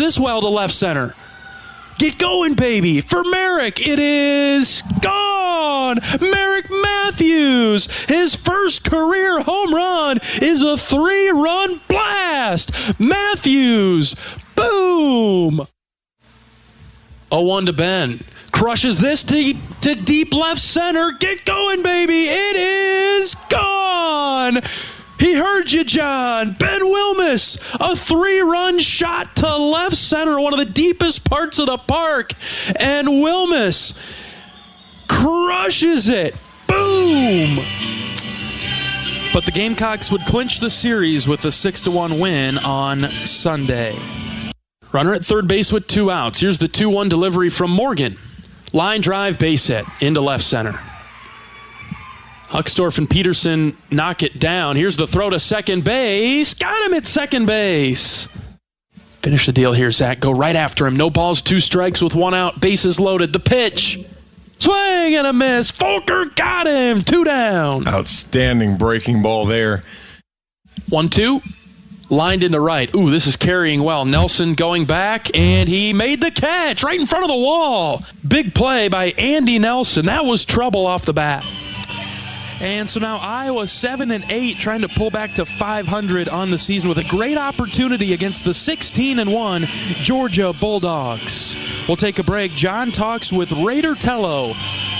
this well to left center. Get going, baby. For Merrick, it is gone. Merrick Matthews, his first career home run is a 3-run blast. Matthews, boom. 0-1 to Ben. Crushes this to deep left center. Get going, baby. It is gone. He heard you, John. Ben Wilmus, a 3-run shot to left center, one of the deepest parts of the park. And Wilmus crushes it. Boom! But the Gamecocks would clinch the series with a 6-1 win on Sunday. Runner at third base with 2 outs. Here's the 2-1 delivery from Morgan. Line drive, base hit into left center. Huckstorf and Peterson knock it down. Here's the throw to second base. Got him at second base. Finish the deal here, Zach. Go right after him. No balls, 2 strikes with 1 out. Bases loaded. The pitch. Swing and a miss. Folker got him. 2 down. Outstanding breaking ball there. 1-2. Lined into right. Ooh, this is carrying well. Nelson going back, and he made the catch right in front of the wall. Big play by Andy Nelson. That was trouble off the bat. And so now Iowa 7-8, trying to pull back to 500 on the season with a great opportunity against the 16-1 Georgia Bulldogs. We'll take a break. John talks with Raider Tello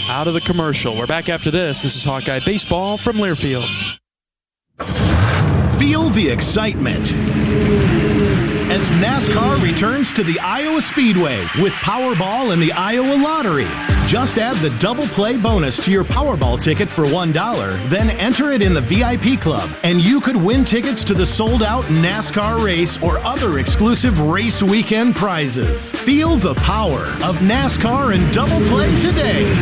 out of the commercial. We're back after this. This is Hawkeye Baseball from Learfield. Feel the excitement as NASCAR returns to the Iowa Speedway with Powerball and the Iowa Lottery. Just add the double play bonus to your Powerball ticket for $1, then enter it in the VIP club, and you could win tickets to the sold-out NASCAR race or other exclusive race weekend prizes. Feel the power of NASCAR and double play today.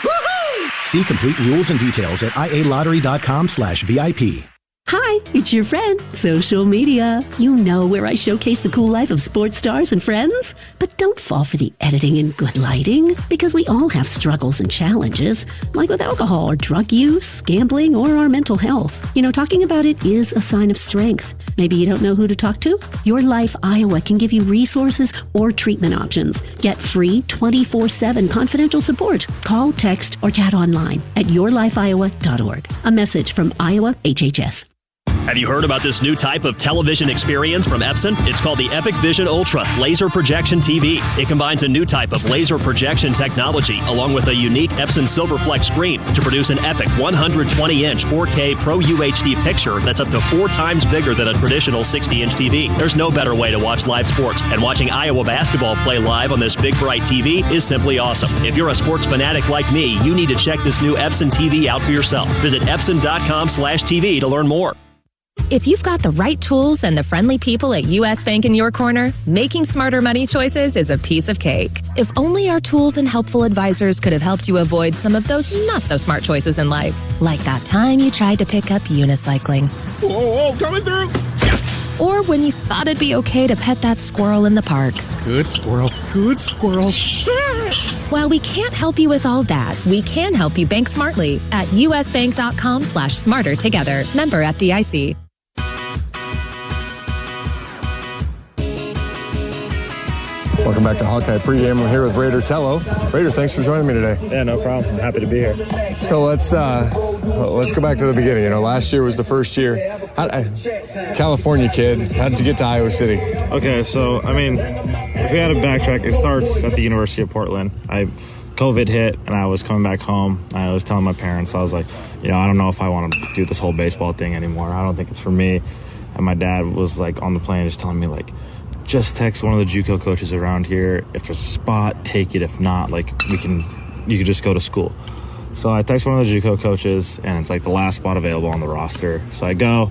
Woohoo! See complete rules and details at ialottery.com/VIP. Hi, it's your friend, social media. You know, where I showcase the cool life of sports stars and friends. But don't fall for the editing and good lighting, because we all have struggles and challenges, like with alcohol or drug use, gambling, or our mental health. You know, talking about it is a sign of strength. Maybe you don't know who to talk to? Your Life Iowa can give you resources or treatment options. Get free 24/7 confidential support. Call, text, or chat online at yourlifeiowa.org. A message from Iowa HHS. Have you heard about this new type of television experience from Epson? It's called the Epic Vision Ultra Laser Projection TV. It combines a new type of laser projection technology along with a unique Epson Silverflex screen to produce an epic 120-inch 4K Pro UHD picture that's up to 4 times bigger than a traditional 60-inch TV. There's no better way to watch live sports, and watching Iowa basketball play live on this big, bright TV is simply awesome. If you're a sports fanatic like me, you need to check this new Epson TV out for yourself. Visit Epson.com/TV to learn more. If you've got the right tools and the friendly people at U.S. Bank in your corner, making smarter money choices is a piece of cake. If only our tools and helpful advisors could have helped you avoid some of those not-so-smart choices in life. Like that time you tried to pick up unicycling. Whoa, coming through! Or when you thought it'd be okay to pet that squirrel in the park. Good squirrel, good squirrel. While we can't help you with all that, we can help you bank smartly at usbank.com/smarter together. Member FDIC. Welcome back to Hawkeye Pregame. We're here with Raider Tello. Raider, thanks for joining me today. Yeah, no problem. I'm happy to be here. So let's go back to the beginning. You know, last year was the first year. California kid. How did you get to Iowa City? Okay, so, I mean, if we had to backtrack, it starts at the University of Portland. COVID hit, and I was coming back home. I was telling my parents, I was like, you know, I don't know if I want to do this whole baseball thing anymore. I don't think it's for me. And my dad was, like, on the plane just telling me, like, just text one of the JUCO coaches around here. If there's a spot, take it. If not, like, you could just go to school. So I text one of the JUCO coaches, and it's like the last spot available on the roster. So I go,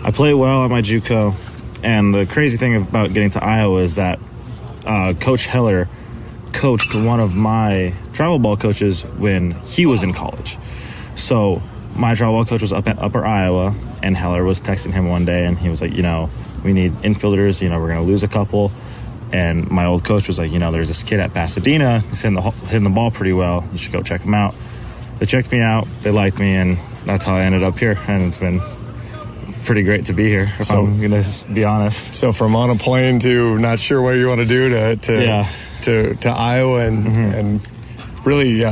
I play well at my JUCO, and the crazy thing about getting to Iowa is that Coach Heller coached one of my travel ball coaches when he was in college. So my travel ball coach was up at Upper Iowa, and Heller was texting him one day, and he was like, you know, we need infielders, you know, we're going to lose a couple. And my old coach was like, you know, there's this kid at Pasadena, he's hitting the ball pretty well, you should go check him out. They checked me out, they liked me, and that's how I ended up here. And it's been pretty great to be here, if I'm going to be honest. So from on a plane to not sure what you want to do to Iowa and really,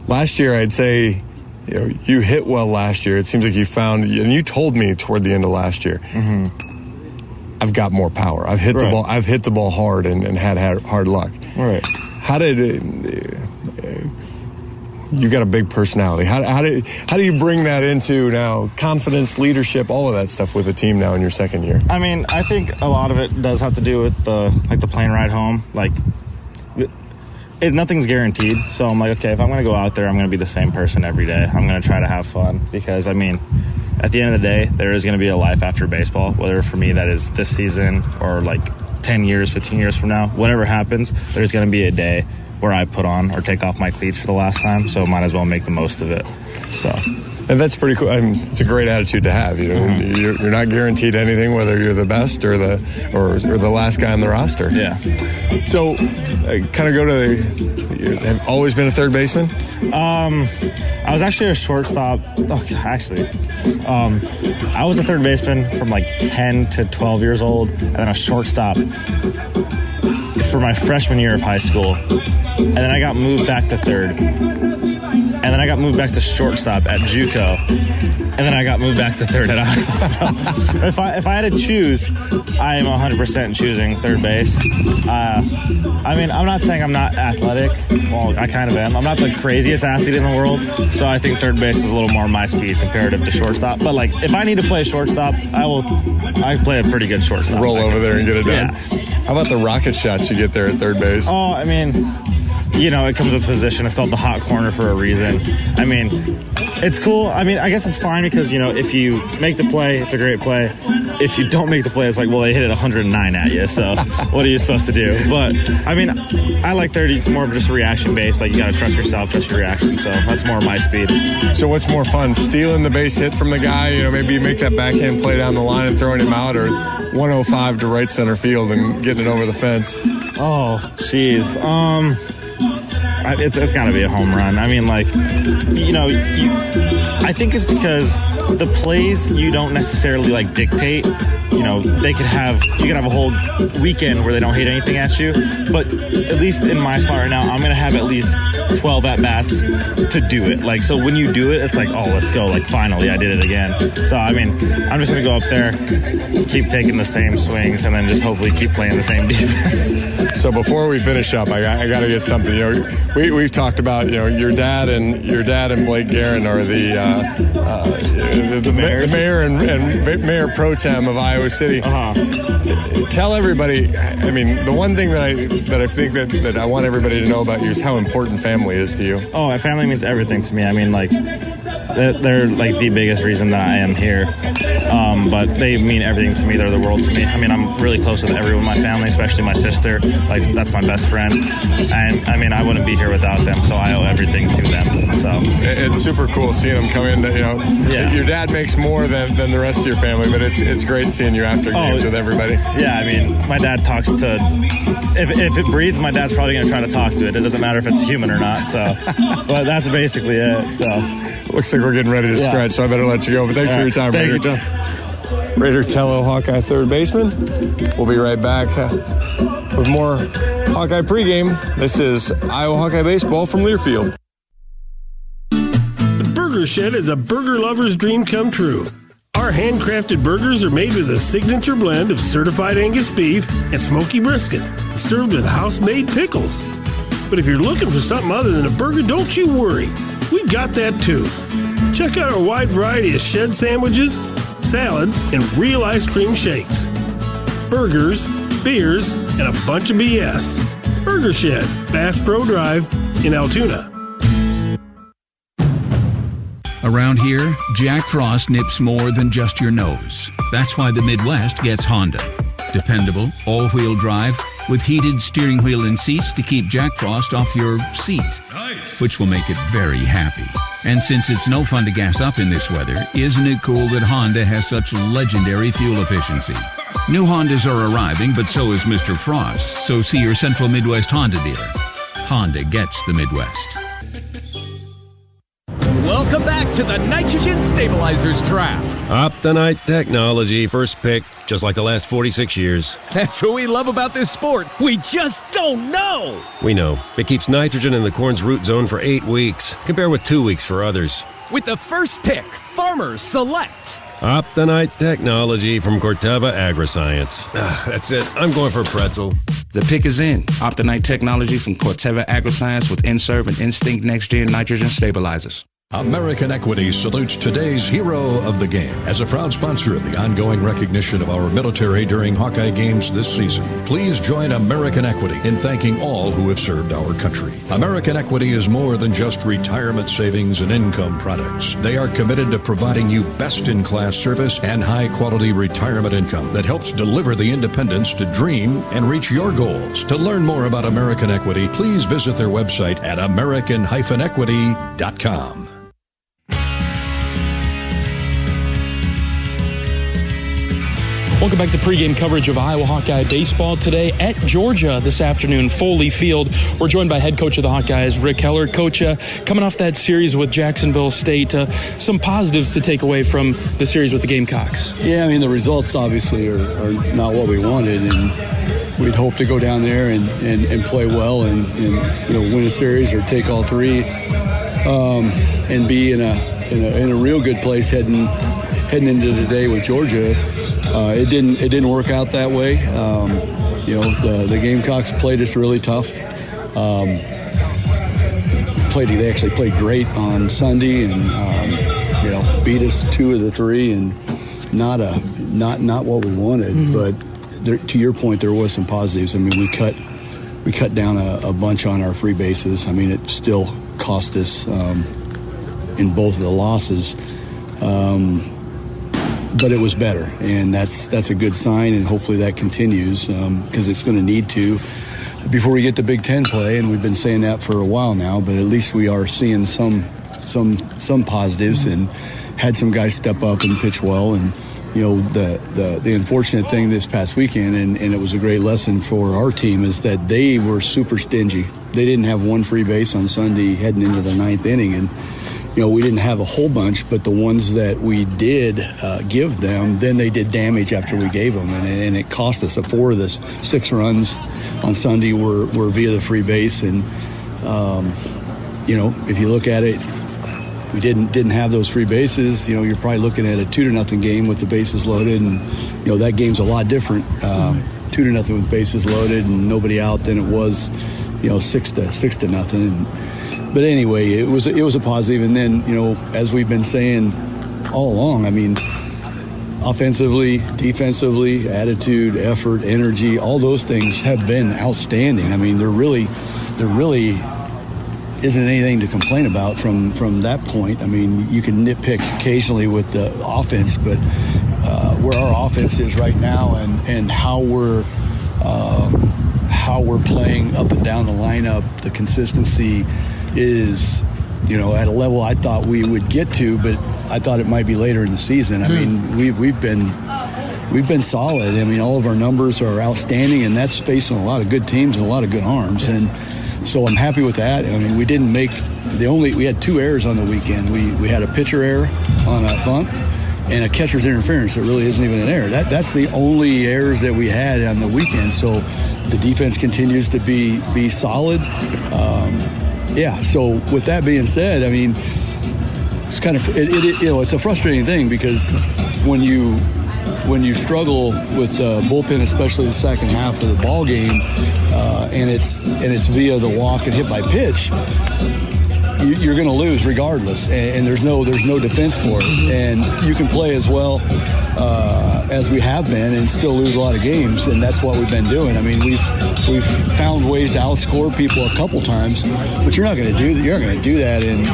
last year I'd say, you hit well last year. It seems like you found, and you told me toward the end of last year, I've got more power. I've hit the ball. I've hit the ball hard and had hard luck. Right. How did you got a big personality? How do you bring that into now confidence, leadership, all of that stuff with the team now in your second year? I mean, I think a lot of it does have to do with the plane ride home. Like, nothing's guaranteed. So I'm like, okay, if I'm going to go out there, I'm going to be the same person every day. I'm going to try to have fun because, I mean, at the end of the day, there is going to be a life after baseball, whether for me that is this season or like 10 years, 15 years from now. Whatever happens, there's going to be a day where I put on or take off my cleats for the last time, so might as well make the most of it. So, and that's pretty cool. I mean, it's a great attitude to have. You're not guaranteed anything, whether you're the best or the last guy on the roster. Yeah. So, kind of go to you have always been a third baseman? I was actually a shortstop. I was a third baseman from like 10 to 12 years old, and then a shortstop for my freshman year of high school. And then I got moved back to third. And then I got moved back to shortstop at JUCO. And then I got moved back to third at Iowa. So if I had to choose, I am 100% choosing third base. I mean, I'm not saying I'm not athletic. Well, I kind of am. I'm not the craziest athlete in the world. So I think third base is a little more my speed comparative to shortstop. But like, if I need to play shortstop, I play a pretty good shortstop. Roll over there and get it done. Yeah. How about the rocket shots you get there at third base? Oh, I mean, it comes with position. It's called the hot corner for a reason. I mean, it's cool. I mean, I guess it's fine because, if you make the play, it's a great play. If you don't make the play, it's like, well, they hit it 109 at you, so what are you supposed to do? But, I mean, I like 30. It's more of just reaction-based. Like, you got to trust yourself, trust your reaction, so that's more my speed. So what's more fun, stealing the base hit from the guy, maybe you make that backhand play down the line and throwing him out, or 105 to right center field and getting it over the fence? Oh, jeez. It's got to be a home run. I mean, like, I think it's because the plays you don't necessarily like dictate. You could have a whole weekend where they don't hit anything at you, but at least in my spot right now, I'm gonna have at least 12 at bats to do it. Like, so when you do it, it's like, oh, let's go! Like, finally, I did it again. So I mean, I'm just gonna go up there, keep taking the same swings, and then just hopefully keep playing the same defense. So before we finish up, I got to get something. We've talked about your dad and Blake Guerin are the mayor and mayor pro tem of Iowa City. Tell everybody. I mean, the one thing that I think that I want everybody to know about you is how important family is to you. Oh, my family means everything to me. I mean, like, they're like the biggest reason that I am here. But they mean everything to me. They're the world to me. I mean, I'm really close with everyone in my family, especially my sister. Like, that's my best friend. And I mean, I wouldn't be here without them, so I owe everything to them. So it's super cool seeing them come in. Your dad makes more than the rest of your family, but it's great seeing you after games with everybody. Yeah, I mean, my dad talks to. If it breathes, my dad's probably going to try to talk to it. It doesn't matter if it's human or not. So, but that's basically it. So, looks like we're getting ready to stretch, so I better let you go. But thanks for your time, Raider. Thank you, John. Raider Tello, Hawkeye third baseman. We'll be right back with more Hawkeye pregame. This is Iowa Hawkeye baseball from Learfield. The Burger Shed is a burger lover's dream come true. Our handcrafted burgers are made with a signature blend of certified Angus beef and smoky brisket, served with house-made pickles. But if you're looking for something other than a burger, don't you worry. We've got that too. Check out our wide variety of shed sandwiches, salads, and real ice cream shakes. Burgers, beers, and a bunch of BS. Burger Shed, Bass Pro Drive in Altoona. Around here, Jack Frost nips more than just your nose. That's why the Midwest gets Honda. Dependable, all-wheel drive, with heated steering wheel and seats to keep Jack Frost off your seat. Nice. Which will make it very happy. And since it's no fun to gas up in this weather, isn't it cool that Honda has such legendary fuel efficiency? New Hondas are arriving, but so is Mr. Frost. So see your Central Midwest Honda dealer. Honda gets the Midwest. Welcome back to the Nitrogen Stabilizers Draft. Optonite Technology, first pick, just like the last 46 years. That's what we love about this sport. We just don't know. We know. It keeps nitrogen in the corn's root zone for 8 weeks. Compare with 2 weeks for others. With the first pick, farmers select Optonite Technology from Corteva Agriscience. That's it. I'm going for pretzel. The pick is in. Optonite Technology from Corteva Agriscience with Inserve and Instinct Next-Gen Nitrogen Stabilizers. American Equity salutes today's hero of the game. As a proud sponsor of the ongoing recognition of our military during Hawkeye games this season, please join American Equity in thanking all who have served our country. American Equity is more than just retirement savings and income products. They are committed to providing you best-in-class service and high-quality retirement income that helps deliver the independence to dream and reach your goals. To learn more about American Equity, please visit their website at american-equity.com. Welcome back to pregame coverage of Iowa Hawkeye baseball today at Georgia this afternoon, Foley Field. We're joined by head coach of the Hawkeyes, Rick Heller. Coach, coming off that series with Jacksonville State, some positives to take away from the series with the Gamecocks. Yeah, I mean, the results obviously are not what we wanted, and we'd hope to go down there and play well and win a series or take all three and be in a real good place heading into today with Georgia. It didn't work out that way. The Gamecocks played us really tough. They actually played great on Sunday and beat us 2 of the 3 and not what we wanted. Mm-hmm. But to your point, there was some positives. I mean, we cut down a bunch on our free bases. I mean, it still cost us in both of the losses. But it was better, and that's a good sign, and hopefully that continues because it's going to need to before we get the Big Ten play, and we've been saying that for a while now. But at least we are seeing some positives, and had some guys step up and pitch well. And the unfortunate thing this past weekend, and it was a great lesson for our team, is that they were super stingy. They didn't have one free base on Sunday heading into the 9th inning, and we didn't have a whole bunch, but the ones that we did give them, then they did damage after we gave them, and it cost us. 4 of the 6 runs on Sunday were via the free base, and if you look at it, we didn't have those free bases. You're probably looking at a 2-0 game with the bases loaded, and that game's a lot different. 2-0 with bases loaded and nobody out than it was, 6-0. But anyway, it was a positive. And then, as we've been saying all along, I mean, offensively, defensively, attitude, effort, energy, all those things have been outstanding. I mean, there really isn't anything to complain about from that point. I mean, you can nitpick occasionally with the offense, but where our offense is right now and how we're playing up and down the lineup, the consistency is, at a level I thought we would get to, but I thought it might be later in the season. I mean, we've been solid. I mean, all of our numbers are outstanding, and that's facing a lot of good teams and a lot of good arms. And so I'm happy with that. I mean, we had 2 errors on the weekend. We had a pitcher error on a bunt and a catcher's interference that really isn't even an error. That's the only errors that we had on the weekend. So the defense continues to be solid. So with that being said, I mean, it's kind of it's a frustrating thing because when you struggle with the bullpen, especially the second half of the ball game, and it's via the walk and hit by pitch, you're going to lose regardless, and there's no defense for it, and you can play as well as we have been and still lose a lot of games, and that's what we've been doing. I mean, we've found ways to outscore people a couple times, but you're not going to do that. You're not going to do that in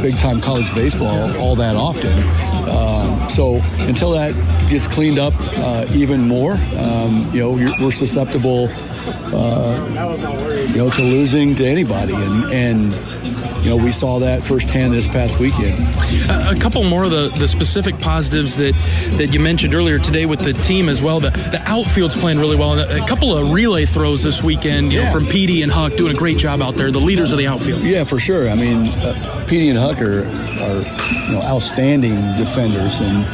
big time college baseball all that often. So until that gets cleaned up even more, we're susceptible, to losing to anybody, and we saw that firsthand this past weekend. A couple more of the specific positives that you mentioned earlier today with the team as well. The outfield's playing really well. A couple of relay throws this weekend, from Petey and Huck, doing a great job out there, the leaders of the outfield. Yeah, for sure. I mean, Petey and Huck outstanding defenders and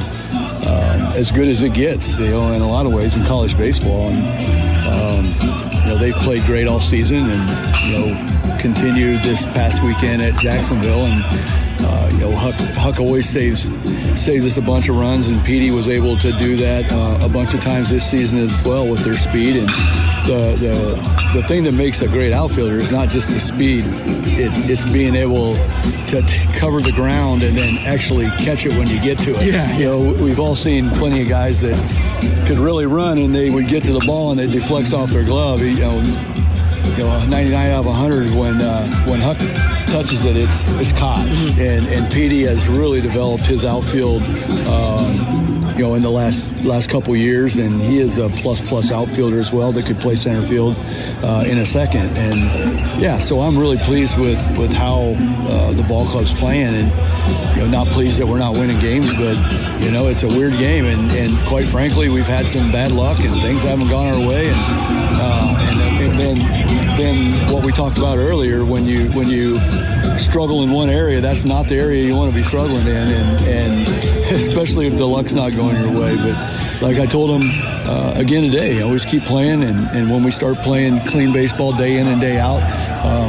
as good as it gets, in a lot of ways in college baseball. And they've played great all season, and continued this past weekend at Jacksonville. And Huck always saves us a bunch of runs, and Petey was able to do that a bunch of times this season as well with their speed. And the thing that makes a great outfielder is not just the speed; it's being able to cover the ground and then actually catch it when you get to it. Yeah. We've all seen plenty of guys that could really run, and they would get to the ball and it deflects off their glove. 99 out of 100 when Huck touches it, it's caught. Mm-hmm. And Petey has really developed his outfield, in the last couple years, and he is a plus outfielder as well that could play center field in a second. And so I'm really pleased with how the ball club's playing, and not pleased that we're not winning games, but it's a weird game, and quite frankly, we've had some bad luck and things haven't gone our way, and then what we talked about earlier, when you struggle in one area, that's not the area you want to be struggling in, and especially if the luck's not going your way. But like I told them again today, always keep playing, and when we start playing clean baseball day in and day out,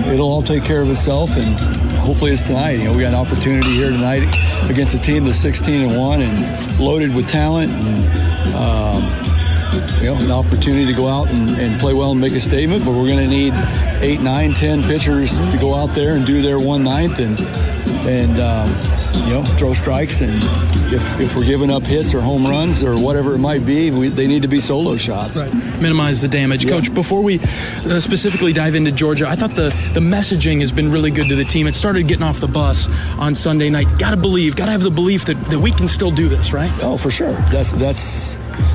it'll all take care of itself, and hopefully it's tonight. We got an opportunity here tonight against a team that's 16-1 and loaded with talent, and an opportunity to go out and play well and make a statement. But we're going to need 8, 9, 10 pitchers to go out there and do their 1/9 and throw strikes. And if we're giving up hits or home runs or whatever it might be, they need to be solo shots. Right. Minimize the damage. Yeah. Coach, before we specifically dive into Georgia, I thought the messaging has been really good to the team. It started getting off the bus on Sunday night. Got to have the belief that we can still do this, right? Oh, for sure.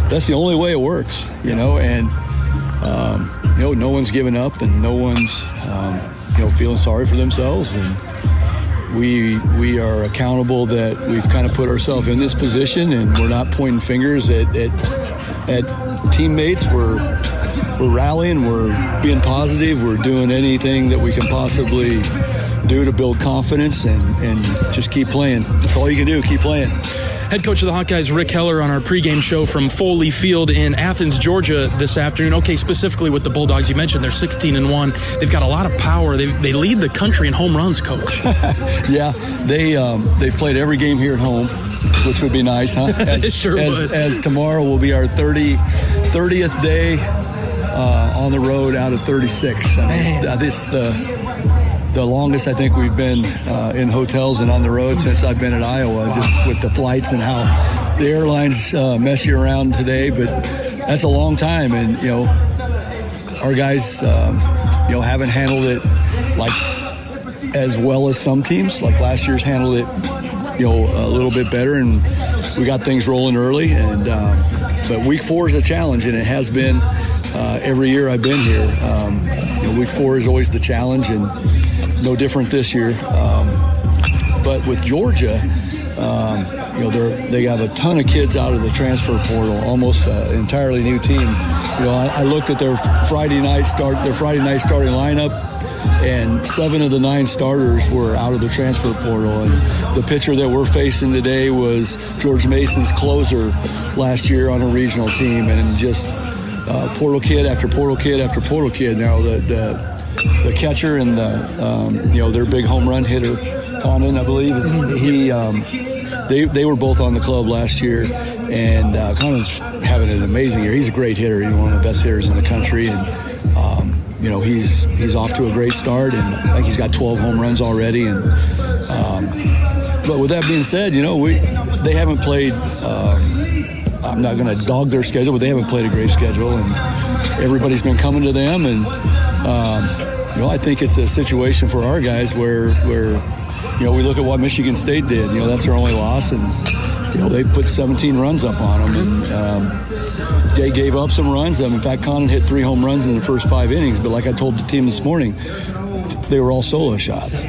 That's the only way it works, and no one's giving up, and no one's feeling sorry for themselves, and we are accountable that we've kind of put ourselves in this position, and we're not pointing fingers at teammates. We're rallying, we're being positive, we're doing anything that we can possibly do to build confidence and just keep playing. That's all you can do, keep playing. Head coach of the Hawkeyes, Rick Heller, on our pregame show from Foley Field in Athens, Georgia this afternoon. Okay, specifically with the Bulldogs, you mentioned they're 16-1. They've got a lot of power. They lead the country in home runs, Coach. Yeah, they've played every game here at home, which would be nice, huh? As tomorrow will be our 30th day on the road out of 36. It's the longest I think we've been in hotels and on the road since I've been at Iowa, just with the flights and how the airlines mess you around today. But that's a long time, and our guys haven't handled it like as well as some teams. Like last year's handled it a little bit better, and we got things rolling early. And but week 4 is a challenge, and it has been every year I've been here. Week 4 is always the challenge, and no different this year. But with Georgia, they have a ton of kids out of the transfer portal, almost an entirely new team. I looked at their Friday night starting lineup, and 7 of the 9 starters were out of the transfer portal. And the pitcher that we're facing today was George Mason's closer last year on a regional team, and just portal kid after portal kid after portal kid. Now the catcher and their big home run hitter, Condon, I believe, they were both on the club last year, and Condon's having an amazing year. He's a great hitter. He's one of the best hitters in the country, and he's off to a great start, and I think he's got 12 home runs already. And but with that being said, they haven't played. I'm not going to dog their schedule, but they haven't played a great schedule, and everybody's been coming to them. And I think it's a situation for our guys where we look at what Michigan State did. That's their only loss, and they put 17 runs up on them, and they gave up some runs. In fact, Condon hit 3 home runs in the first 5 innings. But like I told the team this morning, they were all solo shots.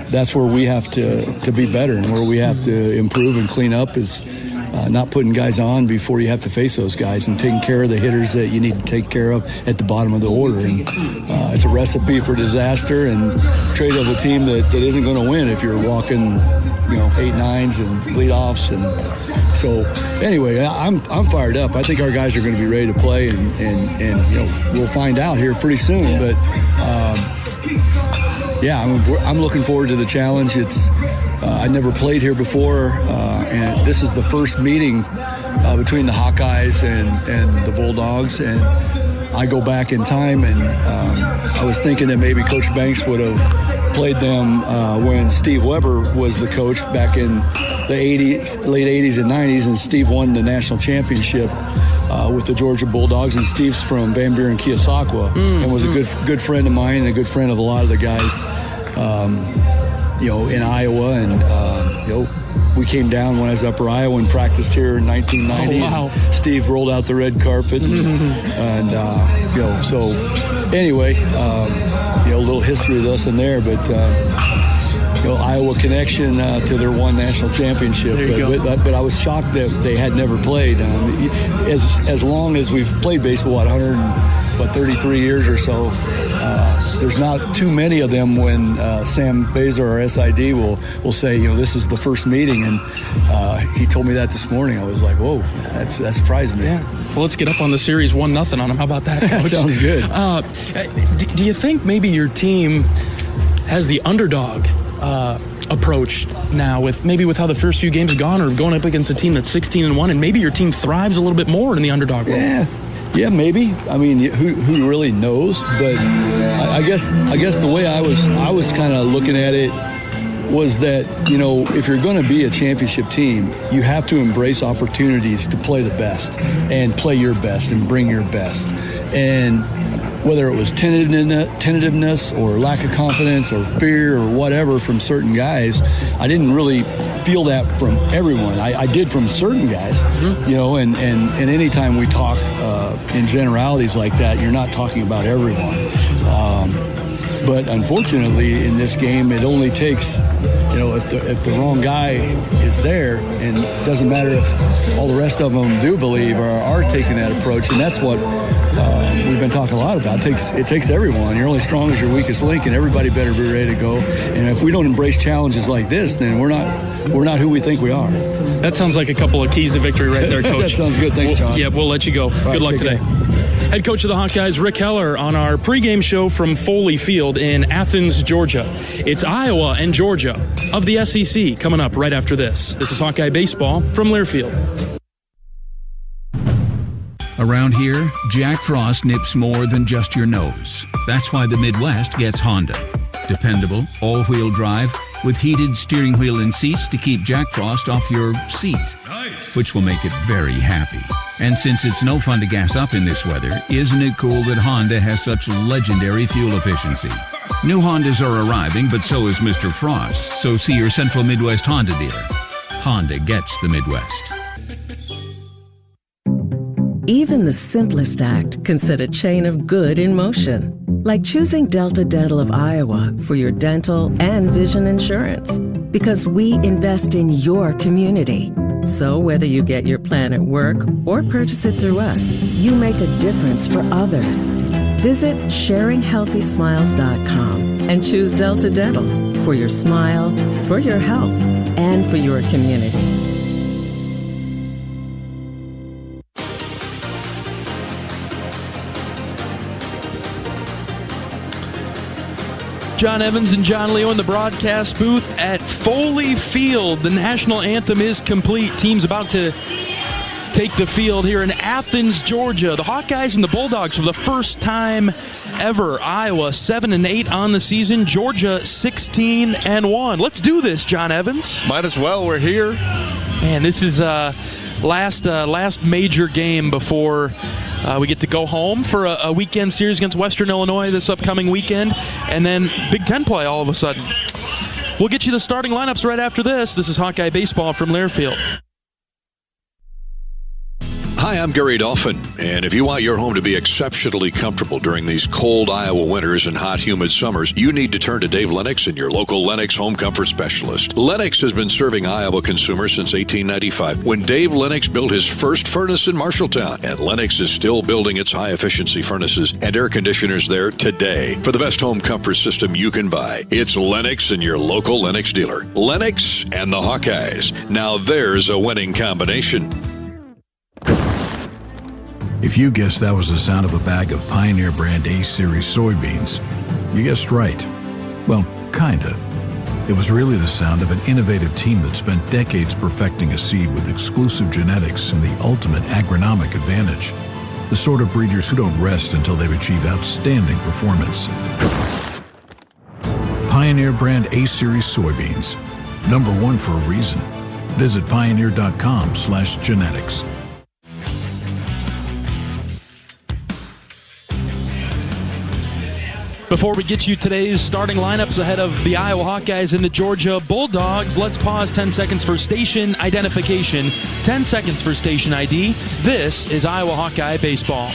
That's where we have to be better, and where we have to improve and clean up is not putting guys on before you have to face those guys, and taking care of the hitters that you need to take care of at the bottom of the order. And it's a recipe for disaster and trade of a team that isn't going to win if you're walking 8-9s and leadoffs, and so anyway, I'm fired up. I think our guys are going to be ready to play, and we'll find out here pretty soon. But I'm looking forward to the challenge. It's I never played here before, and this is the first meeting between the Hawkeyes and the Bulldogs, and I go back in time, and I was thinking that maybe Coach Banks would have played them when Steve Weber was the coach back in the late 80s and 90s, and Steve won the national championship with the Georgia Bulldogs, and Steve's from Van Buren, Keosauqua, and was a good friend of mine and a good friend of a lot of the guys, in Iowa, and we came down when I was Upper Iowa and practiced here in 1990. Oh, wow. Steve rolled out the red carpet, and so anyway, a little history lesson there, but Iowa connection to their one national championship. But I was shocked that they had never played. As long as we've played baseball, 33 years or so. There's not too many of them when Sam Bazer, our SID, will say, this is the first meeting, and he told me that this morning. I was like, whoa, that surprised me. Yeah. Well, let's get up on the series 1-0 on them. How about that, Coach? That sounds good. Do you think maybe your team has the underdog approach now with how the first few games have gone, or going up against a team that's 16-1, and maybe your team thrives a little bit more in the underdog role? Yeah, maybe. I mean, who really knows? But I guess the way I was kind of looking at it was that, if you're going to be a championship team, you have to embrace opportunities to play the best and play your best and bring your best. And whether it was tentativeness or lack of confidence or fear or whatever from certain guys, I didn't really feel that from everyone. I did from certain guys, and anytime we talk in generalities like that, you're not talking about everyone. But unfortunately, in this game, it only takes, if the wrong guy is there, and it doesn't matter if all the rest of them do believe or are taking that approach, and that's what we've been talking a lot about. It takes everyone. You're only strong as your weakest link, and everybody better be ready to go. And if we don't embrace challenges like this, then we're not who we think we are. That sounds like a couple of keys to victory right there, Coach. That sounds good. Thanks, John. We'll let you go. Good luck today. Head coach of the Hawkeyes, Rick Heller, on our pregame show from Foley Field in Athens, Georgia. It's Iowa and Georgia of the SEC coming up right after this. This is Hawkeye Baseball from Learfield. Around here, Jack Frost nips more than just your nose. That's why the Midwest gets Honda. Dependable, all-wheel drive, with heated steering wheel and seats to keep Jack Frost off your seat. Nice. Which will make it very happy. And since it's no fun to gas up in this weather, isn't it cool that Honda has such legendary fuel efficiency? New Hondas are arriving, but so is Mr. Frost. So see your Central Midwest Honda dealer. Honda gets the Midwest. Even the simplest act can set a chain of good in motion. Like choosing Delta Dental of Iowa for your dental and vision insurance. Because we invest in your community. So whether you get your plan at work or purchase it through us, you make a difference for others. Visit sharinghealthysmiles.com and choose Delta Dental for your smile, for your health, and for your community. John Evans and John Leo in the broadcast booth at Foley Field. The national anthem is complete. Team's about to take the field here in Athens, Georgia. The Hawkeyes and the Bulldogs for the first time ever. Iowa 7-8 on the season. Georgia 16-1. Let's do this, John Evans. Might as well. We're here. Man, this is last major game before we get to go home for a weekend series against Western Illinois this upcoming weekend, and then Big Ten play all of a sudden. We'll get you the starting lineups right after this. This is Hawkeye Baseball from Learfield. Hi, I'm Gary Dolphin, and if you want your home to be exceptionally comfortable during these cold Iowa winters and hot, humid summers, you need to turn to Dave Lennox and your local Lennox home comfort specialist. Lennox has been serving Iowa consumers since 1895, when Dave Lennox built his first furnace in Marshalltown, and Lennox is still building its high-efficiency furnaces and air conditioners there today. For the best home comfort system you can buy, it's Lennox and your local Lennox dealer. Lennox and the Hawkeyes. Now there's a winning combination. If you guessed that was the sound of a bag of Pioneer brand A-Series soybeans, you guessed right. Well, kinda. It was really the sound of an innovative team that spent decades perfecting a seed with exclusive genetics and the ultimate agronomic advantage. The sort of breeders who don't rest until they've achieved outstanding performance. Pioneer brand A-Series soybeans. #1 for a reason. Visit pioneer.com/genetics. Before we get you today's starting lineups ahead of the Iowa Hawkeyes and the Georgia Bulldogs, let's pause 10 seconds for station identification, 10 seconds for station ID. This is Iowa Hawkeye Baseball.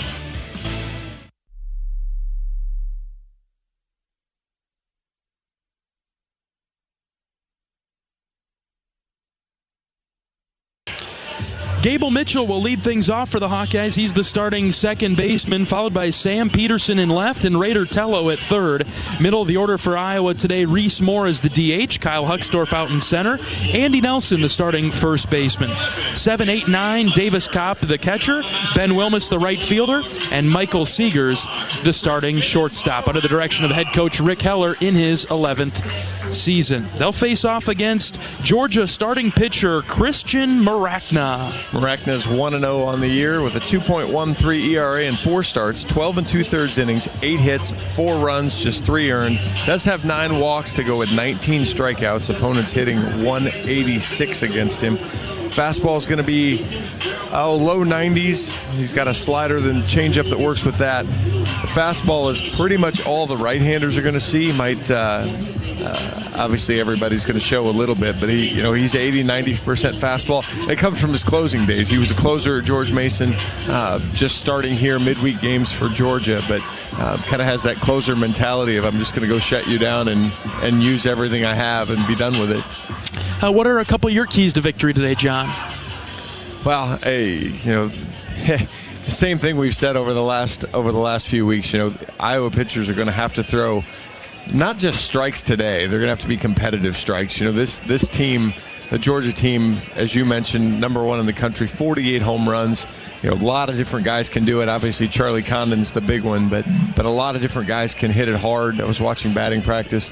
Gable Mitchell will lead things off for the Hawkeyes. He's the starting second baseman, followed by Sam Peterson in left and Raider Tello at third. Middle of the order for Iowa today, Reese Moore is the DH, Kyle Huckstorf out in center, Andy Nelson the starting first baseman. 7, 8, 9, Davis Kopp the catcher, Ben Wilmus the right fielder, and Michael Seegers the starting shortstop under the direction of head coach Rick Heller in his 11th season. They'll face off against Georgia starting pitcher Christian Maracna. Maracna's 1-0 on the year with a 2.13 ERA and 4 starts, 12 2/3 innings, 8 hits, 4 runs, just 3 earned. Does have 9 walks to go with 19 strikeouts. Opponents hitting 186 against him. Fastball's going to be low 90s. He's got a slider and changeup that works with that. The fastball is pretty much all the right-handers are going to see. Might obviously everybody's going to show a little bit, but he's 80-90% fastball. It comes from his closing days. He was a closer at George Mason, just starting here midweek games for Georgia, but kind of has that closer mentality of I'm just going to go shut you down and use everything I have and be done with it. What are a couple of your keys to victory today, John? Well, the same thing we've said over the last few weeks. Iowa pitchers are going to have to throw not just strikes today. They're going to have to be competitive strikes. This team, the Georgia team, as you mentioned, #1 in the country, 48 home runs. A lot of different guys can do it. Obviously, Charlie Condon's the big one, but a lot of different guys can hit it hard. I was watching batting practice.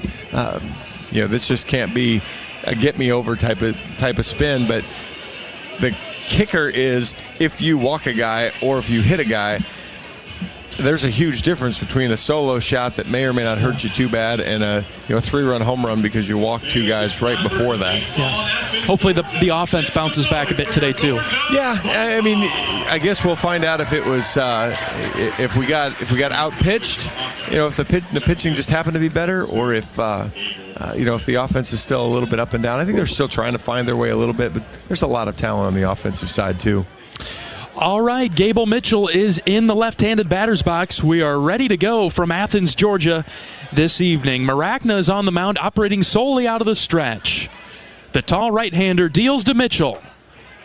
This just can't be a get me over type of spin. But the kicker is if you walk a guy or if you hit a guy, there's a huge difference between a solo shot that may or may not hurt you too bad and a 3-run home run because you walked 2 guys right before that. Yeah. Hopefully the offense bounces back a bit today too. Yeah, I mean, I guess we'll find out if it was if we got outpitched, if the pitching just happened to be better, or if if the offense is still a little bit up and down. I think they're still trying to find their way a little bit, but there's a lot of talent on the offensive side too. All right, Gable Mitchell is in the left-handed batter's box. We are ready to go from Athens, Georgia this evening. Maracna is on the mound, operating solely out of the stretch. The tall right-hander deals to Mitchell.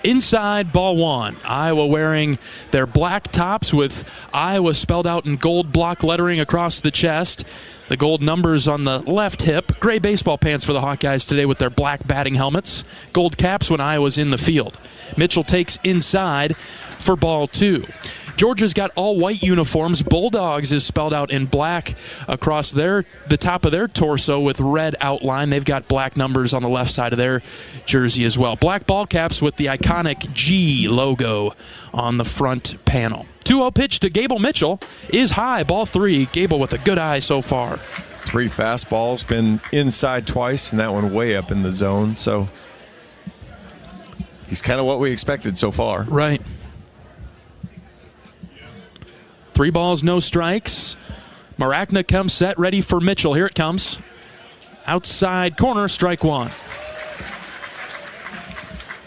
Inside, ball 1. Iowa wearing their black tops with Iowa spelled out in gold block lettering across the chest. The gold numbers on the left hip. Gray baseball pants for the Hawkeyes today with their black batting helmets. Gold caps when Iowa's in the field. Mitchell takes inside for ball 2. Georgia's got all white uniforms. Bulldogs is spelled out in black across the top of their torso with red outline. They've got black numbers on the left side of their jersey as well. Black ball caps with the iconic G logo on the front panel. 2-0 pitch to Gable Mitchell is high, ball 3. Gable with a good eye so far. 3 fastballs, been inside twice, and that one way up in the zone. So he's kind of what we expected so far. Right. 3 balls, no strikes. Maracna comes set, ready for Mitchell. Here it comes. Outside corner, strike 1.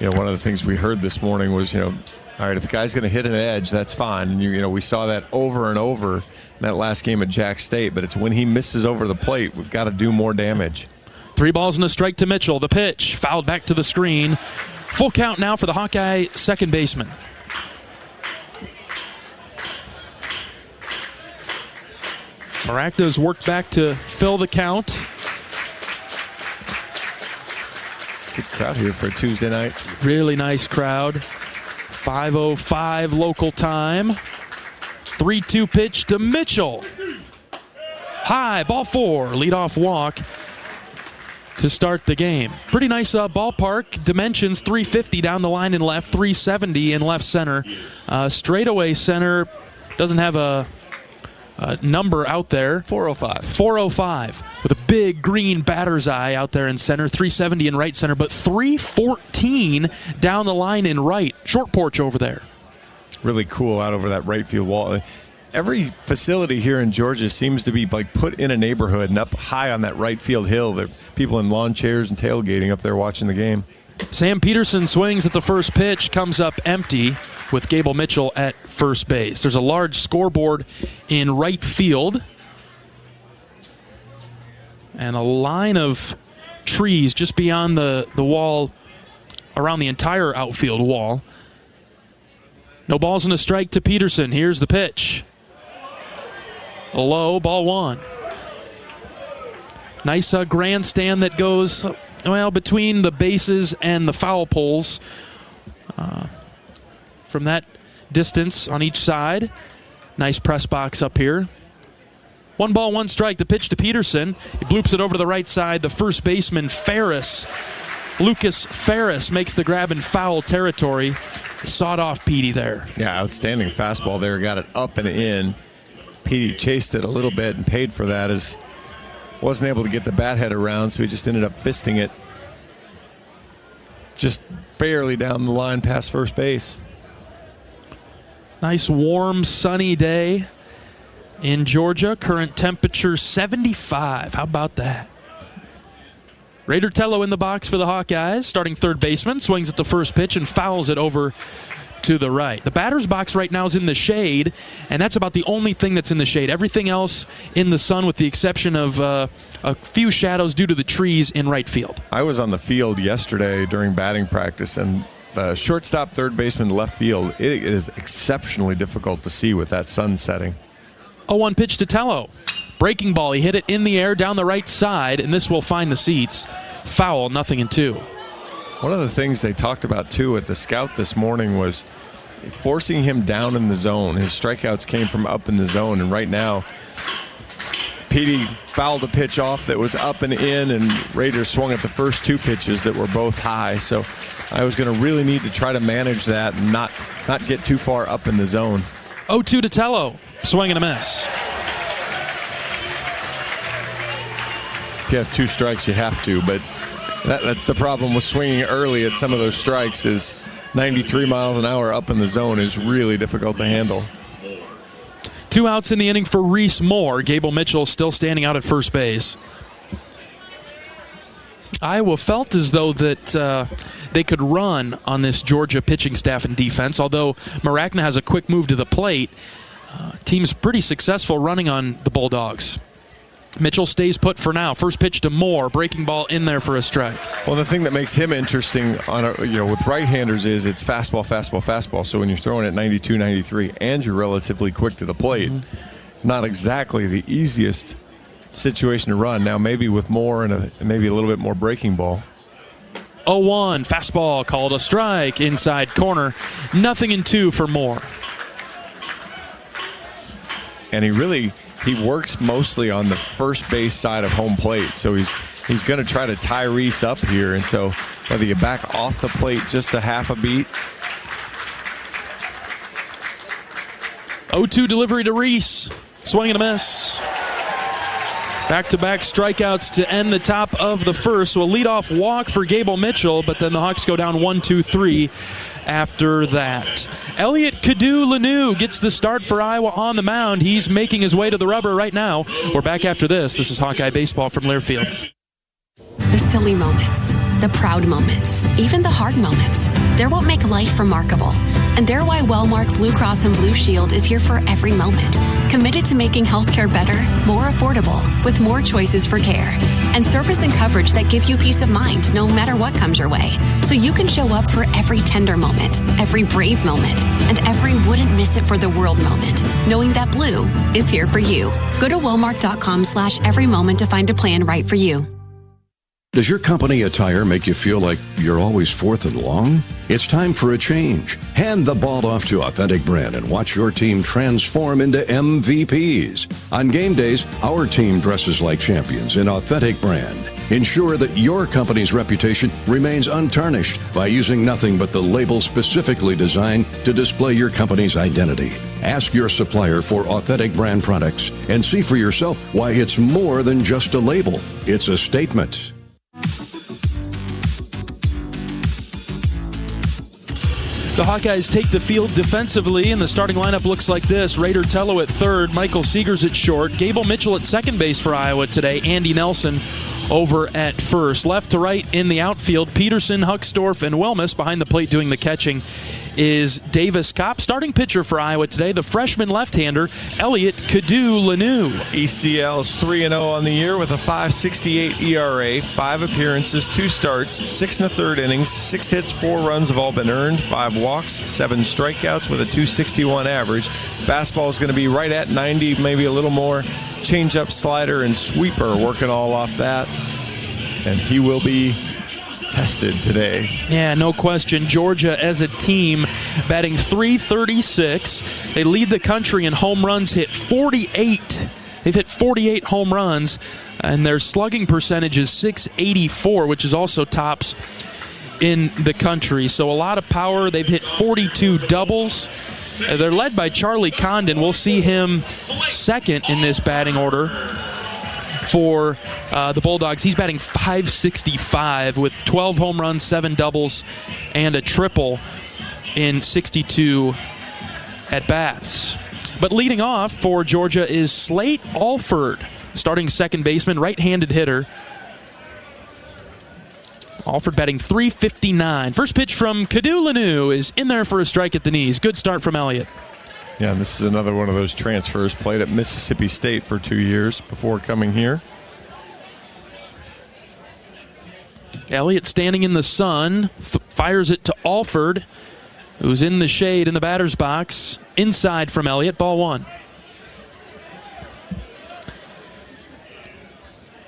One of the things we heard this morning was, All right, if the guy's going to hit an edge, that's fine. And you know, we saw that over and over in that last game at Jack State, but it's when he misses over the plate, we've got to do more damage. 3 balls and a strike to Mitchell. The pitch fouled back to the screen. Full count now for the Hawkeye second baseman. Maracna's worked back to fill the count. Good crowd here for a Tuesday night. Really nice crowd. 5:05 local time. 3-2 pitch to Mitchell. High, ball 4, leadoff walk to start the game. Pretty nice ballpark. Dimensions, 350 down the line in left, 370 in left center. Straightaway center doesn't have a number out there. 405. 405 with a big green batter's eye out there in center. 370 in right center, but 314 down the line in right. Short porch over there. Really cool out over that right field wall. Every facility here in Georgia seems to be like put in a neighborhood and up high on that right field hill. There are people in lawn chairs and tailgating up there watching the game. Sam Peterson swings at the first pitch, comes up empty with Gable Mitchell at first base. There's a large scoreboard in right field and a line of trees just beyond the wall, around the entire outfield wall. No balls and a strike to Peterson. Here's the pitch. Low, ball 1. Nice grandstand that goes, well, between the bases and the foul poles. From that distance on each side. Nice press box up here. 1 ball, 1 strike. The pitch to Peterson. He bloops it over to the right side. The first baseman, Lucas Ferris, makes the grab in foul territory. Sawed off Petey there. Yeah, outstanding fastball there. Got it up and in. Petey chased it a little bit and paid for that, as wasn't able to get the bat head around, so he just ended up fisting it just barely down the line past first base. Nice warm sunny day in Georgia. Current temperature 75. How about that? Raider Tello in the box for the Hawkeyes. Starting third baseman, swings at the first pitch and fouls it over to the right. The batter's box right now is in the shade, and that's about the only thing that's in the shade. Everything else in the sun, with the exception of a few shadows due to the trees in right field. I was on the field yesterday during batting practice, and the shortstop, third baseman, left field, it is exceptionally difficult to see with that sun setting. 0-1 pitch to Tello. Breaking ball, he hit it in the air down the right side, and this will find the seats. Foul, 0-2. One of the things they talked about, too, at the scout this morning was forcing him down in the zone. His strikeouts came from up in the zone, and right now, Petey fouled a pitch off that was up and in, and Raiders swung at the first 2 pitches that were both high. So I was going to really need to try to manage that and not get too far up in the zone. 0-2 to Tello. Swing and a miss. If you have 2 strikes, you have to, but that's the problem with swinging early at some of those strikes, is 93 miles an hour up in the zone is really difficult to handle. 2 outs in the inning for Reese Moore. Gable Mitchell still standing out at first base. Iowa felt as though that they could run on this Georgia pitching staff and defense, although Maracna has a quick move to the plate. Team's pretty successful running on the Bulldogs. Mitchell stays put for now. First pitch to Moore. Breaking ball in there for a strike. Well, the thing that makes him interesting with right-handers is it's fastball, fastball, fastball. So when you're throwing at 92, 93, and you're relatively quick to the plate, not exactly the easiest situation to run. Now maybe with Moore and maybe a little bit more breaking ball. 0-1. Fastball called a strike inside corner. 0-2 for Moore. And he works mostly on the first base side of home plate, so he's going to try to tie Reese up here, and so whether you back off the plate just a half a beat. 0-2 delivery to Reese. Swing and a miss. Back-to-back strikeouts to end the top of the first. So a leadoff walk for Gable Mitchell, but then the Hawks go down 1-2-3 after that. Elliot Cadu-Lanu gets the start for Iowa on the mound. He's making his way to the rubber right now. We're back after this. This is Hawkeye Baseball from Learfield. The silly moments, The proud moments, even the hard moments, they're what make life remarkable. And they're why Wellmark Blue Cross and Blue Shield is here for every moment. Committed to making healthcare better, more affordable, with more choices for care. And service and coverage that give you peace of mind no matter what comes your way. So you can show up for every tender moment, every brave moment, and every wouldn't miss it for the world moment, knowing that Blue is here for you. Go to Wellmark.com/every moment to find a plan right for you. Does your company attire make you feel like you're always fourth and long? It's time for a change. Hand the ball off to Authentic Brand and watch your team transform into MVPs. On game days, our team dresses like champions in Authentic Brand. Ensure that your company's reputation remains untarnished by using nothing but the label specifically designed to display your company's identity. Ask your supplier for Authentic Brand products and see for yourself why it's more than just a label. It's a statement. The Hawkeyes take the field defensively, and the starting lineup looks like this. Raider Tello at third, Michael Seegers at short, Gable Mitchell at second base for Iowa today, Andy Nelson over at first. Left to right in the outfield, Peterson, Huckstorf, and Wilmus. Behind the plate doing the catching is Davis Kopp. Starting pitcher for Iowa today, the freshman left-hander, Elliot Kadu-Lanu. ECL's 3-0 on the year with a 5.68 ERA, 5 appearances, 2 starts, 6 1/3 innings, 6 hits, 4 runs have all been earned, 5 walks, 7 strikeouts with a 2.61 average. Fastball is going to be right at 90, maybe a little more. Changeup, slider, and sweeper working all off that. And he will be tested today. Yeah, no question. Georgia as a team batting .336. They lead the country in home runs, hit 48. They've hit 48 home runs, and their slugging percentage is .684, which is also tops in the country. So a lot of power. They've hit 42 doubles. They're led by Charlie Condon. We'll see him second in this batting order for the Bulldogs. He's batting .565 with 12 home runs, 7 doubles, and a triple in 62 at-bats. But leading off for Georgia is Slate Alford, starting second baseman, right-handed hitter. Alford batting .359. First pitch from Kadu-Lanu is in there for a strike at the knees. Good start from Elliott. Yeah, and this is another one of those transfers. Played at Mississippi State for 2 years before coming here. Elliott standing in the sun, fires it to Alford, who's in the shade in the batter's box. Inside from Elliott, ball 1.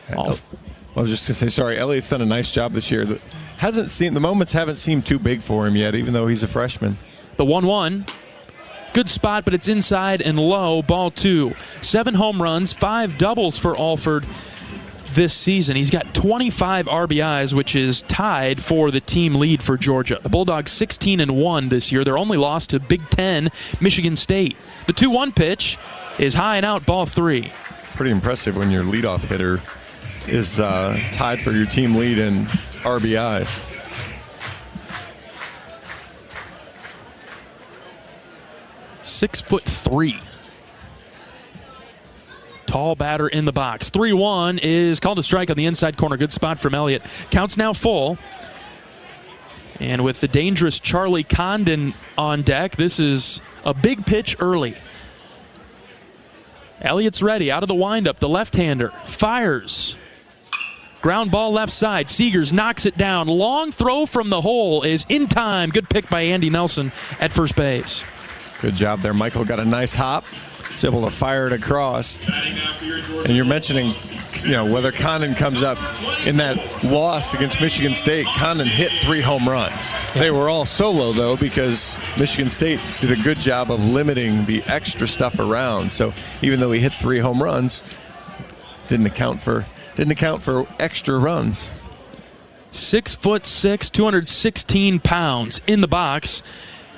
I was just going to say, sorry, Elliott's done a nice job this year. The moments haven't seemed too big for him yet, even though he's a freshman. The 1-1. Good spot, but it's inside and low. Ball 2. 7 home runs, 5 doubles for Alford this season. He's got 25 RBIs, which is tied for the team lead for Georgia. The Bulldogs 16-1 this year. Their only loss to Big Ten, Michigan State. The 2-1 pitch is high and out, ball 3. Pretty impressive when your leadoff hitter is tied for your team lead in RBIs. .6'3". Tall batter in the box. 3-1 is called a strike on the inside corner. Good spot from Elliott. Counts now full. And with the dangerous Charlie Condon on deck, this is a big pitch early. Elliott's ready. Out of the windup, the left-hander fires. Ground ball left side. Seegers knocks it down. Long throw from the hole is in time. Good pick by Andy Nelson at first base. Good job there. Michael got a nice hop. Was able to fire it across. And you're mentioning, whether Condon comes up in that loss against Michigan State. Condon hit 3 home runs. They were all solo, though, because Michigan State did a good job of limiting the extra stuff around. So even though he hit 3 home runs, didn't account for extra runs. 6'6", 216 pounds in the box.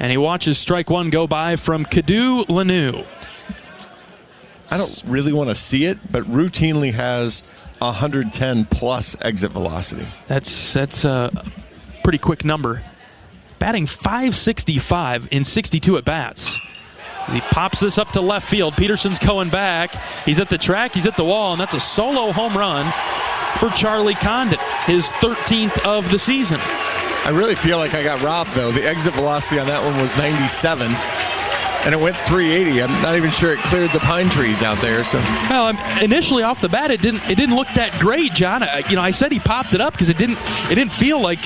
And he watches strike 1 go by from Kadu-Lanu. I don't really want to see it, but routinely has 110-plus exit velocity. That's a pretty quick number. Batting .565 in 62 at-bats. As he pops this up to left field, Peterson's going back. He's at the track, he's at the wall, and that's a solo home run for Charlie Condon, his 13th of the season. I really feel like I got robbed, though. The exit velocity on that one was 97, and it went 380. I'm not even sure it cleared the pine trees out there. So, well, initially off the bat, it didn't look that great, John. I said he popped it up because it didn't feel like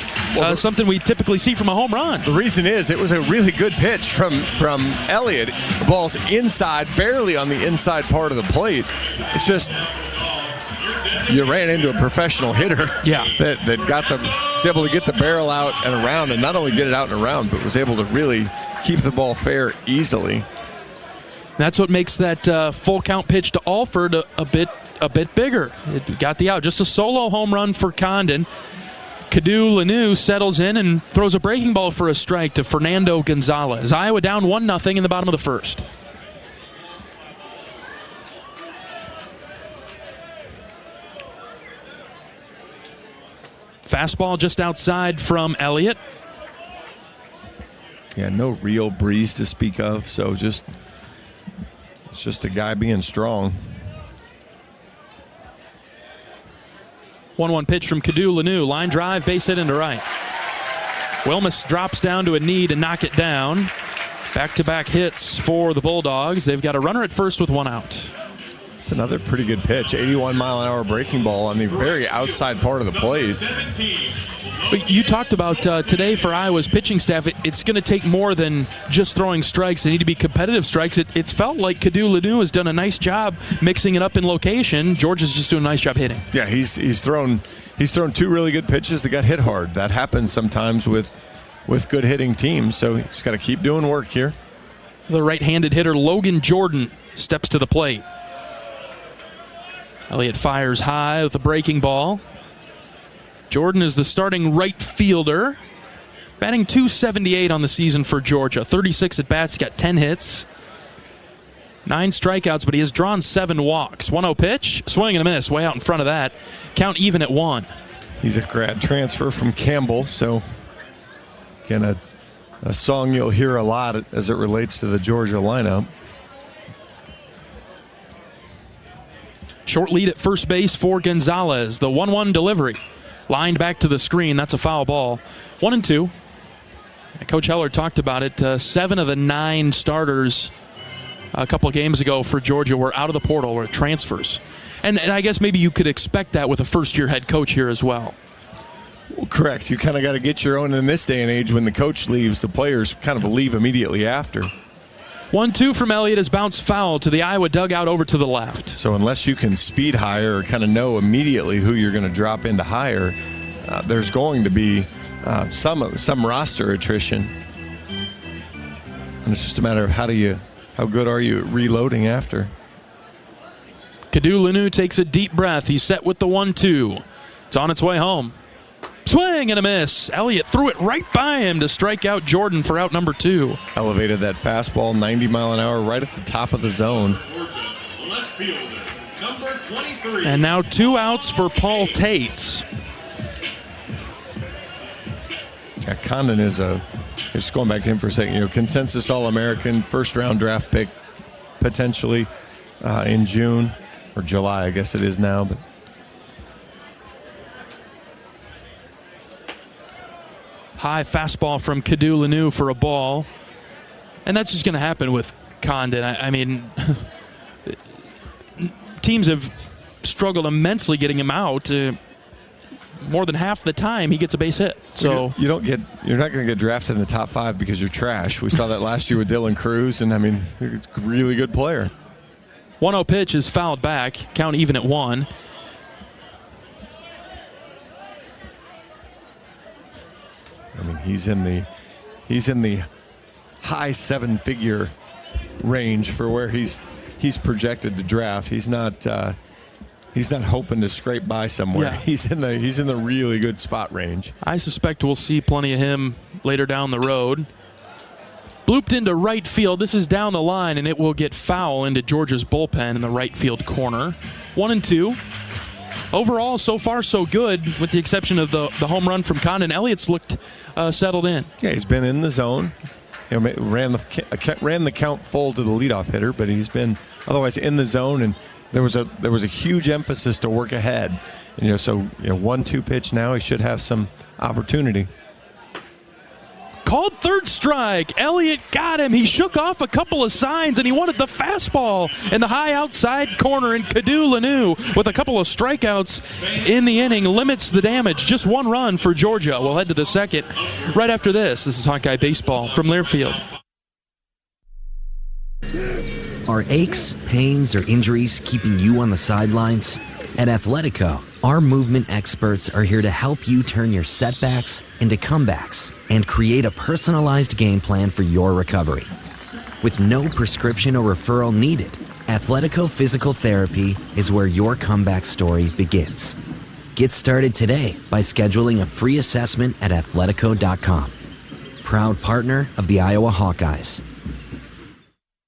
something we typically see from a home run. The reason is it was a really good pitch from Elliott. The ball's inside, barely on the inside part of the plate. It's just you ran into a professional hitter. Yeah. That was able to get the barrel out and around, and not only get it out and around, but was able to really keep the ball fair easily. That's what makes that full count pitch to Alford a bit bigger. It got the out. Just a solo home run for Condon. Kadu Lanu settles in and throws a breaking ball for a strike to Fernando Gonzalez. Iowa down 1-0 in the bottom of the first. Fastball just outside from Elliott. Yeah, no real breeze to speak of, so it's just a guy being strong. 1-1 pitch from Kadu Lanu. Line drive, base hit into right. Wilmus drops down to a knee to knock it down. Back-to-back hits for the Bulldogs. They've got a runner at first with one out. It's another pretty good pitch. 81-mile-an-hour breaking ball on the very outside part of the plate. You talked about today for Iowa's pitching staff, it's going to take more than just throwing strikes. They need to be competitive strikes. It's felt like Kadu Lanu has done a nice job mixing it up in location. George is just doing a nice job hitting. Yeah, he's thrown two really good pitches that got hit hard. That happens sometimes with good hitting teams, so he's got to keep doing work here. The right-handed hitter Logan Jordan steps to the plate. Elliott fires high with a breaking ball. Jordan is the starting right fielder. Batting .278 on the season for Georgia. 36 at-bats, got 10 hits. 9 strikeouts, but he has drawn 7 walks. 1-0 pitch, swing and a miss, way out in front of that. Count even at 1. He's a grad transfer from Campbell, so again, a song you'll hear a lot as it relates to the Georgia lineup. Short lead at first base for Gonzalez. The 1-1 delivery. Lined back to the screen. That's a foul ball. 1-2. Coach Heller talked about it. 7 of the 9 starters a couple of games ago for Georgia were out of the portal, were transfers. And I guess maybe you could expect that with a first-year head coach here as well. Well, correct. You kind of got to get your own in this day and age. When the coach leaves, the players kind of leave immediately after. 1-2 from Elliott is bounced foul to the Iowa dugout over to the left. So unless you can speed higher or kind of know immediately who you're going to drop into higher, there's going to be some roster attrition. And it's just a matter of how good are you at reloading after. Kadu Lanu takes a deep breath. He's set with the 1-2. It's on its way home. Swing and a miss. Elliott threw it right by him to strike out Jordan for out number 2. Elevated that fastball 90 mile an hour right at the top of the zone. And now 2 outs for Paul Tates. Yeah, Condon is just going back to him for a second, consensus All-American, first-round draft pick potentially in June or July, I guess it is now, but high fastball from Kadu Lanu for a ball. And that's just going to happen with Condon. I mean, teams have struggled immensely getting him out. More than half the time he gets a base hit. So you're not going to get drafted in the top 5 because you're trash. We saw that last year with Dylan Cruz, and I mean, he's a really good player. 1-0 pitch is fouled back. Count even at 1. I mean, he's in the high 7-figure range for where he's projected to draft. He's not hoping to scrape by somewhere. Yeah. He's in the really good spot range. I suspect we'll see plenty of him later down the road. Blooped into right field. This is down the line, and it will get foul into Georgia's bullpen in the right field corner. 1-2. Overall, so far, so good, with the exception of the home run from Condon. Elliott's looked settled in. Yeah, he's been in the zone. Ran the count full to the leadoff hitter, but he's been otherwise in the zone. And there was a huge emphasis to work ahead. So 1-2 pitch now. He should have some opportunity. Called third strike. Elliott got him. He shook off a couple of signs, and he wanted the fastball in the high outside corner. And Kadu Lanu, with a couple of strikeouts in the inning, limits the damage. Just one run for Georgia. We'll head to the second right after this. This is Hawkeye Baseball from Learfield. Are aches, pains, or injuries keeping you on the sidelines? At Athletico, our movement experts are here to help you turn your setbacks into comebacks and create a personalized game plan for your recovery. With no prescription or referral needed, Athletico Physical Therapy is where your comeback story begins. Get started today by scheduling a free assessment at athletico.com. Proud partner of the Iowa Hawkeyes.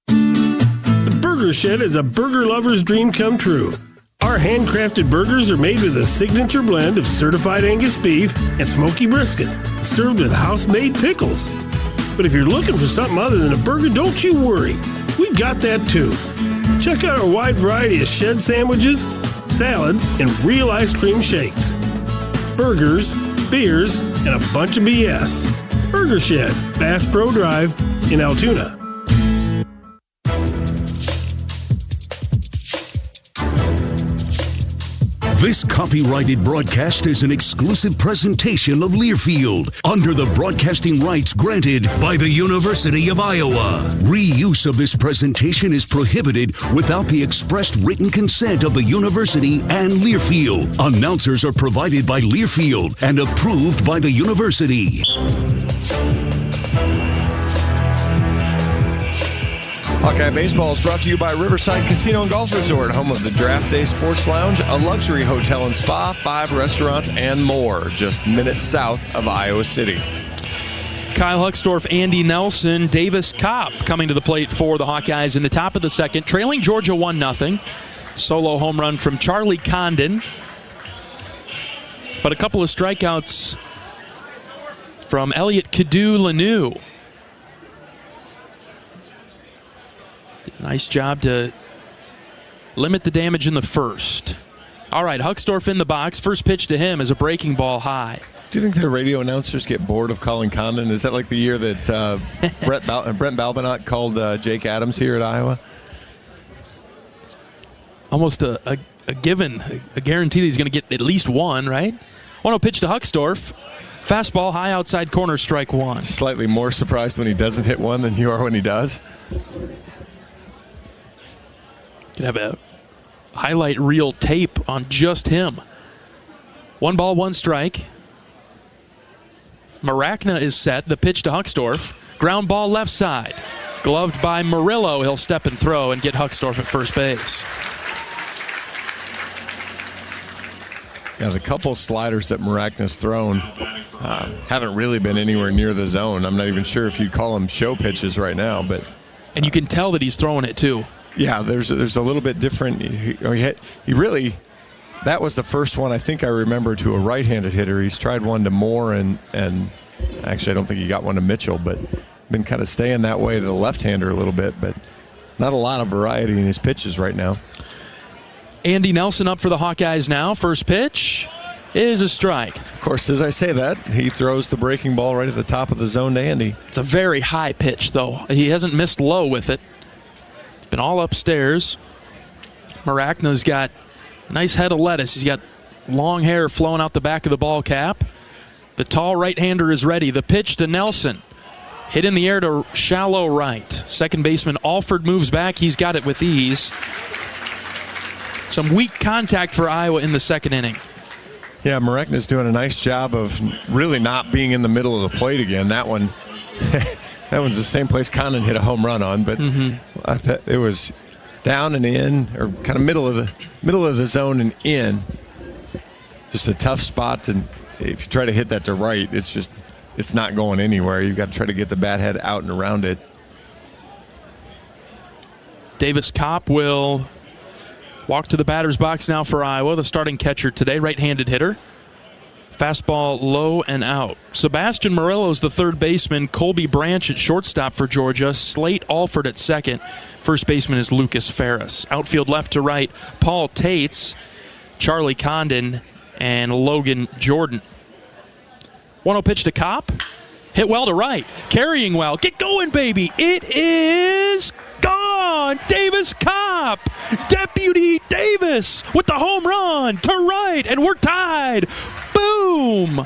The Burger Shed is a burger lover's dream come true. Our handcrafted burgers are made with a signature blend of certified Angus beef and smoky brisket, served with house-made pickles. But if you're looking for something other than a burger, don't you worry. We've got that too. Check out our wide variety of shed sandwiches, salads, and real ice cream shakes. Burgers, beers, and a bunch of BS. Burger Shed, Bass Pro Drive in Altoona. This copyrighted broadcast is an exclusive presentation of Learfield under the broadcasting rights granted by the University of Iowa. Reuse of this presentation is prohibited without the expressed written consent of the university and Learfield. Announcers are provided by Learfield and approved by the university. Hawkeye Baseball is brought to you by Riverside Casino and Golf Resort, home of the Draft Day Sports Lounge, a luxury hotel and spa, 5 restaurants, and more, just minutes south of Iowa City. Kyle Huckstorf, Andy Nelson, Davis Kopp coming to the plate for the Hawkeyes in the top of the second, trailing Georgia 1-0. Solo home run from Charlie Condon. But a couple of strikeouts from Elliott Kadu Lanu. Nice job to limit the damage in the first. All right, Huckstorf in the box. First pitch to him is a breaking ball high. Do you think the radio announcers get bored of calling Condon? Is that like the year that Brent Balbinot called Jake Adams here at Iowa? Almost a given, a guarantee that he's going to get at least one, right? 1-0 pitch to Huckstorf. Fastball, high outside corner, strike one. Slightly more surprised when he doesn't hit one than you are when he does. Could have a highlight reel tape on just him. 1 ball, 1 strike. Maracna is set. The pitch to Huckstorf. Ground ball left side. Gloved by Murillo. He'll step and throw and get Huckstorf at first base. Yeah, the couple sliders that Maracna's thrown haven't really been anywhere near the zone. I'm not even sure if you'd call them show pitches right now, but and you can tell that he's throwing it too. Yeah, there's a little bit different. He really, that was the first one I think I remember to a right-handed hitter. He's tried one to Moore and actually I don't think he got one to Mitchell, but been kind of staying that way to the left-hander a little bit, but not a lot of variety in his pitches right now. Andy Nelson up for the Hawkeyes now. First pitch is a strike. Of course, as I say that, he throws the breaking ball right at the top of the zone to Andy. It's a very high pitch, though. He hasn't missed low with it. It's been all upstairs. Maracna's got a nice head of lettuce. He's got long hair flowing out the back of the ball cap. The tall right-hander is ready. The pitch to Nelson. Hit in the air to shallow right. Second baseman Alford moves back. He's got it with ease. Some weak contact for Iowa in the second inning. Yeah, Maracna's doing a nice job of really not being in the middle of the plate again. That one, that one's the same place Condon hit a home run on, but it was down and in, or kind of middle of the zone and in. Just a tough spot, and if you try to hit that to right, it's not going anywhere. You've got to try to get the bat head out and around it. Davis Kopp will walk to the batter's box now for Iowa, the starting catcher today, right-handed hitter. Fastball low and out. Sebastian Murillo's the third baseman. Colby Branch at shortstop for Georgia. Slate Alford at second. First baseman is Lucas Ferris. Outfield left to right, Paul Tates, Charlie Condon, and Logan Jordan. 1-0 pitch to Kopp. Hit well to right. Carrying well. Get going, baby. It is gone. Davis Kopp. Deputy Davis with the home run to right, and we're tied. Boom.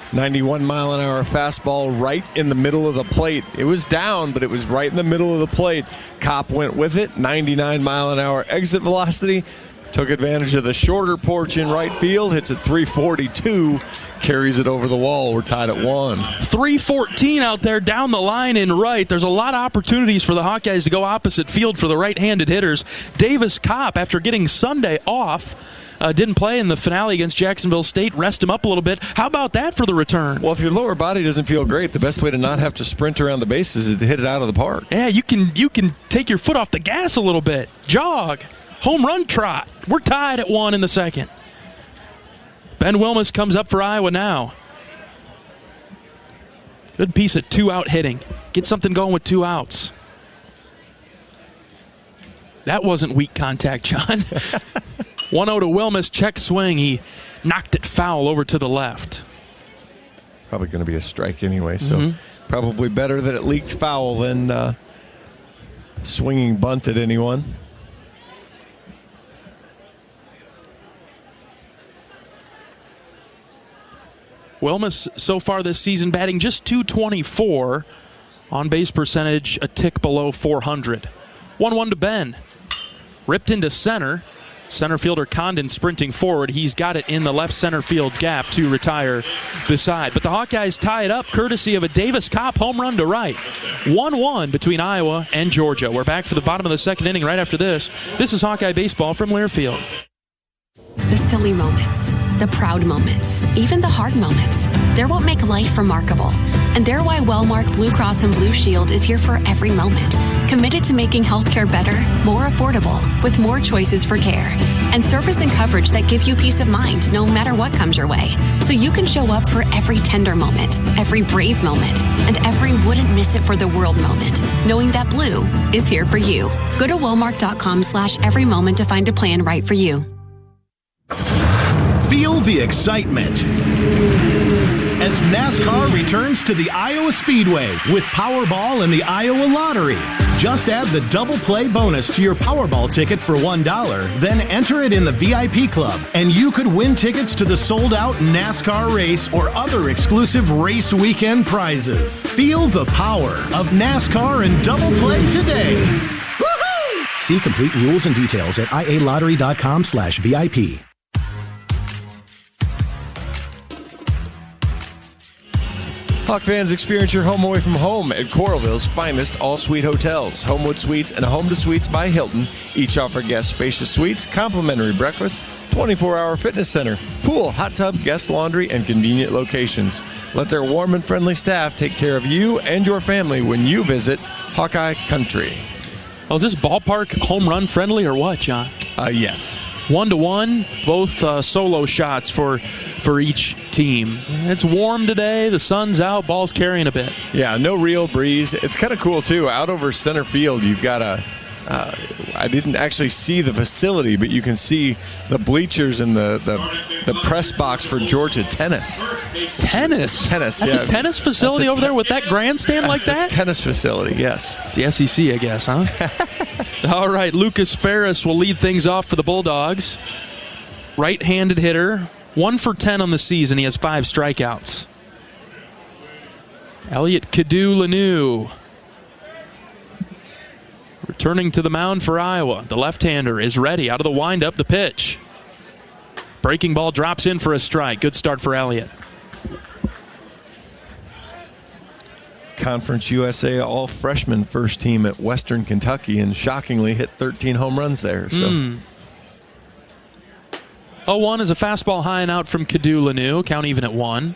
91-mile-an-hour fastball right in the middle of the plate. It was down, but it was right in the middle of the plate. Kopp went with it. 99-mile-an-hour exit velocity. Took advantage of the shorter porch in right field. Hits at 342. Carries it over the wall. We're tied at 1. 314 out there down the line in right. There's a lot of opportunities for the Hawkeyes to go opposite field for the right-handed hitters. Davis Kopp, after getting Sunday off, didn't play in the finale against Jacksonville State. Rest him up a little bit. How about that for the return? Well, if your lower body doesn't feel great, the best way to not have to sprint around the bases is to hit it out of the park. Yeah, you can take your foot off the gas a little bit. Jog. Home run trot. We're tied at 1 in the second. Ben Wilmus comes up for Iowa now. Good piece of 2-out hitting. Get something going with 2 outs. That wasn't weak contact, John. 1-0 to Wilmus. Check swing. He knocked it foul over to the left. Probably going to be a strike anyway, so probably better that it leaked foul than swinging bunt at anyone. Wilmus so far this season batting just .224. On base percentage a tick below 400. 1-1 to Ben. Ripped into center. Center fielder Condon sprinting forward. He's got it in the left center field gap to retire the side. But the Hawkeyes tie it up courtesy of a Davis Kopp home run to right. 1-1 between Iowa and Georgia. We're back for the bottom of the second inning right after this. This is Hawkeye Baseball from Learfield. The silly moments, the proud moments, even the hard moments. They're what make life remarkable. And they're why Wellmark Blue Cross and Blue Shield is here for every moment. Committed to making healthcare better, more affordable, with more choices for care. And service and coverage that give you peace of mind no matter what comes your way. So you can show up for every tender moment, every brave moment, and every wouldn't miss it for the world moment. Knowing that Blue is here for you. Go to Wellmark.com/every moment to find a plan right for you. Feel the excitement as NASCAR returns to the Iowa Speedway with Powerball and the Iowa Lottery. Just add the double play bonus to your Powerball ticket for $1, then enter it in the VIP club, and you could win tickets to the sold-out NASCAR race or other exclusive race weekend prizes. Feel the power of NASCAR and double play today. Woohoo! See complete rules and details at ialottery.com/VIP. Hawk fans, experience your home away from home at Coralville's finest all-suite hotels. Homewood Suites and Home to Suites by Hilton each offer guests spacious suites, complimentary breakfast, 24-hour fitness center, pool, hot tub, guest laundry, and convenient locations. Let their warm and friendly staff take care of you and your family when you visit Hawkeye Country. Oh, is this ballpark home run friendly or what, John? Yes. 1-1, both solo shots for each team. It's warm today, the sun's out, ball's carrying a bit. Yeah, no real breeze. It's kind of cool, too. Out over center field, you've got I didn't actually see the facility, but you can see the bleachers and the press box for Georgia tennis. Tennis? Tennis, That's yeah. a tennis facility over there with that grandstand like that? Tennis facility, yes. It's the SEC, I guess, huh? All right, Lucas Ferris will lead things off for the Bulldogs. Right-handed hitter, 1 for 10 on the season. He has 5 strikeouts. Elliot Cadu-Lanu returning to the mound for Iowa. The left-hander is ready. Out of the windup, the pitch. Breaking ball drops in for a strike. Good start for Elliott. Conference USA all-freshman first team at Western Kentucky, and shockingly hit 13 home runs there. So. 0-1 is a fastball high and out from Cadu-Lanu. Count even at 1.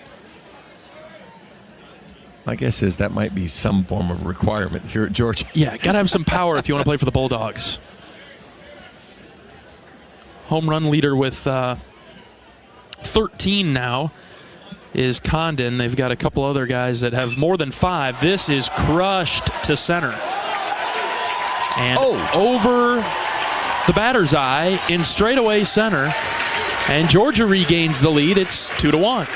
My guess is that might be some form of requirement here at Georgia. Yeah, got to have some power if you want to play for the Bulldogs. Home run leader with 13 now is Condon. They've got a couple other guys that have more than 5. This is crushed to center. And over the batter's eye in straightaway center. And Georgia regains the lead. It's 2-1.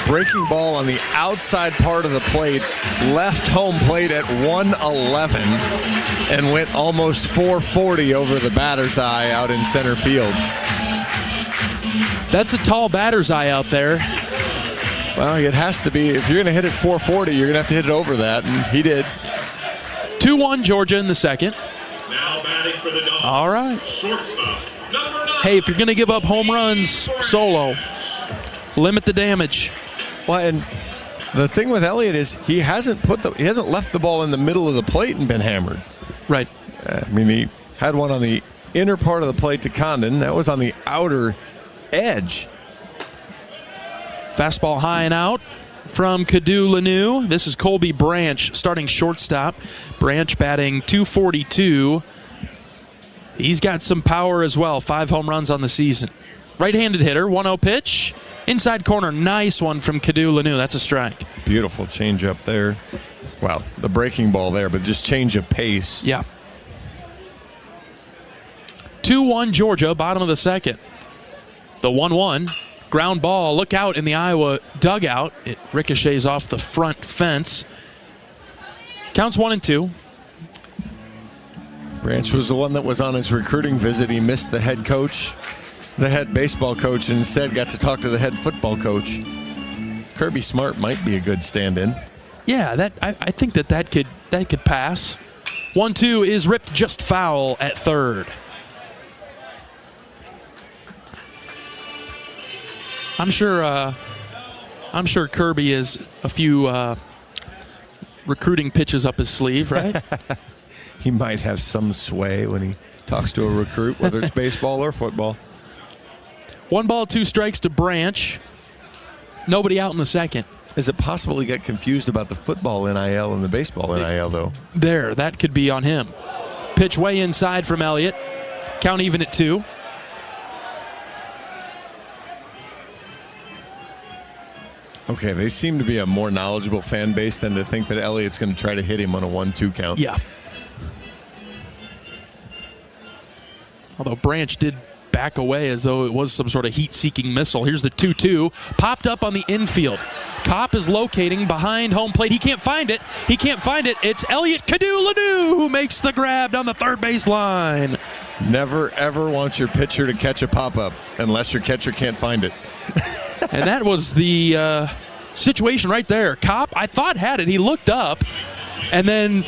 Breaking ball on the outside part of the plate, left home plate at 111, and went almost 440 over the batter's eye out in center field. That's a tall batter's eye out there. Well, it has to be. If you're going to hit it 440, you're going to have to hit it over that, and he did. 2-1 Georgia in the second. Now batting for the Dogs. All right. Shortstop, number 9. Hey, if you're going to give up home runs, Solo, limit the damage. Well, and the thing with Elliott is he hasn't left the ball in the middle of the plate and been hammered. Right. I mean, he had one on the inner part of the plate to Condon. That was on the outer edge. Fastball high and out from Kadu Lanu. This is Colby Branch starting shortstop. Branch batting .242. He's got some power as well. 5 home runs on the season. Right-handed hitter, 1-0 pitch. Inside corner, nice one from Kadu Lanu. That's a strike. Beautiful change up there. Well, the breaking ball there, but just change of pace. Yeah. 2-1 Georgia, bottom of the second. The 1-1. Ground ball, look out in the Iowa dugout. It ricochets off the front fence. Counts 1-2. Branch was the one that was on his recruiting visit. He missed the head coach, the head baseball coach, and instead got to talk to the head football coach. Kirby Smart might be a good stand-in. Yeah, I think that could pass. 1-2 is ripped just foul at third. I'm sure Kirby has a few recruiting pitches up his sleeve, right? He might have some sway when he talks to a recruit, whether it's baseball or football. 1 ball, 2 strikes to Branch. Nobody out in the second. Is it possible he got confused about the football NIL and the baseball NIL, though? That could be on him. Pitch way inside from Elliott. Count even at 2. Okay, they seem to be a more knowledgeable fan base than to think that Elliott's going to try to hit him on a 1-2 count. Yeah. Although Branch did back away as though it was some sort of heat-seeking missile. Here's the 2-2. Popped up on the infield. Kopp is locating behind home plate. He can't find it. It's Elliott Kadu Lanu who makes the grab down the third base line. Never, ever want your pitcher to catch a pop-up unless your catcher can't find it. And that was the situation right there. Kopp, I thought, had it. He looked up, and then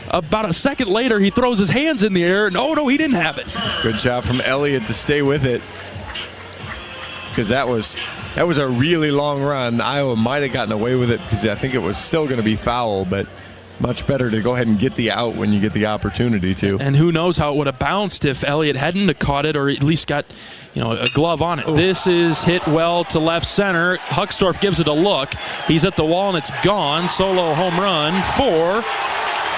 about a second later, he throws his hands in the air, and no, he didn't have it. Good job from Elliott to stay with it, because that was a really long run. Iowa might have gotten away with it because I think it was still going to be foul, but much better to go ahead and get the out when you get the opportunity to. And who knows how it would have bounced if Elliott hadn't have caught it or at least got a glove on it. Ooh. This is hit well to left center. Huckstorf gives it a look. He's at the wall and it's gone. Solo home run for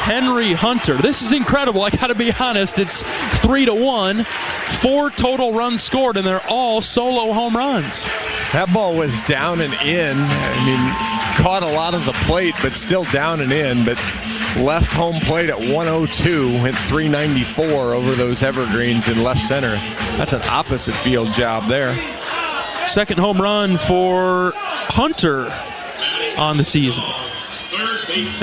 Henry Hunter. This is incredible. I got to be honest. It's 3-1. 4 total runs scored, and they're all solo home runs. That ball was down and in. I mean, caught a lot of the plate, but still down and in. But left home plate at 102, went 394 over those evergreens in left center. That's an opposite field job there. Second home run for Hunter on the season.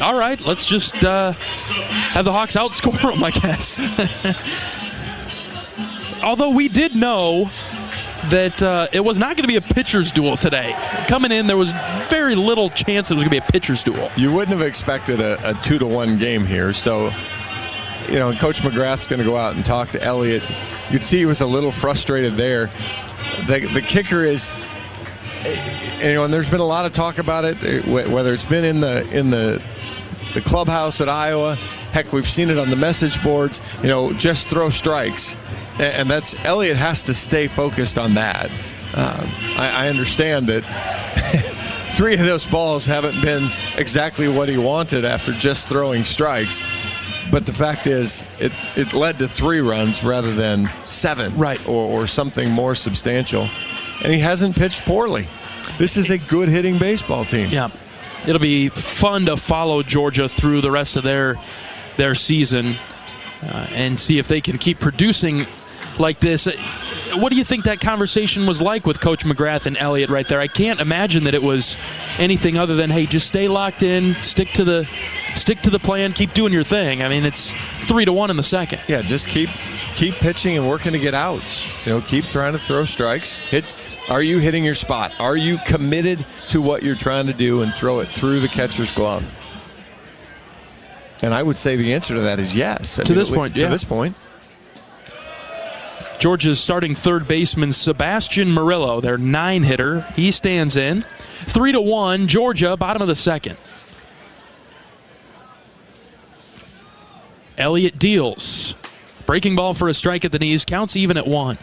All right, let's just have the Hawks outscore them, I guess. Although we did know that it was not going to be a pitcher's duel today. Coming in, there was very little chance it was going to be a pitcher's duel. You wouldn't have expected a 2-1 game here. So, Coach McGrath's going to go out and talk to Elliott. You could see he was a little frustrated there. The kicker is, and there's been a lot of talk about it, whether it's been in the clubhouse at Iowa. Heck, we've seen it on the message boards. Just throw strikes. And that's Elliott has to stay focused on that. I understand that 3 of those balls haven't been exactly what he wanted after just throwing strikes. But the fact is, it led to 3 runs rather than 7, right, or something more substantial. And he hasn't pitched poorly. This is a good hitting baseball team. Yeah, it'll be fun to follow Georgia through the rest of their season and see if they can keep producing like this. what do you think that conversation was like with Coach McGrath and Elliott right there? I can't imagine that it was anything other than, hey, just stay locked in, stick to the plan, keep doing your thing. I mean, it's 3-1 in the second. Yeah, just keep pitching and working to get outs. Keep trying to throw strikes. Are you hitting your spot? Are you committed to what you're trying to do and throw it through the catcher's glove? And I would say the answer to that is yes. To this point. Georgia's starting third baseman, Sebastian Murillo, their 9-hitter. He stands in. 3-1, Georgia, bottom of the second. Elliott deals. Breaking ball for a strike at the knees. Counts even at 1.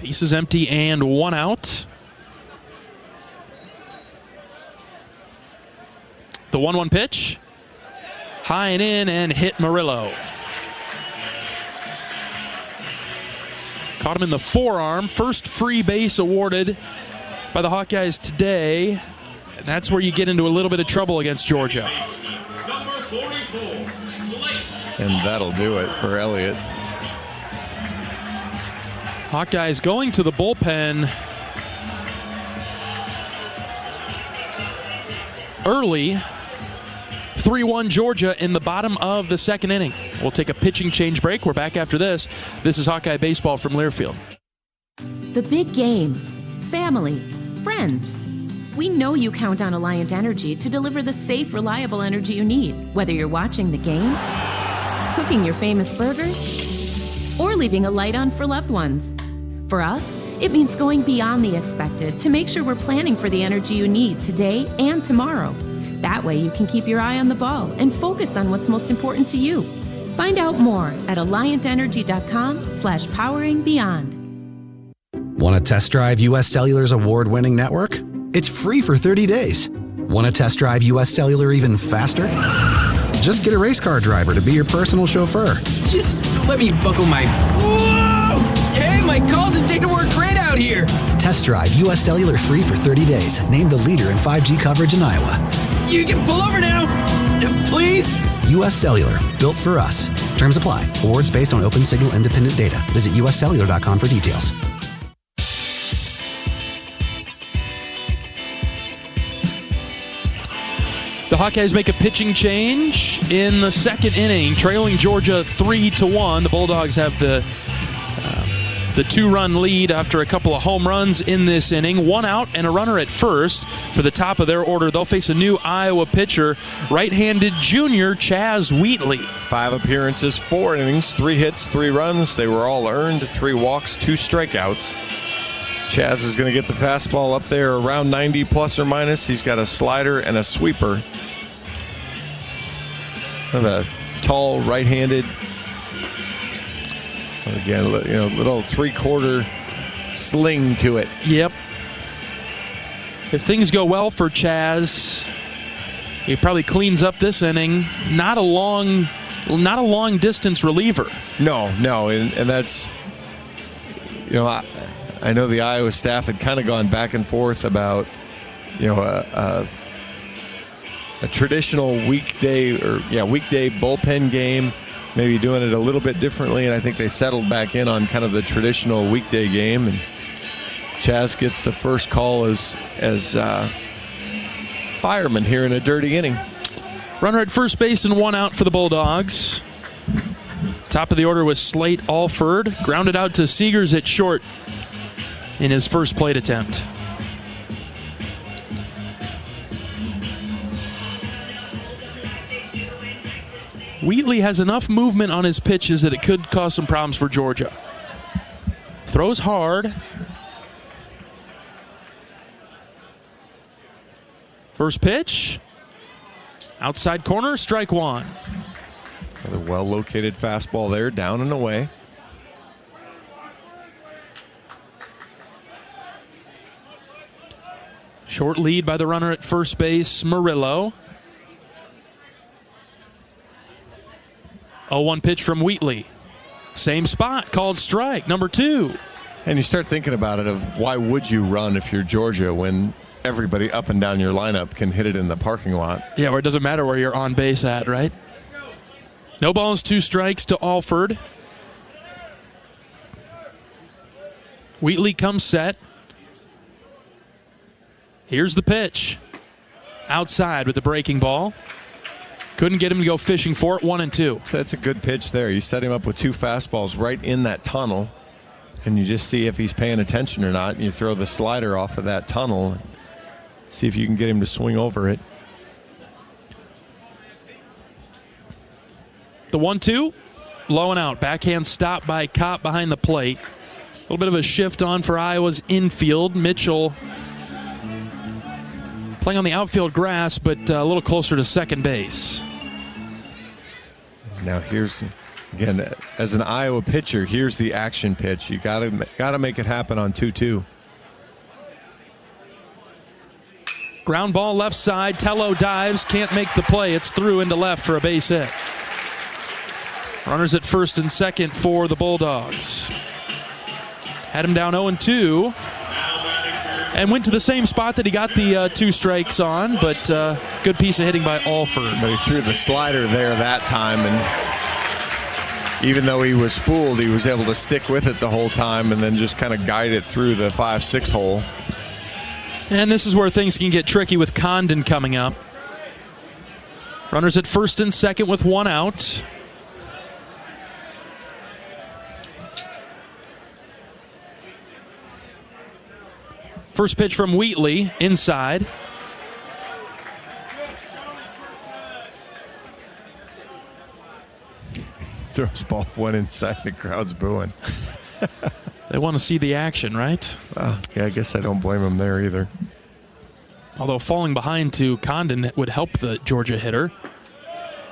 Bases empty and 1 out. The 1-1 pitch. High and in and hit Murillo. Caught him in the forearm. First free base awarded by the Hawkeyes today. And that's where you get into a little bit of trouble against Georgia. And that'll do it for Elliott. Hawkeyes going to the bullpen early. 3-1 Georgia in the bottom of the second inning. We'll take a pitching change break. We're back after this. This is Hawkeye Baseball from Learfield. The big game. Family. Friends. We know you count on Alliant Energy to deliver the safe, reliable energy you need, whether you're watching the game, cooking your famous burgers, or leaving a light on for loved ones. For us, it means going beyond the expected to make sure we're planning for the energy you need today and tomorrow. That way you can keep your eye on the ball and focus on what's most important to you. Find out more at alliantenergy.com/poweringbeyond. Want to test drive U.S. Cellular's award-winning network? It's free for 30 days. Want to test drive U.S. Cellular even faster? Just get a race car driver to be your personal chauffeur. Just let me buckle my... Whoa! Hey, my calls and data work great out here. Test drive U.S. Cellular free for 30 days. Named the leader in 5G coverage in Iowa. You can pull over now. Please? U.S. Cellular. Built for us. Terms apply. Awards based on open signal independent data. Visit uscellular.com for details. The Hawkeyes make a pitching change in the second inning, trailing Georgia 3-1. The Bulldogs have the 2-run lead after a couple of home runs in this inning. 1 out and a runner at first. For the top of their order, they'll face a new Iowa pitcher, right-handed junior Chaz Wheatley. 5 appearances, 4 innings, 3 hits, 3 runs. They were all earned, 3 walks, 2 strikeouts. Chaz is going to get the fastball up there around 90 plus or minus. He's got a slider and a sweeper. Kind of a tall right-handed, again, little 3/4 sling to it. Yep. If things go well for Chaz, he probably cleans up this inning. Not a long distance reliever. No, and that's, I know the Iowa staff had kind of gone back and forth about, a traditional weekday bullpen game, maybe doing it a little bit differently, and I think they settled back in on kind of the traditional weekday game. And Chaz gets the first call as fireman here in a dirty inning. Runner at first base and 1 out for the Bulldogs. Top of the order was Slate Alford, grounded out to Seegers at short in his first plate attempt. Wheatley has enough movement on his pitches that it could cause some problems for Georgia. Throws hard. First pitch. Outside corner, strike 1. Another well-located fastball there, down and away. Short lead by the runner at first base, Murillo. 0-1 pitch from Wheatley. Same spot, called strike, number 2. And you start thinking about it of why would you run if you're Georgia when everybody up and down your lineup can hit it in the parking lot? Yeah, where it doesn't matter where you're on base at, right? No balls, 2 strikes to Alford. Wheatley comes set. Here's the pitch. Outside with the breaking ball. Couldn't get him to go fishing for it, 1-2. That's a good pitch there. You set him up with 2 fastballs right in that tunnel, and you just see if he's paying attention or not, and you throw the slider off of that tunnel, and see if you can get him to swing over it. The 1-2, low and out. Backhand stop by Kopp behind the plate. A little bit of a shift on for Iowa's infield. Mitchell playing on the outfield grass, but a little closer to second base. Now here's, again, as an Iowa pitcher, here's the action pitch. You gotta make it happen on 2-2. Ground ball left side. Tello dives, can't make the play. It's through into left for a base hit. Runners at first and second for the Bulldogs. Had him down 0-2. And went to the same spot that he got the 2 strikes on, but good piece of hitting by Alford. But he threw the slider there that time, and even though he was fooled, he was able to stick with it the whole time and then just kind of guide it through the 5-6 hole. And this is where things can get tricky with Condon coming up. Runners at first and second with 1 out. First pitch from Wheatley, inside. Throws ball 1 inside, the crowd's booing. They want to see the action, right? Well, yeah, I guess I don't blame him there either. Although falling behind to Condon would help the Georgia hitter.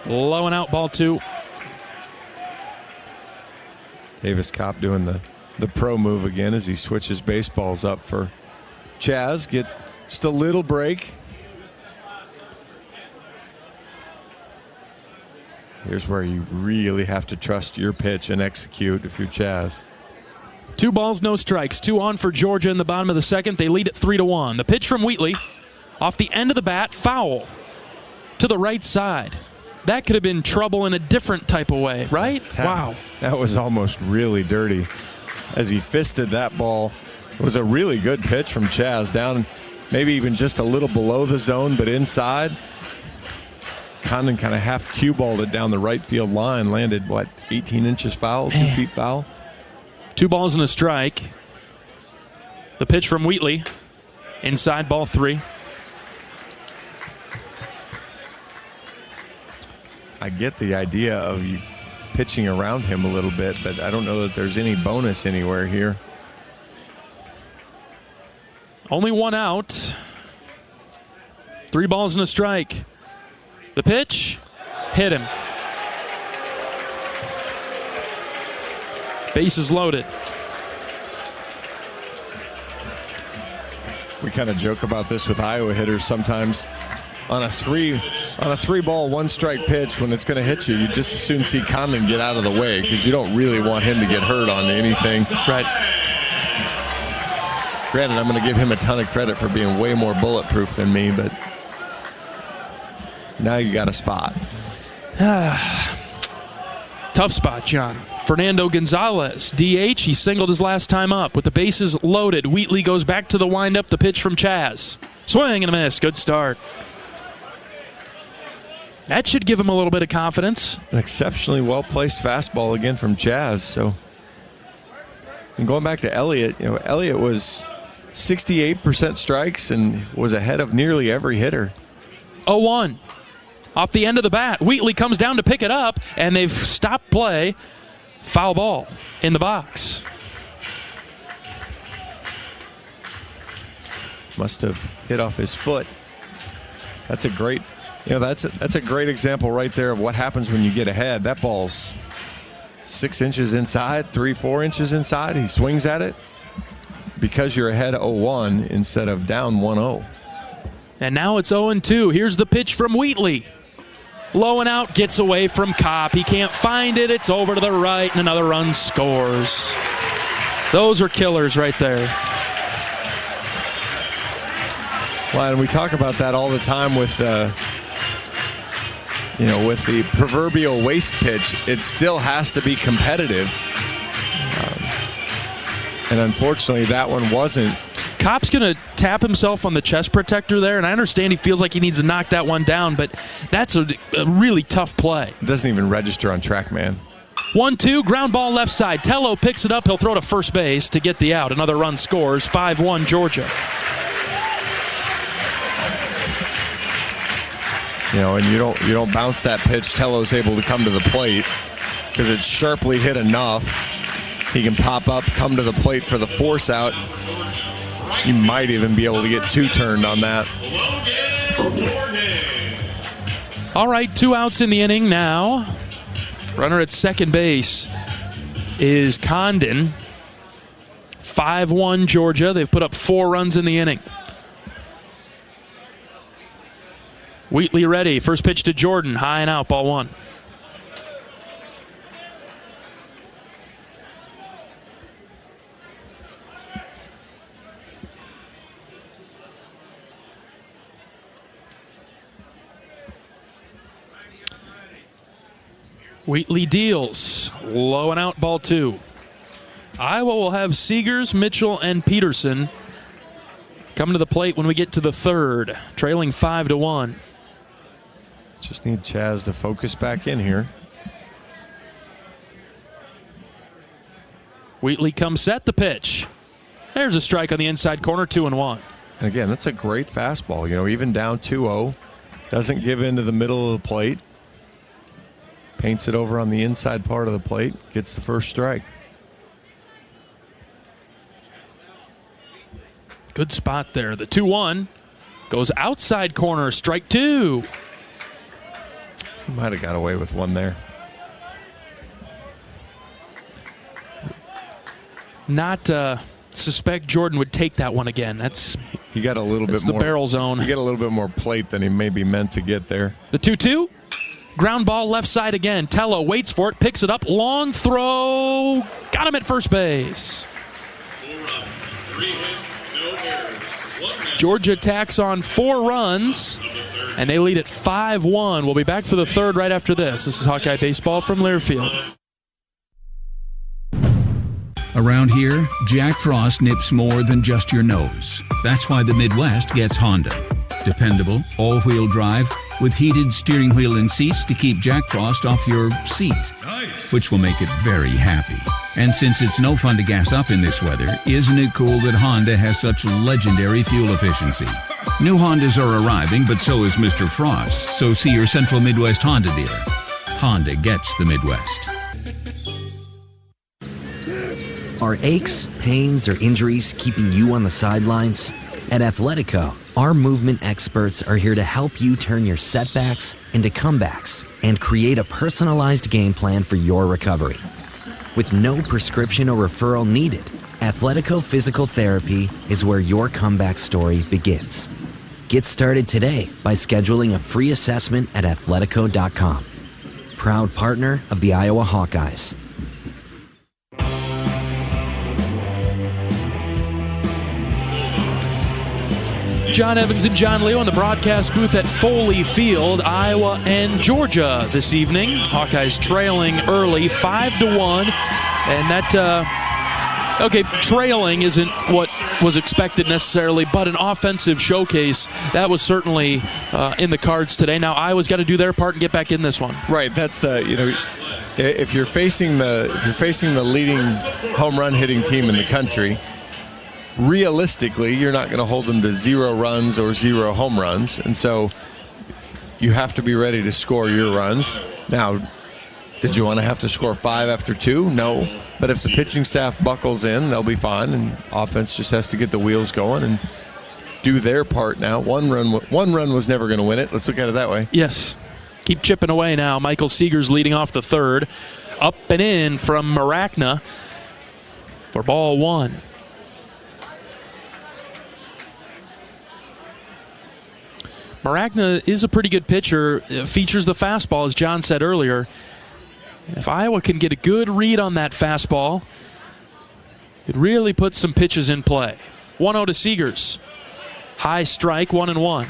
Low and out, ball 2. Davis Kopp doing the pro move again as he switches baseballs up for Chaz. Get just a little break. Here's where you really have to trust your pitch and execute if you're Chaz. 2 balls, no strikes. 2 on for Georgia in the bottom of the second. They lead it 3-1. The pitch from Wheatley off the end of the bat, foul to the right side. That could have been trouble in a different type of way, right? Wow. That was almost really dirty. As he fisted that ball, it was a really good pitch from Chaz, down maybe even just a little below the zone, but inside. Condon kind of half cue balled it down the right field line, landed, 18 inches foul, 2 feet foul? 2 balls and a strike. The pitch from Wheatley, inside, ball 3. I get the idea of you pitching around him a little bit, but I don't know that there's any bonus anywhere here. Only 1 out. 3 balls and a strike. The pitch, hit him. Bases loaded. We kind of joke about this with Iowa hitters sometimes. On a 3-ball, 1-strike pitch, when it's going to hit you, you just as soon see Condon get out of the way because you don't really want him to get hurt on anything. Right. Granted, I'm going to give him a ton of credit for being way more bulletproof than me, but now you got a spot. Tough spot, John. Fernando Gonzalez, DH. He singled his last time up with the bases loaded. Wheatley goes back to the windup. The pitch from Chaz. Swing and a miss. Good start. That should give him a little bit of confidence. An exceptionally well-placed fastball again from Chaz. So, and going back to Elliott, Elliott was 68% strikes and was ahead of nearly every hitter. 0-1. Off the end of the bat. Wheatley comes down to pick it up, and they've stopped play. Foul ball in the box. Must have hit off his foot. That's a great, that's a great example right there of what happens when you get ahead. That ball's 6 inches inside, 3-4 inches inside. He swings at it because you're ahead 0-1 instead of down 1-0. And now it's 0-2. Here's the pitch from Wheatley. Low and out, gets away from Kopp. He can't find it. It's over to the right, and another run scores. Those are killers right there. Well, and we talk about that all the time with with the proverbial waist pitch, it still has to be competitive. And unfortunately, that one wasn't. Kopp's going to tap himself on the chest protector there, and I understand he feels like he needs to knock that one down, but that's a really tough play. It doesn't even register on TrackMan. 1-2, ground ball left side. Tello picks it up. He'll throw to first base to get the out. Another run scores. 5-1 Georgia. And you don't bounce that pitch. Tello's able to come to the plate because it's sharply hit enough. He can pop up, come to the plate for the force out. You might even be able to get 2 turned on that. All right, 2 outs in the inning now. Runner at second base is Condon. 5-1 Georgia. They've put up 4 runs in the inning. Wheatley ready. First pitch to Jordan. High and out, ball 1. Wheatley deals. Low and out, ball 2. Iowa will have Seegers, Mitchell, and Peterson coming to the plate when we get to the third, trailing 5-1. Just need Chaz to focus back in here. Wheatley comes set, the pitch. There's a strike on the inside corner, 2-1. Again, that's a great fastball. Even down 2-0, doesn't give in to the middle of the plate. Paints it over on the inside part of the plate, gets the first strike. Good spot there. The 2-1 goes outside corner, strike 2. He might have got away with one there. Not suspect Jordan would take that one again. He got a little bit more. The barrel zone. He got a little bit more plate than he maybe meant to get there. The 2-2. Ground ball left side again. Tello waits for it, picks it up. Long throw. Got him at first base. Georgia tacks on 4 runs, and they lead at 5-1. We'll be back for the third right after this. This is Hawkeye Baseball from Learfield. Around here, Jack Frost nips more than just your nose. That's why the Midwest gets Honda. Dependable, all-wheel drive, with heated steering wheel and seats to keep Jack Frost off your seat, which will make it very happy. And since it's no fun to gas up in this weather, isn't it cool that Honda has such legendary fuel efficiency? New Hondas are arriving, but so is Mr. Frost, so see your Central Midwest Honda dealer. Honda gets the Midwest. Are aches, pains, or injuries keeping you on the sidelines? At Athletico, our movement experts are here to help you turn your setbacks into comebacks and create a personalized game plan for your recovery. With no prescription or referral needed, Athletico Physical Therapy is where your comeback story begins. Get started today by scheduling a free assessment at athletico.com. Proud partner of the Iowa Hawkeyes. John Evans and John Leo in the broadcast booth at Foley Field, Iowa and Georgia this evening. Hawkeyes trailing early, 5-1. And that, trailing isn't what was expected necessarily, but an offensive showcase, that was certainly in the cards today. Now Iowa's got to do their part and get back in this one. Right, that's if you're facing the leading home run hitting team in the country, realistically, you're not going to hold them to 0 runs or 0 home runs. And so you have to be ready to score your runs. Now, did you want to have to score 5 after 2? No. But if the pitching staff buckles in, they'll be fine. And offense just has to get the wheels going and do their part now. One run was never going to win it. Let's look at it that way. Yes. Keep chipping away now. Michael Seegers leading off the third. Up and in from Maracna for ball 1. Maracna is a pretty good pitcher, features the fastball, as John said earlier. If Iowa can get a good read on that fastball, it really puts some pitches in play. 1-0 to Seegers. High strike, 1-1.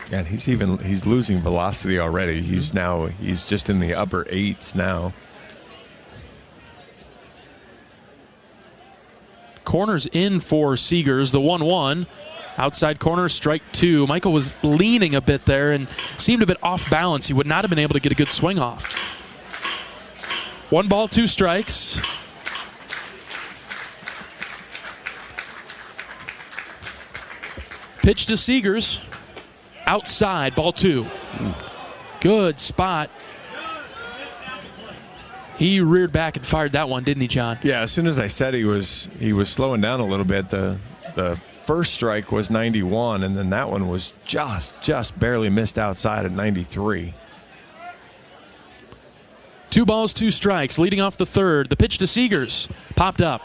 And he's losing velocity already. He's just in the upper 8s now. Corners in for Seegers, the 1-1. Outside corner, strike 2. Michael was leaning a bit there and seemed a bit off balance. He would not have been able to get a good swing off. 1 ball, 2 strikes. Pitch to Seegers. Outside, ball 2. Good spot. He reared back and fired that one, didn't he, John? Yeah, as soon as I said he was slowing down a little bit, the first strike was 91, and then that one was just barely missed outside at 93. 2 balls, 2 strikes, leading off the third. The pitch to Seegers popped up.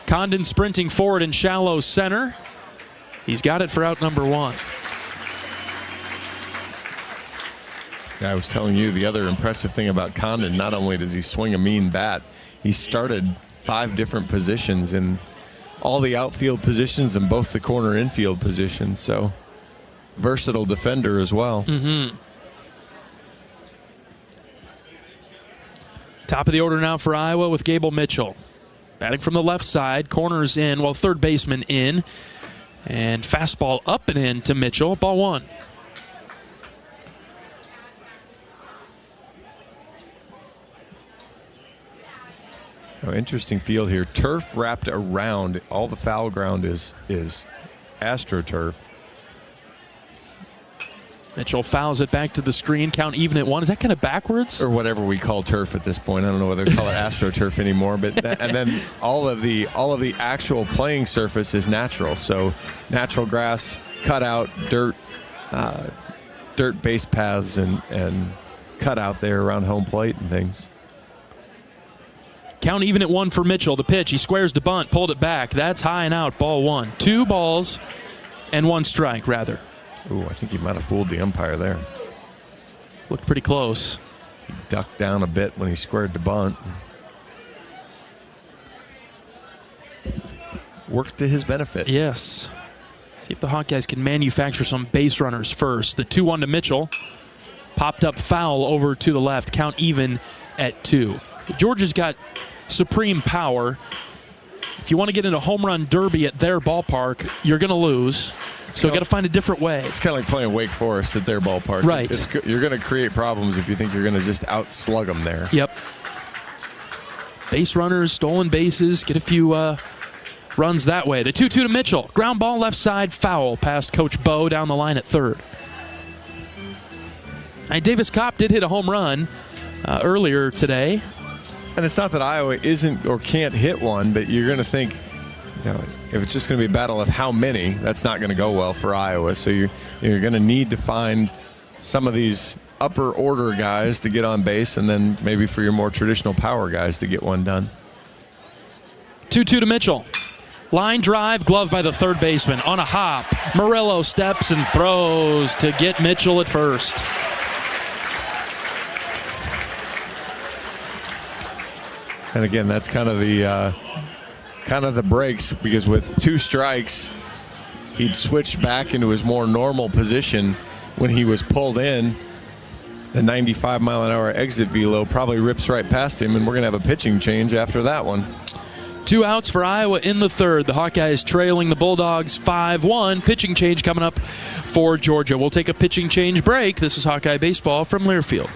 Condon sprinting forward in shallow center. He's got it for out number 1. I was telling you the other impressive thing about Condon, not only does he swing a mean bat, he started 5 different positions in all the outfield positions and both the corner infield positions. So versatile defender as well. Mm-hmm. Top of the order now for Iowa with Gable Mitchell. Batting from the left side, corners in, well, third baseman in. And fastball up and in to Mitchell. Ball 1. Oh, interesting field here. Turf wrapped around. All the foul ground is AstroTurf. Mitchell fouls it back to the screen. Count even at 1. Is that kind of backwards? Or whatever we call turf at this point. I don't know whether to call it AstroTurf anymore. But and then all of the actual playing surface is natural. So natural grass, cutout, dirt base paths, and cut out there around home plate and things. Count even at 1 for Mitchell. The pitch, he squares to bunt, pulled it back. That's high and out, ball 1. 2 balls and 1 strike, rather. Ooh, I think he might have fooled the umpire there. Looked pretty close. He ducked down a bit when he squared to bunt. Worked to his benefit. Yes. See if the Hawkeyes can manufacture some base runners first. The 2-1 to Mitchell. Popped up foul over to the left. Count even at 2. Georgia's got supreme power. If you want to get into home run derby at their ballpark, you're going to lose. So got to find a different way. It's kind of like playing Wake Forest at their ballpark. Right. You're going to create problems if you think you're going to just outslug them there. Yep. Base runners, stolen bases, get a few runs that way. The 2-2 to Mitchell. Ground ball left side, foul past Coach Bo down the line at third. And Davis Kopp did hit a home run earlier today. And it's not that Iowa isn't or can't hit one, but you're going to think, if it's just going to be a battle of how many, that's not going to go well for Iowa. So you're going to need to find some of these upper order guys to get on base, and then maybe for your more traditional power guys to get one done. 2-2 to Mitchell. Line drive, glove by the third baseman. On a hop, Murillo steps and throws to get Mitchell at first. And again, that's kind of the breaks, because with 2 strikes, he'd switched back into his more normal position when he was pulled in. The 95-mile-an-hour exit velo probably rips right past him, and we're going to have a pitching change after that one. 2 outs for Iowa in the third. The Hawkeyes trailing the Bulldogs 5-1. Pitching change coming up for Georgia. We'll take a pitching change break. This is Hawkeye Baseball from Learfield.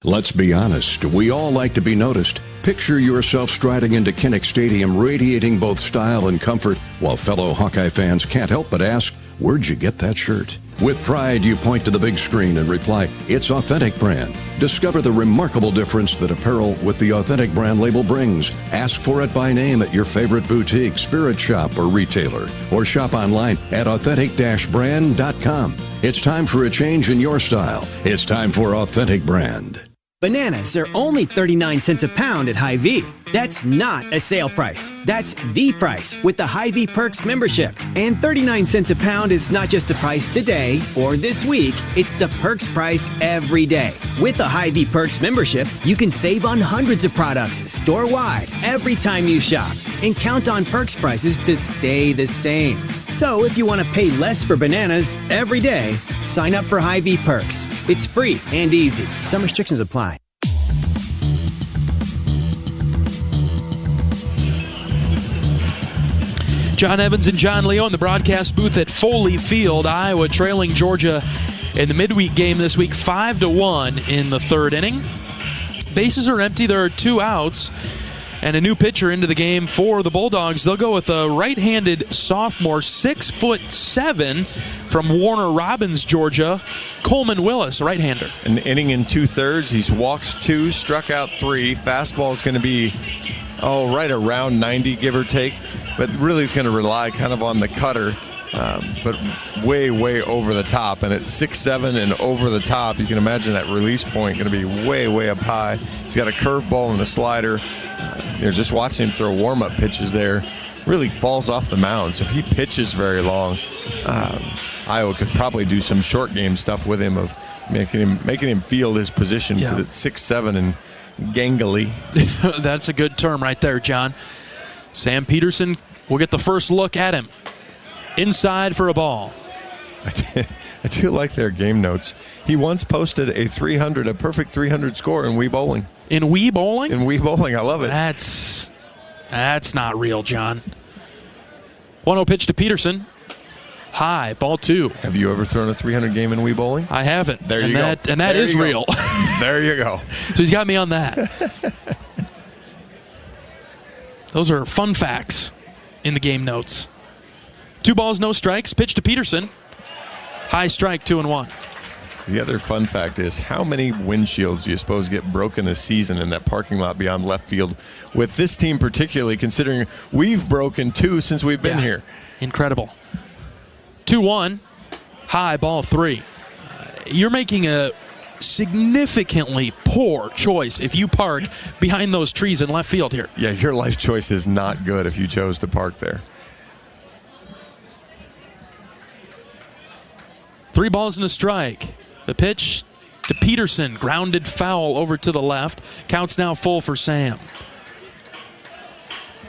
Let's be honest, we all like to be noticed. Picture yourself striding into Kinnick Stadium, radiating both style and comfort, while fellow Hawkeye fans can't help but ask, where'd you get that shirt? With pride, you point to the big screen and reply, it's Authentic Brand. Discover the remarkable difference that apparel with the Authentic Brand label brings. Ask for it by name at your favorite boutique, spirit shop, or retailer, or shop online at authentic-brand.com. It's time for a change in your style. It's time for Authentic Brand. Bananas are only 39 cents a pound at Hy-Vee. That's not a sale price. That's the price with the Hy-Vee Perks membership. And 39 cents a pound is not just the price today or this week. It's the Perks price every day. With the Hy-Vee Perks membership, you can save on hundreds of products store-wide every time you shop and count on Perks prices to stay the same. So if you want to pay less for bananas every day, sign up for Hy-Vee Perks. It's free and easy. Some restrictions apply. John Evans and John Leo in the broadcast booth at Foley Field. Iowa trailing Georgia in the midweek game this week 5-1 in the third inning. Bases are empty. There are 2 outs and a new pitcher into the game for the Bulldogs. They'll go with a right-handed sophomore, 6'7", from Warner Robins, Georgia, Coleman Willis, right-hander. An inning and 2/3. He's walked 2, struck out 3. Fastball is going to be right around 90, give or take. But really he's going to rely kind of on the cutter, but way, way over the top. And at 6'7" and over the top, you can imagine that release point going to be way, way up high. He's got a curveball and a slider. Just watching him throw warm-up pitches there, really falls off the mound. So if he pitches very long, Iowa could probably do some short game stuff with him of making him field his position, because it's 6'7" and gangly. That's a good term right there, John. Sam Peterson will get the first look at him. Inside for a ball. I do like their game notes. He once posted a perfect 300 score in Wii Bowling. In Wii Bowling? In Wii Bowling, I love it. That's not real, John. 1-0 pitch to Peterson. High, ball 2. Have you ever thrown a 300 game in Wii Bowling? I haven't. There you go. And that is real. There you go. So he's got me on that. Those are fun facts in the game notes. 2 balls, no strikes. Pitch to Peterson. High strike, 2-1. The other fun fact is, how many windshields do you suppose get broken a season in that parking lot beyond left field? With this team particularly, considering we've broken 2 since we've been here. Incredible. 2-1. High, ball 3. You're making a significantly poor choice if you park behind those trees in left field here. Yeah, your life choice is not good if you chose to park there. 3 balls and a strike. The pitch to Peterson, grounded foul over to the left. Counts now full for Sam.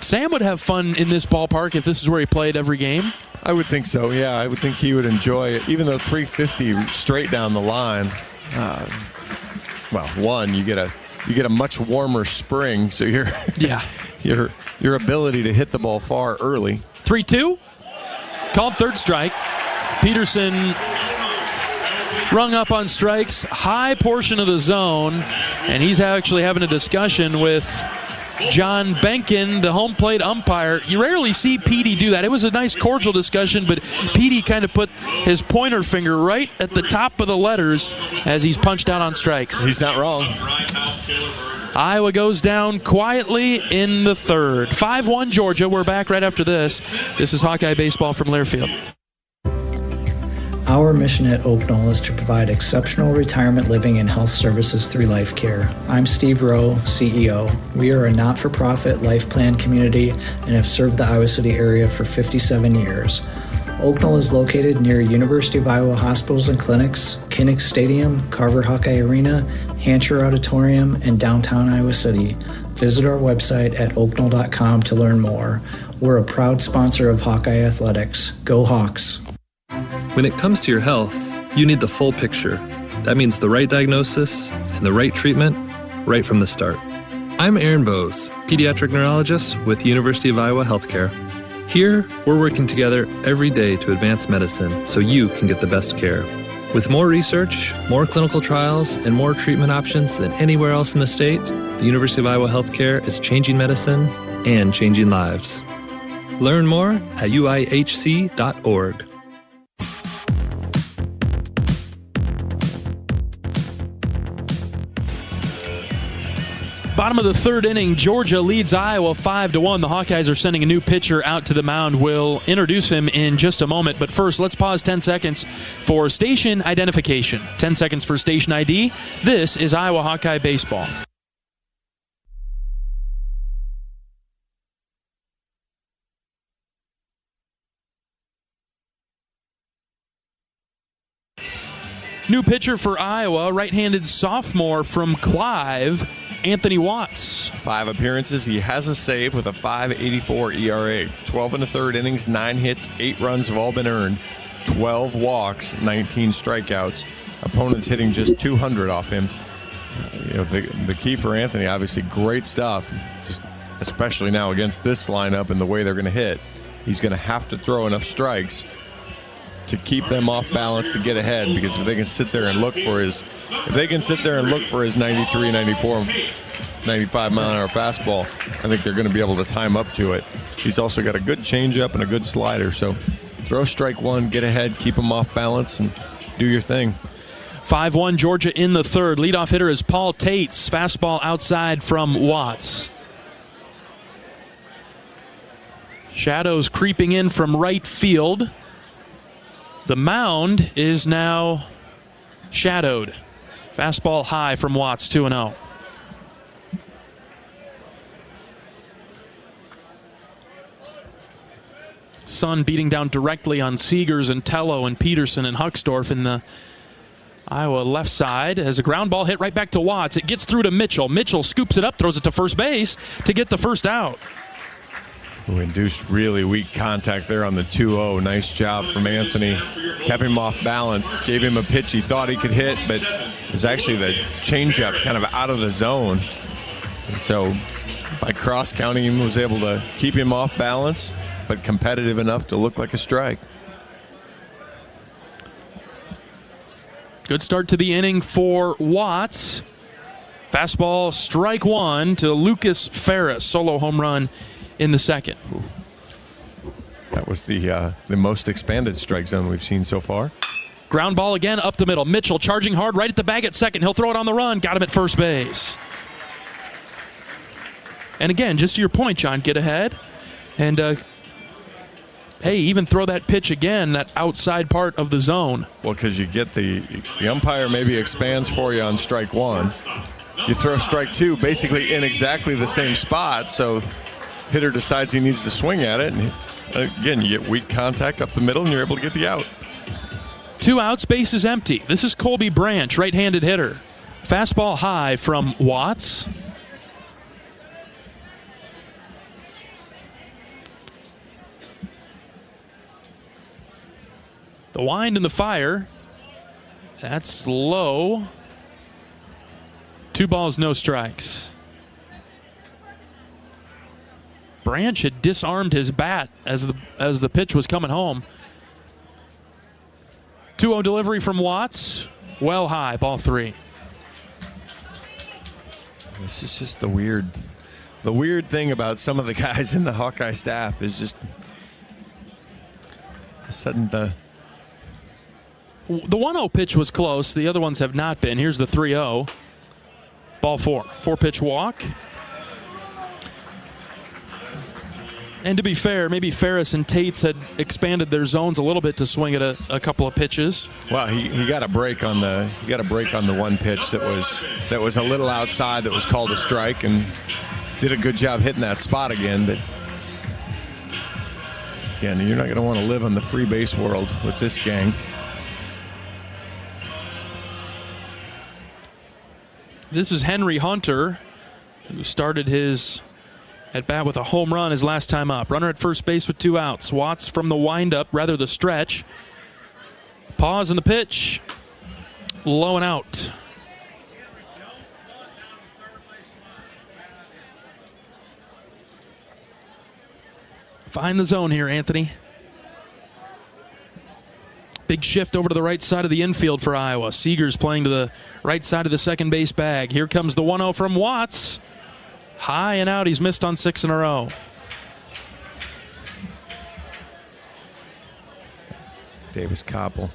Sam would have fun in this ballpark if this is where he played every game. I would think so, yeah. I would think he would enjoy it, even though 350 straight down the line. You get a much warmer spring, so your ability to hit the ball far early. 3-2, called third strike. Peterson rung up on strikes, high portion of the zone, and he's actually having a discussion with John Benkin, the home plate umpire. You rarely see Petey do that. It was a nice cordial discussion, but Petey kind of put his pointer finger right at the top of the letters as he's punched out on strikes. He's not wrong. Iowa goes down quietly in the third. 5-1 Georgia. We're back right after this. This is Hawkeye Baseball from Learfield. Our mission at Oak Knoll is to provide exceptional retirement living and health services through life care. I'm Steve Rowe, CEO. We are a not-for-profit life plan community and have served the Iowa City area for 57 years. Oak Knoll is located near University of Iowa hospitals and clinics, Kinnick Stadium, Carver Hawkeye Arena, Hancher Auditorium, and downtown Iowa City. Visit our website at oakknoll.com to learn more. We're a proud sponsor of Hawkeye Athletics. Go Hawks! When it comes to your health, you need the full picture. That means the right diagnosis and the right treatment right from the start. I'm Aaron Bose, pediatric neurologist with University of Iowa Healthcare. Here, we're working together every day to advance medicine so you can get the best care. With more research, more clinical trials, and more treatment options than anywhere else in the state, the University of Iowa Healthcare is changing medicine and changing lives. Learn more at uihc.org. Bottom of the third inning, Georgia leads Iowa 5-1. The Hawkeyes are sending a new pitcher out to the mound. We'll introduce him in just a moment. But first, let's pause 10 seconds for station identification. 10 seconds for station ID. This is Iowa Hawkeye Baseball. New pitcher for Iowa, right-handed sophomore from Clive, Anthony Watts. 5 appearances. He has a save with a 5.84 ERA. 12 and a third innings, 9 hits, 8 runs have all been earned. 12 walks, 19 strikeouts. Opponents hitting just 200 off him. The key for Anthony, obviously, great stuff. Just especially now against this lineup and the way they're going to hit. He's going to have to throw enough strikes to keep them off balance to get ahead, because if they can sit there and look for his 93, 94, 95 mile an hour fastball, I think they're going to be able to time up to it. He's also got a good changeup and a good slider, so throw strike one, get ahead, keep him off balance, and do your thing. 5-1 Georgia in the third. Leadoff hitter is Paul Tates. Fastball outside from Watts. Shadows creeping in from right field. The mound is now shadowed. Fastball high from Watts, 2-0. Sun beating down directly on Seegers and Tello and Peterson and Hucksdorf in the Iowa left side. As a ground ball hit right back to Watts. It gets through to Mitchell. Mitchell scoops it up, throws it to first base to get the first out. Who induced really weak contact there on the 2-0. Nice job from Anthony. Kept him off balance. Gave him a pitch he thought he could hit, but it was actually the changeup kind of out of the zone. And so by cross-counting him, was able to keep him off balance, but competitive enough to look like a strike. Good start to the inning for Watts. Fastball strike one to Lucas Ferris. Solo home run in the second. That was the most expanded strike zone we've seen so far. Ground ball again up the middle. Mitchell charging hard right at the bag at second. He'll throw it on the run. Got him at first base. And again, just to your point, John, get ahead. And, hey, even throw that pitch again, that outside part of the zone. Well, because you get the umpire maybe expands for you on strike one. You throw strike two basically in exactly the same spot, so hitter decides he needs to swing at it, and again, you get weak contact up the middle, and you're able to get the out. 2 outs, base is empty. This is Colby Branch, right-handed hitter. Fastball high from Watts. The wind and the fire. That's low. 2 balls, no strikes. Branch had disarmed his bat as the pitch was coming home. 2-0 delivery from Watts. Well high, ball 3. This is just the weird thing about some of the guys in the Hawkeye staff is just sudden the 1-0 pitch was close. The other ones have not been. Here's the 3-0. Ball 4. 4-pitch walk. And to be fair, maybe Ferris and Tates had expanded their zones a little bit to swing at a couple of pitches. Well, he got a break on the one pitch that was a little outside, that was called a strike, and did a good job hitting that spot again. But again, you're not going to want to live in the free base world with this gang. This is Henry Hunter, who started his at bat with a home run his last time up. Runner at first base with 2 outs. Watts from the windup, rather the stretch. Pause in the pitch. Low and out. Find the zone here, Anthony. Big shift over to the right side of the infield for Iowa. Seegers playing to the right side of the second base bag. Here comes the 1-0 from Watts. High and out. He's missed on 6 in a row. Davis Koppel.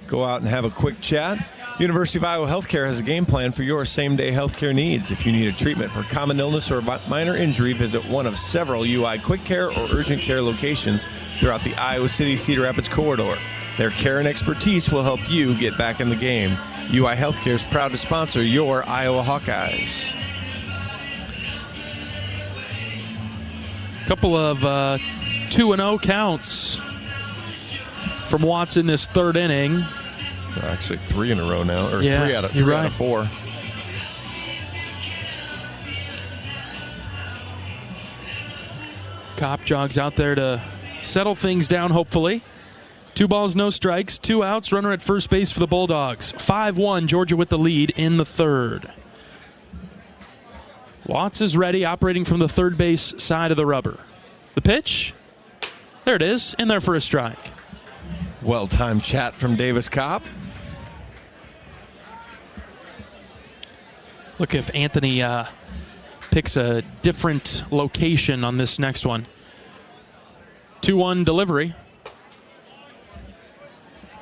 Go out and have a quick chat. University of Iowa Healthcare has a game plan for your same-day healthcare needs. If you need a treatment for common illness or minor injury, visit one of several UI Quick Care or Urgent Care locations throughout the Iowa City-Cedar Rapids corridor. Their care and expertise will help you get back in the game. UI Healthcare is proud to sponsor your Iowa Hawkeyes. Couple of 2-0 counts from Watts in this third inning. Actually, 3 in a row now, or Yeah, 3 out of you're right. 4. Kopp jogs out there to settle things down, hopefully. 2 balls, no strikes, 2 outs, runner at first base for the Bulldogs. 5-1, Georgia with the lead in the third. Watts is ready, operating from the third base side of the rubber. The pitch, there it is, in there for a strike. Well-timed chat from Davis Kopp. Look if Anthony picks a different location on this next one. 2-1 delivery.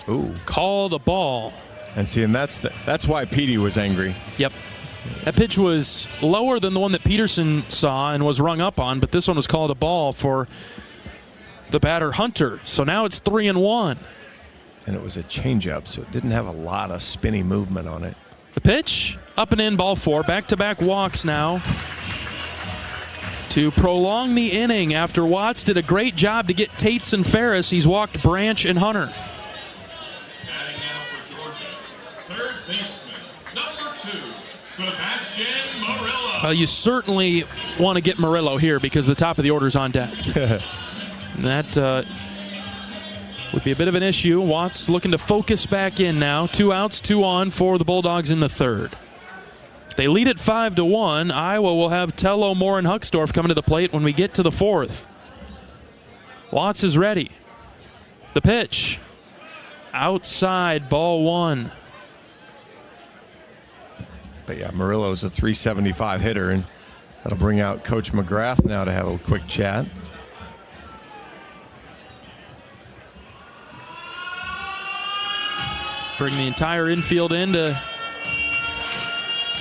Ooh. Called a ball. And see, and that's why Petey was angry. Yep. That pitch was lower than the one that Peterson saw and was rung up on, but this one was called a ball for the batter Hunter. So now it's 3-1. And it was a changeup, so it didn't have a lot of spinny movement on it. The pitch, up and in, ball 4. Back-to-back walks now to prolong the inning after Watts did a great job to get Tates and Ferris. He's walked Branch and Hunter. Batting now for Georgia, third baseman, number 2, Sebastian Murillo. Well, you certainly want to get Murillo here because the top of the order's on deck. That would be a bit of an issue. Watts looking to focus back in now. 2 outs, 2 on for the Bulldogs in the third. They lead at 5-1. Iowa will have Tello, Moore, and Hucksdorf coming to the plate when we get to the fourth. Watts is ready. The pitch. Outside, ball 1. But yeah, Murillo's a .375 hitter, and that'll bring out Coach McGrath now to have a quick chat. Bring the entire infield in to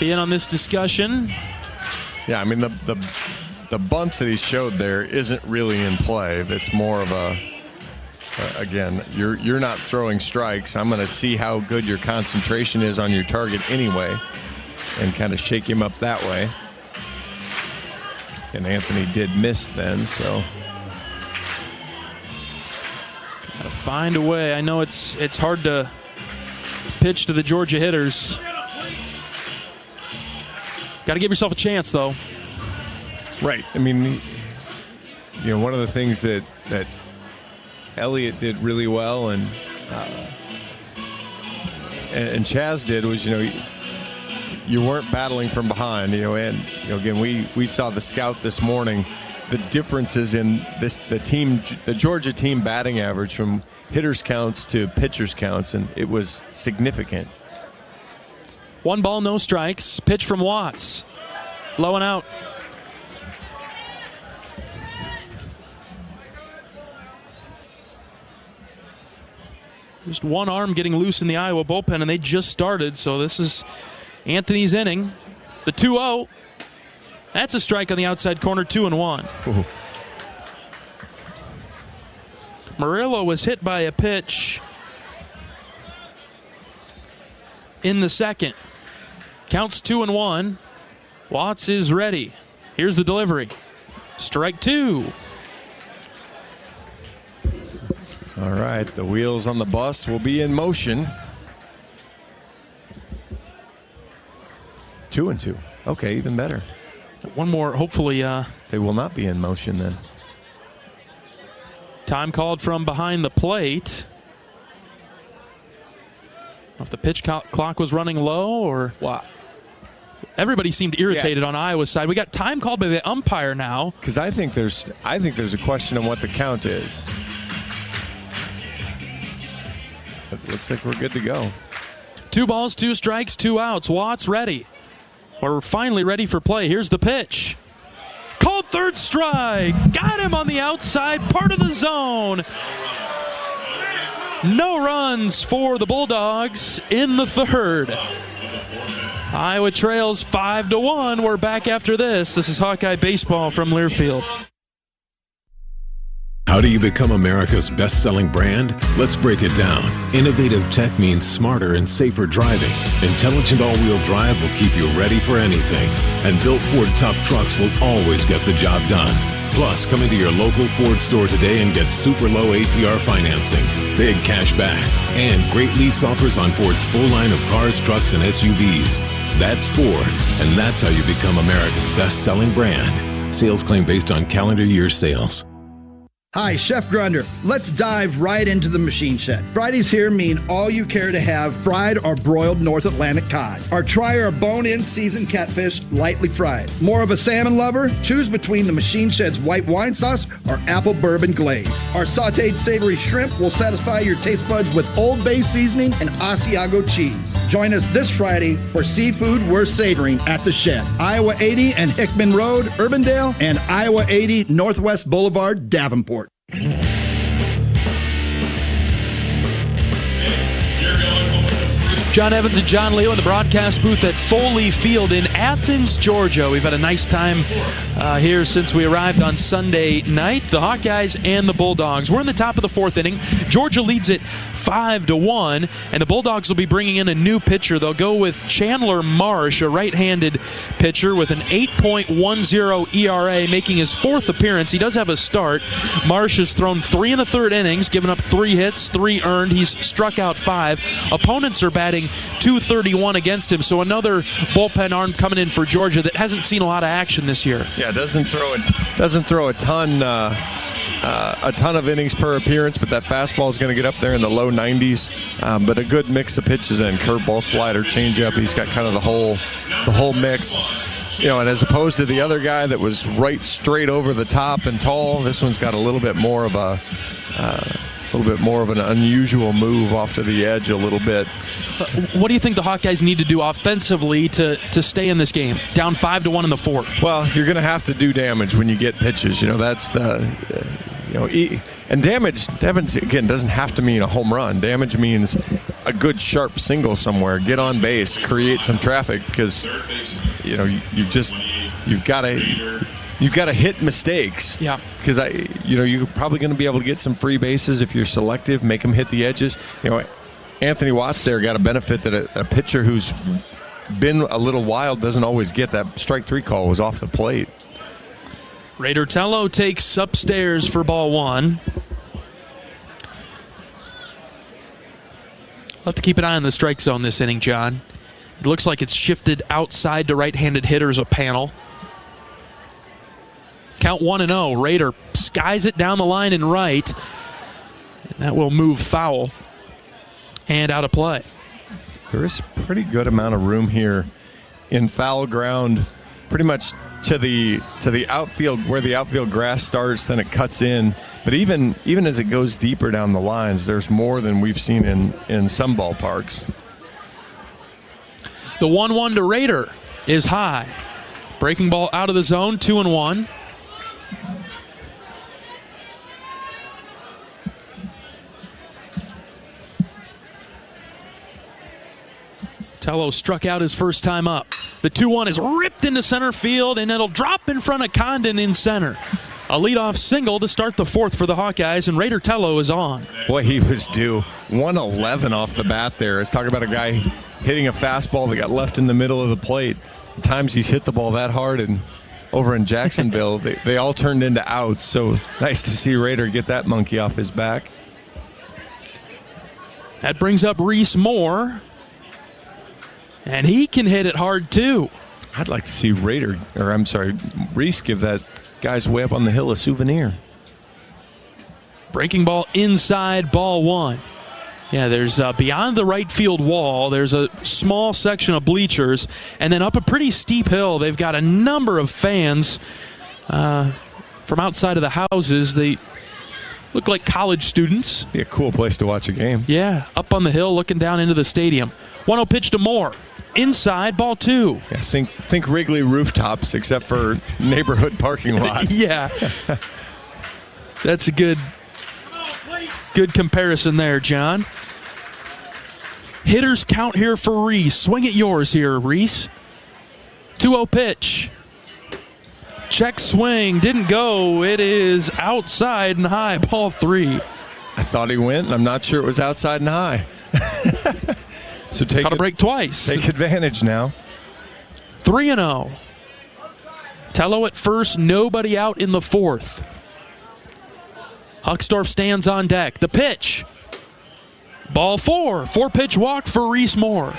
be in on this discussion. Yeah, I mean, the bunt that he showed there isn't really in play. It's more of a, again, you're not throwing strikes. I'm going to see how good your concentration is on your target anyway and kind of shake him up that way. And Anthony did miss then, so. Gotta find a way. I know it's hard to pitch to the Georgia hitters. Got to give yourself a chance, though. Right. I mean, you know, one of the things that Elliott did really well and Chaz did was, you know, you weren't battling from behind, you know, and you know, again, we saw the scout this morning, the differences in the Georgia team batting average from hitters counts to pitchers counts, and it was significant. 1 ball, no strikes. Pitch from Watts. Low and out. Just one arm getting loose in the Iowa bullpen, and they just started, so this is Anthony's inning. The 2-0. That's a strike on the outside corner, 2-1. Ooh. Murillo was hit by a pitch in the second. Counts 2-1. Watts is ready. Here's the delivery. Strike 2. All right, the wheels on the bus will be in motion. 2-2. Okay, even better. One more, hopefully. They will not be in motion then. Time called from behind the plate. If the pitch clock was running low or... Wow. Everybody seemed irritated on Iowa's side. We got time called by the umpire now. Because I think there's a question on what the count is. It looks like we're good to go. 2 balls, 2 strikes, 2 outs. Watts ready. We're finally ready for play. Here's the pitch. Called third strike. Got him on the outside part of the zone. No runs for the Bulldogs in the third. Iowa trails 5-1. We're back after this. This is Hawkeye Baseball from Learfield. How do you become America's best-selling brand? Let's break it down. Innovative tech means smarter and safer driving. Intelligent all-wheel drive will keep you ready for anything. And built Ford tough trucks will always get the job done. Plus, come into your local Ford store today and get super low APR financing, big cash back, and great lease offers on Ford's full line of cars, trucks, and SUVs. That's Ford, and that's how you become America's best-selling brand. Sales claim based on calendar year sales. Hi, Chef Grunder. Let's dive right into the machine shed. Fridays here mean all you care to have fried or broiled North Atlantic cod. Or try our bone-in seasoned catfish, lightly fried. More of a salmon lover? Choose between the machine shed's white wine sauce or apple bourbon glaze. Our sautéed savory shrimp will satisfy your taste buds with Old Bay seasoning and Asiago cheese. Join us this Friday for seafood worth savoring at the Shed. Iowa 80 and Hickman Road, Urbandale, and Iowa 80 Northwest Boulevard, Davenport. John Evans and John Leo in the broadcast booth at Foley Field in Athens, Georgia. We've had a nice time here since we arrived on Sunday night. The Hawkeyes and the Bulldogs. We're in the top of the fourth inning. Georgia leads it 5-1, and the Bulldogs will be bringing in a new pitcher. They'll go with Chandler Marsh, a right-handed pitcher with an 8.10 ERA, making his fourth appearance. He does have a start. Marsh has thrown 3 1/3 innings, given up 3 hits, 3 earned. He's struck out 5. Opponents are batting .231 against him, so another bullpen arm coming in for Georgia that hasn't seen a lot of action this year. Yeah, doesn't throw a ton of innings per appearance, but that fastball is going to get up there in the low 90s. But a good mix of pitches in curveball, slider, changeup. He's got kind of the whole mix. You know, and as opposed to the other guy that was right straight over the top and tall, this one's got a little bit more of an unusual move off to the edge a little bit. What do you think the Hawkeyes need to do offensively to stay in this game? Down 5-1 in the fourth. Well, you're going to have to do damage when you get pitches. You know, that's the, and damage, again, doesn't have to mean a home run. Damage means a good sharp single somewhere, get on base, create some traffic, because, you know, you've got to hit mistakes. Yeah. Because you're probably going to be able to get some free bases if you're selective, make them hit the edges. You know, Anthony Watts there got a benefit that a pitcher who's been a little wild doesn't always get. That strike 3 call was off the plate. Raider Tello takes upstairs for ball 1. We'll have to keep an eye on the strike zone this inning, John. It looks like it's shifted outside to right-handed hitters a panel. Count 1-0. Raider skies it down the line and right. And that will move foul and out of play. There is a pretty good amount of room here in foul ground, pretty much to the outfield, where the outfield grass starts, then it cuts in. But even as it goes deeper down the lines, there's more than we've seen in some ballparks. The 1-1 to Raider is high. Breaking ball out of the zone, 2-1. Tello struck out his first time up. The 2-1 is ripped into center field, and it'll drop in front of Condon in center. A leadoff single to start the fourth for the Hawkeyes, and Raider Tello is on. Boy, he was due. 111 off the bat there. Let's talk about a guy hitting a fastball that got left in the middle of the plate. The times he's hit the ball that hard, and over in Jacksonville, they all turned into outs. So nice to see Raider get that monkey off his back. That brings up Reese Moore. And he can hit it hard, too. I'd like to see Reese give that guy's way up on the hill a souvenir. Breaking ball inside, ball 1. Yeah, there's beyond the right field wall, there's a small section of bleachers, and then up a pretty steep hill, they've got a number of fans from outside of the houses. They look like college students. Be a cool place to watch a game. Yeah, up on the hill looking down into the stadium. 1-0 pitch to Moore. Inside, ball 2. Yeah, think Wrigley rooftops, except for neighborhood parking lots. Yeah. That's a good comparison there, John. Hitters count here for Reese. Swing at yours here, Reese. 2-0 pitch. Check swing. Didn't go. It is outside and high. Ball 3. I thought he went, and I'm not sure it was outside and high. So caught a break twice. Take advantage now. 3-0. Tello at first, nobody out in the fourth. Huckstorf stands on deck. The pitch. Ball 4. 4-pitch walk for Reese Moore.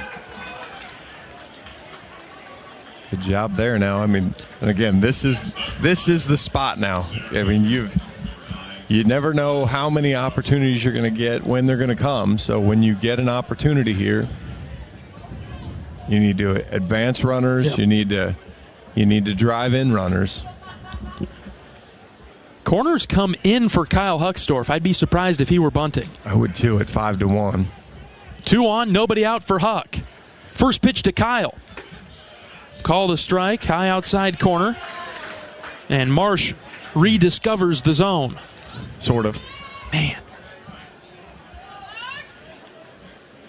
Good job there now. I mean, and again, this is the spot now. I mean, you never know how many opportunities you're going to get, when they're going to come. So when you get an opportunity here, you need to advance runners. Yep. You need to drive in runners. Corners come in for Kyle Huckstorf. I'd be surprised if he were bunting. I would too at 5-1. 2 on, nobody out for Huck. First pitch to Kyle. Call the strike, high outside corner. And Marsh rediscovers the zone. Sort of. Man.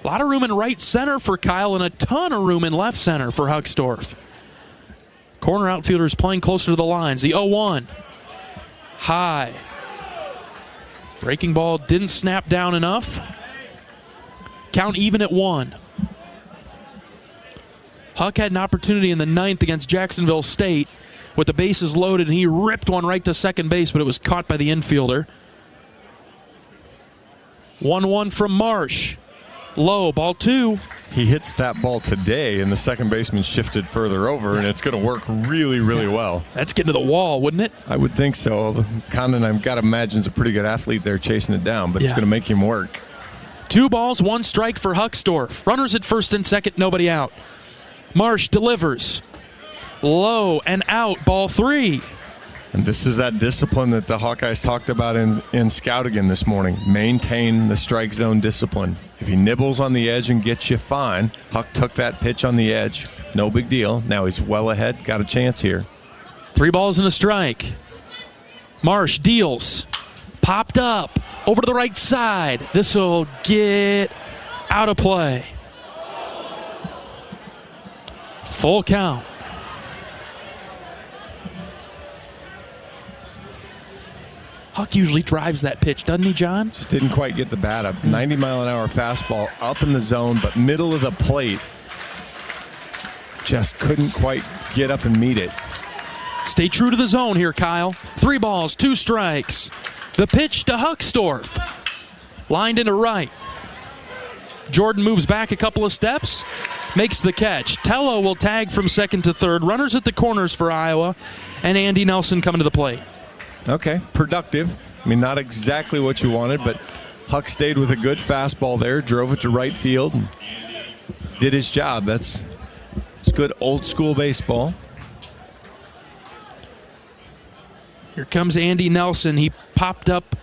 A lot of room in right center for Kyle and a ton of room in left center for Huckstorf. Corner outfielders playing closer to the lines. The 0-1. High. Breaking ball didn't snap down enough. Count even at 1. Huck had an opportunity in the 9th against Jacksonville State with the bases loaded, and he ripped one right to second base, but it was caught by the infielder. 1-1 from Marsh. Low, ball 2. He hits that ball today, and the second baseman shifted further over, and it's going to work really, really well. That's getting to the wall, wouldn't it? I would think so. Condon, I've got to imagine, is a pretty good athlete there chasing it down, but it's going to make him work. 2 balls, 1 strike for Huckstorf. Runners at first and second, nobody out. Marsh delivers. Low and out, ball 3. And this is that discipline that the Hawkeyes talked about in Scoutigan this morning. Maintain the strike zone discipline. If he nibbles on the edge and gets you, fine. Huck took that pitch on the edge. No big deal. Now he's well ahead. Got a chance here. 3 balls and a strike. Marsh deals. Popped up. Over to the right side. This will get out of play. Full count. Huck usually drives that pitch, doesn't he, John? Just didn't quite get the bat up. 90-mile-an-hour fastball up in the zone, but middle of the plate. Just couldn't quite get up and meet it. Stay true to the zone here, Kyle. 3 balls, 2 strikes. The pitch to Huckstorf. Lined into right. Jordan moves back a couple of steps. Makes the catch. Tello will tag from second to third. Runners at the corners for Iowa. And Andy Nelson coming to the plate. Okay, productive. I mean, not exactly what you wanted, but Huck stayed with a good fastball there, drove it to right field, and did his job. It's good old school baseball. Here comes Andy Nelson. He popped up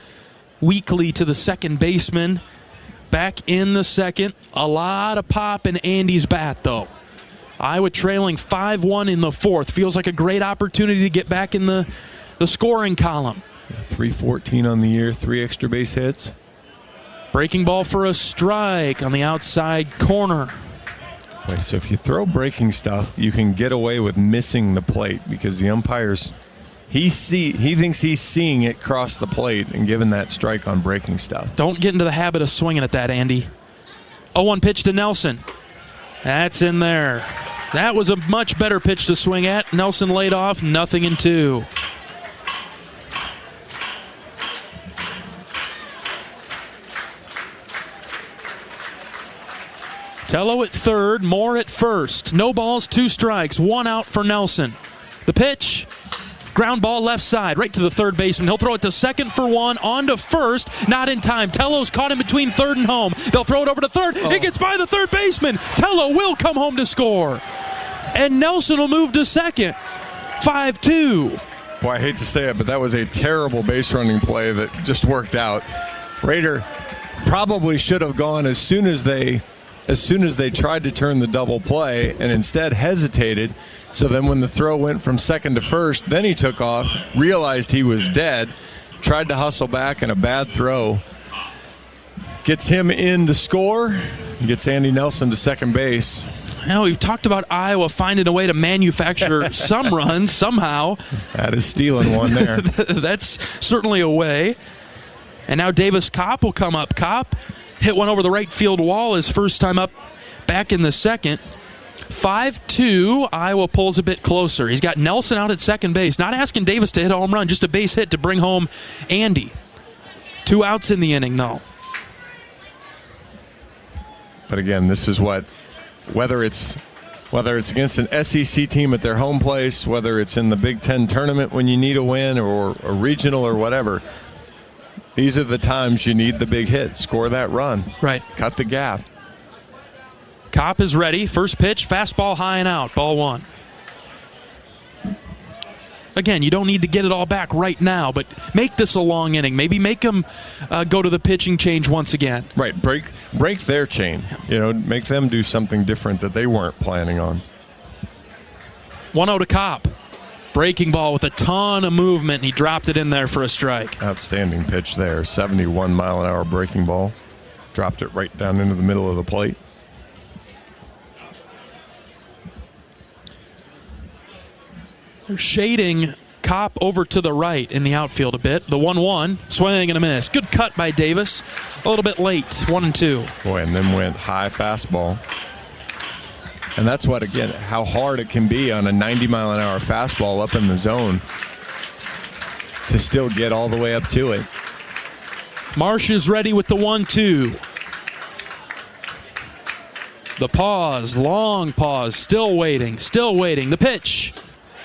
weakly to the second baseman. Back in the second. A lot of pop in Andy's bat, though. Iowa trailing 5-1 in the 4th. Feels like a great opportunity to get back in the scoring column. 314 on the year, 3 extra base hits. Breaking ball for a strike on the outside corner. Wait, so if you throw breaking stuff, you can get away with missing the plate because the umpires, he thinks he's seeing it cross the plate and giving that strike on breaking stuff. Don't get into the habit of swinging at that, Andy. 0-1 pitch to Nelson. That's in there. That was a much better pitch to swing at. Nelson laid off, 0-2. Tello at third, Moore at first. No balls, 2 strikes, 1 out for Nelson. The pitch, ground ball left side, right to the third baseman. He'll throw it to second for 1, on to first, not in time. Tello's caught in between third and home. They'll throw it over to third. It gets by the third baseman. Tello will come home to score. And Nelson will move to second. 5-2. Boy, I hate to say it, but that was a terrible base running play that just worked out. Raider probably should have gone as soon as they tried to turn the double play and instead hesitated. So then when the throw went from second to first, then he took off, realized he was dead, tried to hustle back, and a bad throw gets him in to score, gets Andy Nelson to second base. Now, we've talked about Iowa finding a way to manufacture some runs somehow. That is stealing one there. That's certainly a way. And now Davis Kopp will come up. Kopp hit one over the right field wall his first time up back in the second. 5-2, Iowa pulls a bit closer. He's got Nelson out at second base. Not asking Davis to hit a home run, just a base hit to bring home Andy. 2 outs in the inning, though. But again, this is what, whether it's against an SEC team at their home place, whether it's in the Big Ten tournament when you need a win, or a regional or whatever, these are the times you need the big hit. Score that run. Right. Cut the gap. Kopp is ready. First pitch, fastball high and out. Ball 1. Again, you don't need to get it all back right now, but make this a long inning. Maybe make them go to the pitching change once again. Right. Break their chain. Make them do something different that they weren't planning on. 1-0 to Kopp. Breaking ball with a ton of movement. He dropped it in there for a strike. Outstanding pitch there. 71 mile an hour breaking ball. Dropped it right down into the middle of the plate. They're shading Kopp over to the right in the outfield a bit. The 1-1, swing and a miss. Good cut by Davis. A little bit late, 1-2. Boy, and then went high fastball. And that's what, again, how hard it can be on a 90 mile an hour fastball up in the zone to still get all the way up to it. Marsh is ready with the 1-2. The pause, long pause, still waiting. The pitch.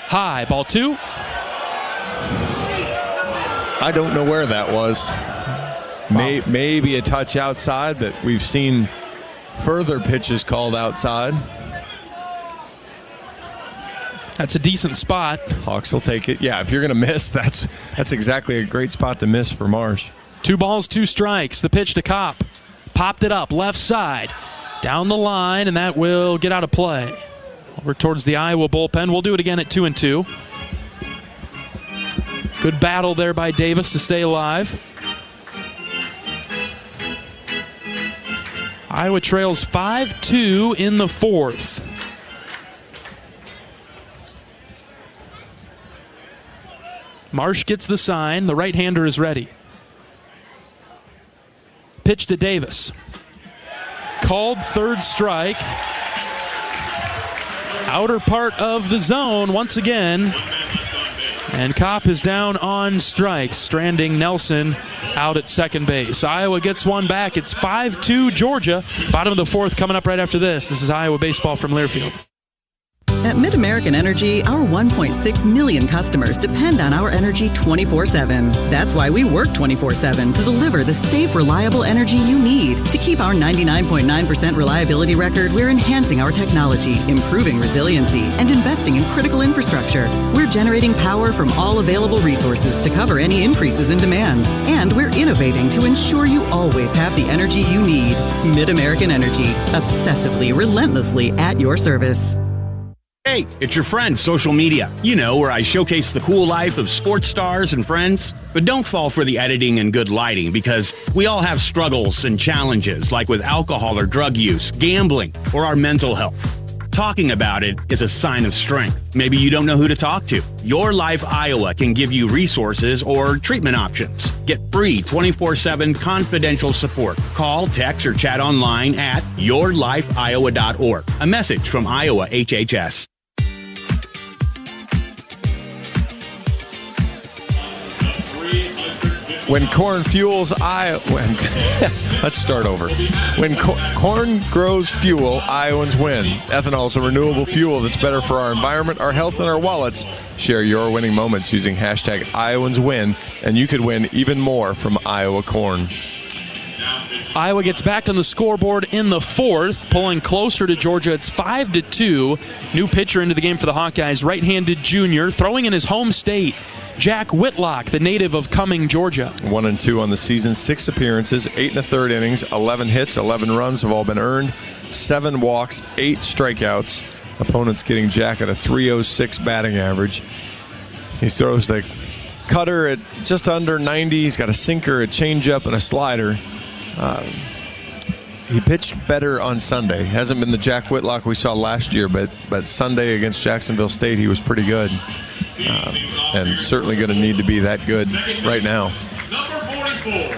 High, ball 2. I don't know where that was. Maybe a touch outside, but we've seen further pitches called outside. That's a decent spot. Hawks will take it. Yeah, if you're going to miss, that's exactly a great spot to miss for Marsh. 2 balls, 2 strikes. The pitch to Kopp. Popped it up, left side. Down the line, and that will get out of play. Over towards the Iowa bullpen. We'll do it again at 2-2. Good battle there by Davis to stay alive. Iowa trails 5-2 in the 4th. Marsh gets the sign. The right-hander is ready. Pitch to Davis. Called, third strike. Outer part of the zone once again. And Kopp is down on strikes, stranding Nelson out at second base. Iowa gets one back. It's 5-2 Georgia. Bottom of the 4th coming up right after this. This is Iowa baseball from Learfield. At MidAmerican Energy, our 1.6 million customers depend on our energy 24/7. That's why we work 24/7 to deliver the safe, reliable energy you need. To keep our 99.9% reliability record, we're enhancing our technology, improving resiliency, and investing in critical infrastructure. We're generating power from all available resources to cover any increases in demand. And we're innovating to ensure you always have the energy you need. MidAmerican Energy, obsessively, relentlessly at your service. Hey, it's your friend, social media. You know, where I showcase the cool life of sports stars and friends. But don't fall for the editing and good lighting, because we all have struggles and challenges, like with alcohol or drug use, gambling, or our mental health. Talking about it is a sign of strength. Maybe you don't know who to talk to. Your Life Iowa can give you resources or treatment options. Get free 24/7 confidential support. Call, text, or chat online at yourlifeiowa.org. A message from Iowa HHS. When corn fuels let's start over. When corn grows fuel, Iowans win. Ethanol is a renewable fuel that's better for our environment, our health, and our wallets. Share your winning moments using hashtag Iowans win, and you could win even more from Iowa corn. Iowa gets back on the scoreboard in the 4th, pulling closer to Georgia. It's 5-2. New pitcher into the game for the Hawkeyes, right-handed junior, throwing in his home state. Jack Whitlock, the native of Cumming, Georgia. 1-2 on the season, 6 appearances, 8 1/3 innings, 11 hits, 11 runs have all been earned, 7 walks, 8 strikeouts. Opponents getting Jack at a .306 batting average. He throws the cutter at just under 90. He's got a sinker, a changeup, and a slider. He pitched better on Sunday. Hasn't been the Jack Whitlock we saw last year, but Sunday against Jacksonville State, he was pretty good. And certainly going to need to be that good right now. Number 44,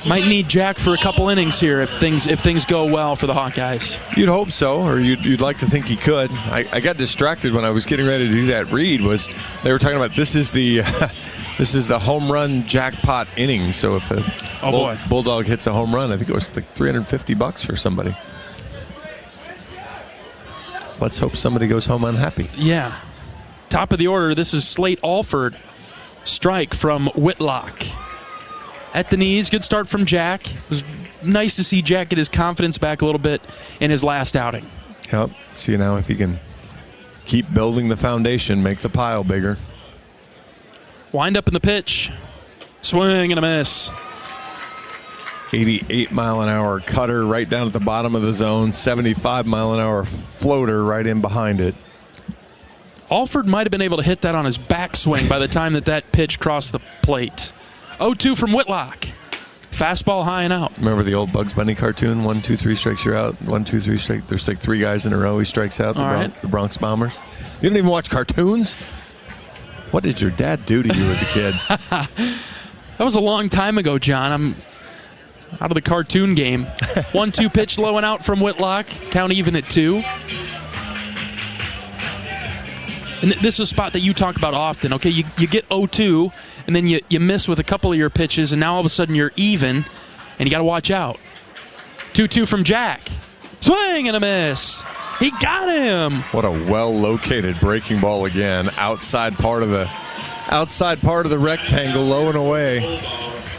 Might need Jack for a couple innings here if things go well for the Hawkeyes. You'd hope so, or you'd like to think he could. I got distracted when I was getting ready to do that read. Was they were talking about this is the home run jackpot inning. So if a Bulldog hits a home run, I think it was like $350 for somebody. Let's hope somebody goes home unhappy. Yeah. Top of the order, this is Slate Alford. Strike from Whitlock. At the knees, good start from Jack. It was nice to see Jack get his confidence back a little bit in his last outing. Yep. See now if he can keep building the foundation, make the pile bigger. Wind up in the pitch. Swing and a miss. 88-mile-an-hour cutter right down at the bottom of the zone. 75-mile-an-hour floater right in behind it. Alford might have been able to hit that on his backswing by the time that pitch crossed the plate. 0-2 from Whitlock. Fastball high and out. Remember the old Bugs Bunny cartoon? 1, 2, 3 strikes, you're out. 1, 2, 3 strikes. There's like 3 guys in a row. He strikes out. The Bronx Bombers. You don't even watch cartoons? What did your dad do to you as a kid? That was a long time ago, John. I'm out of the cartoon game. 1-2 pitch low and out from Whitlock. Count even at 2. And this is a spot that you talk about often. Okay, you get 0-2, and then you miss with a couple of your pitches, and now all of a sudden you're even, and you got to watch out. 2-2 from Jack. Swing and a miss. He got him. What a well-located breaking ball again. Outside part of the rectangle, low and away.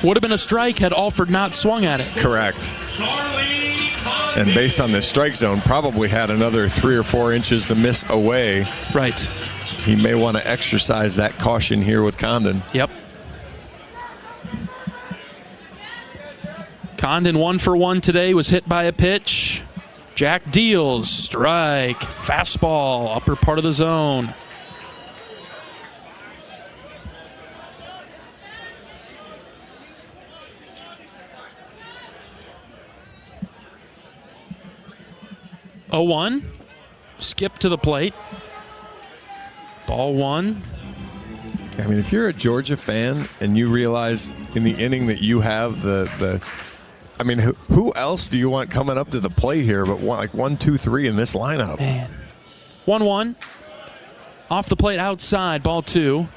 Would have been a strike had Alford not swung at it. Correct. And based on the strike zone, probably had another 3 or 4 inches to miss away. Right. He may want to exercise that caution here with Condon. Yep. Condon 1 for 1 today, was hit by a pitch. Jack deals, strike, fastball, upper part of the zone. Oh, 1. Skip to the plate. Ball 1. I mean, if you're a Georgia fan and you realize in the inning that you have I mean, who else do you want coming up to the plate here but 1, 2, 3 in this lineup? Man. 1-1. Off the plate outside, ball 2.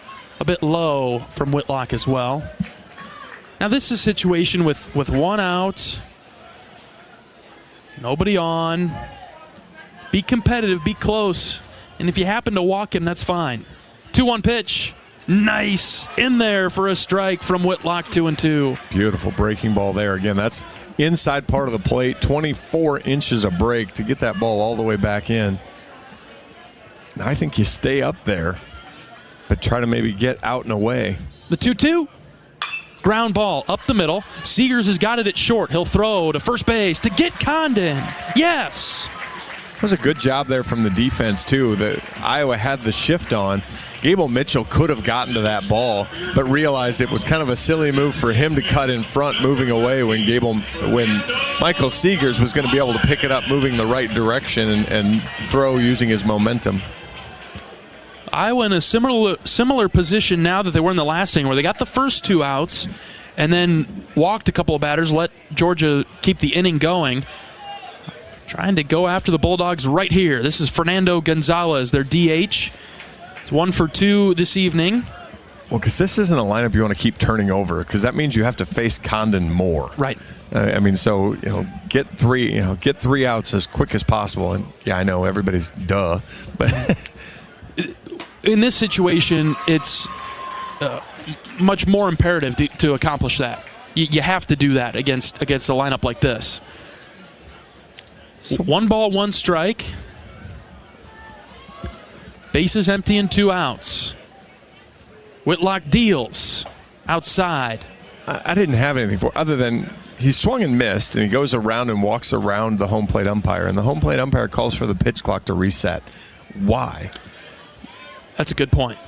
A bit low from Whitlock as well. Now this is a situation with 1 out. Nobody on. Be competitive, be close. And if you happen to walk him, that's fine. 2-1 pitch. Nice. In there for a strike from Whitlock, 2-2. Beautiful breaking ball there. Again, that's inside part of the plate. 24 inches of break to get that ball all the way back in. I think you stay up there, but try to maybe get out and away. The 2-2. Ground ball up the middle. Seegers has got it at short. He'll throw to first base to get Condon. Yes. That was a good job there from the defense, too. Iowa had the shift on. Gable Mitchell could have gotten to that ball, but realized it was kind of a silly move for him to cut in front, moving away when Michael Seegers was going to be able to pick it up, moving the right direction and throw using his momentum. Iowa in a similar position now that they were in the last inning, where they got the first 2 outs and then walked a couple of batters, let Georgia keep the inning going. Trying to go after the Bulldogs right here. This is Fernando Gonzalez, their DH. It's 1 for 2 this evening. Well, because this isn't a lineup you want to keep turning over, because that means you have to face Condon more. Right. I mean, so get 3 outs as quick as possible. And yeah, I know everybody's duh, but in this situation, it's much more imperative to accomplish that. You have to do that against a lineup like this. So 1 ball, 1 strike. Bases empty and 2 outs. Whitlock deals outside. I didn't have anything for other than he swung and missed, and he goes around and walks around the home plate umpire, and the home plate umpire calls for the pitch clock to reset. Why? That's a good point.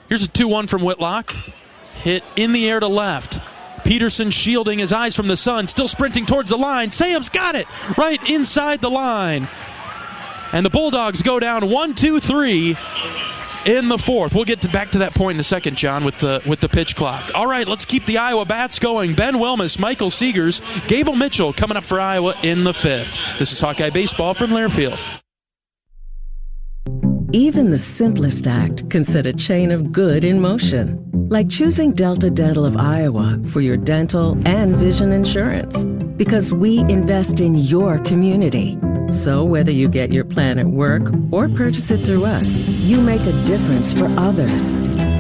Here's a 2-1 from Whitlock. Hit in the air to left. Peterson shielding his eyes from the sun, still sprinting towards the line. Sam's got it right inside the line. And the Bulldogs go down 1-2-3 in the fourth. We'll get back to that point in a second, John, with the pitch clock. All right, let's keep the Iowa bats going. Ben Wilmus, Michael Seegers, Gable Mitchell coming up for Iowa in the fifth. This is Hawkeye Baseball from Learfield. Even the simplest act can set a chain of good in motion. Like choosing Delta Dental of Iowa for your dental and vision insurance. Because we invest in your community. So whether you get your plan at work or purchase it through us, you make a difference for others.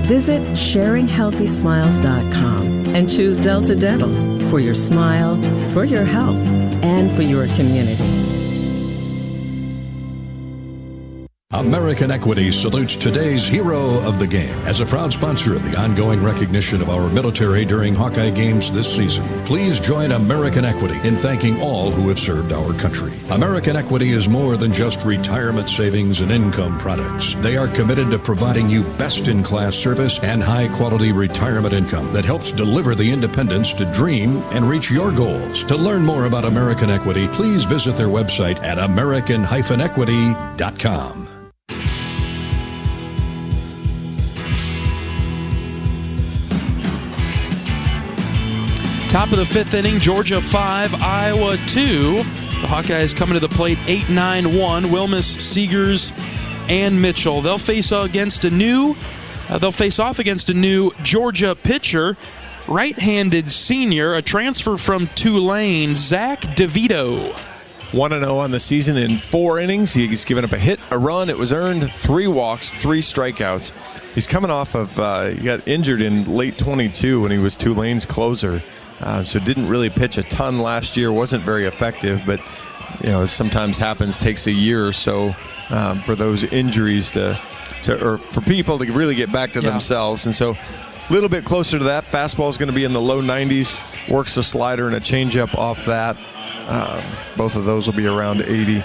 Visit sharinghealthysmiles.com and choose Delta Dental for your smile, for your health, and for your community. American Equity salutes today's hero of the game. As a proud sponsor of the ongoing recognition of our military during Hawkeye games this season, please join American Equity in thanking all who have served our country. American Equity is more than just retirement savings and income products. They are committed to providing you best-in-class service and high-quality retirement income that helps deliver the independence to dream and reach your goals. To learn more about American Equity, please visit their website at american-equity.com. Top of the fifth inning, Georgia 5, Iowa 2. The Hawkeyes coming to the plate 8-9-1. Wilmus, Seegers, and Mitchell. They'll face off against a new Georgia pitcher, right-handed senior, a transfer from Tulane, Zach DeVito. 1-0 on the season in 4 innings. He's given up a hit, a run. It was earned, 3 walks, 3 strikeouts. He's coming off of, he got injured in late 22 when he was Tulane's closer. So didn't really pitch a ton last year. Wasn't very effective, but sometimes happens. Takes a year or so for those injuries or for people to really get back to themselves. And so a little bit closer to that. Fastball is going to be in the low 90s. Works a slider and a changeup off that. Both of those will be around 80.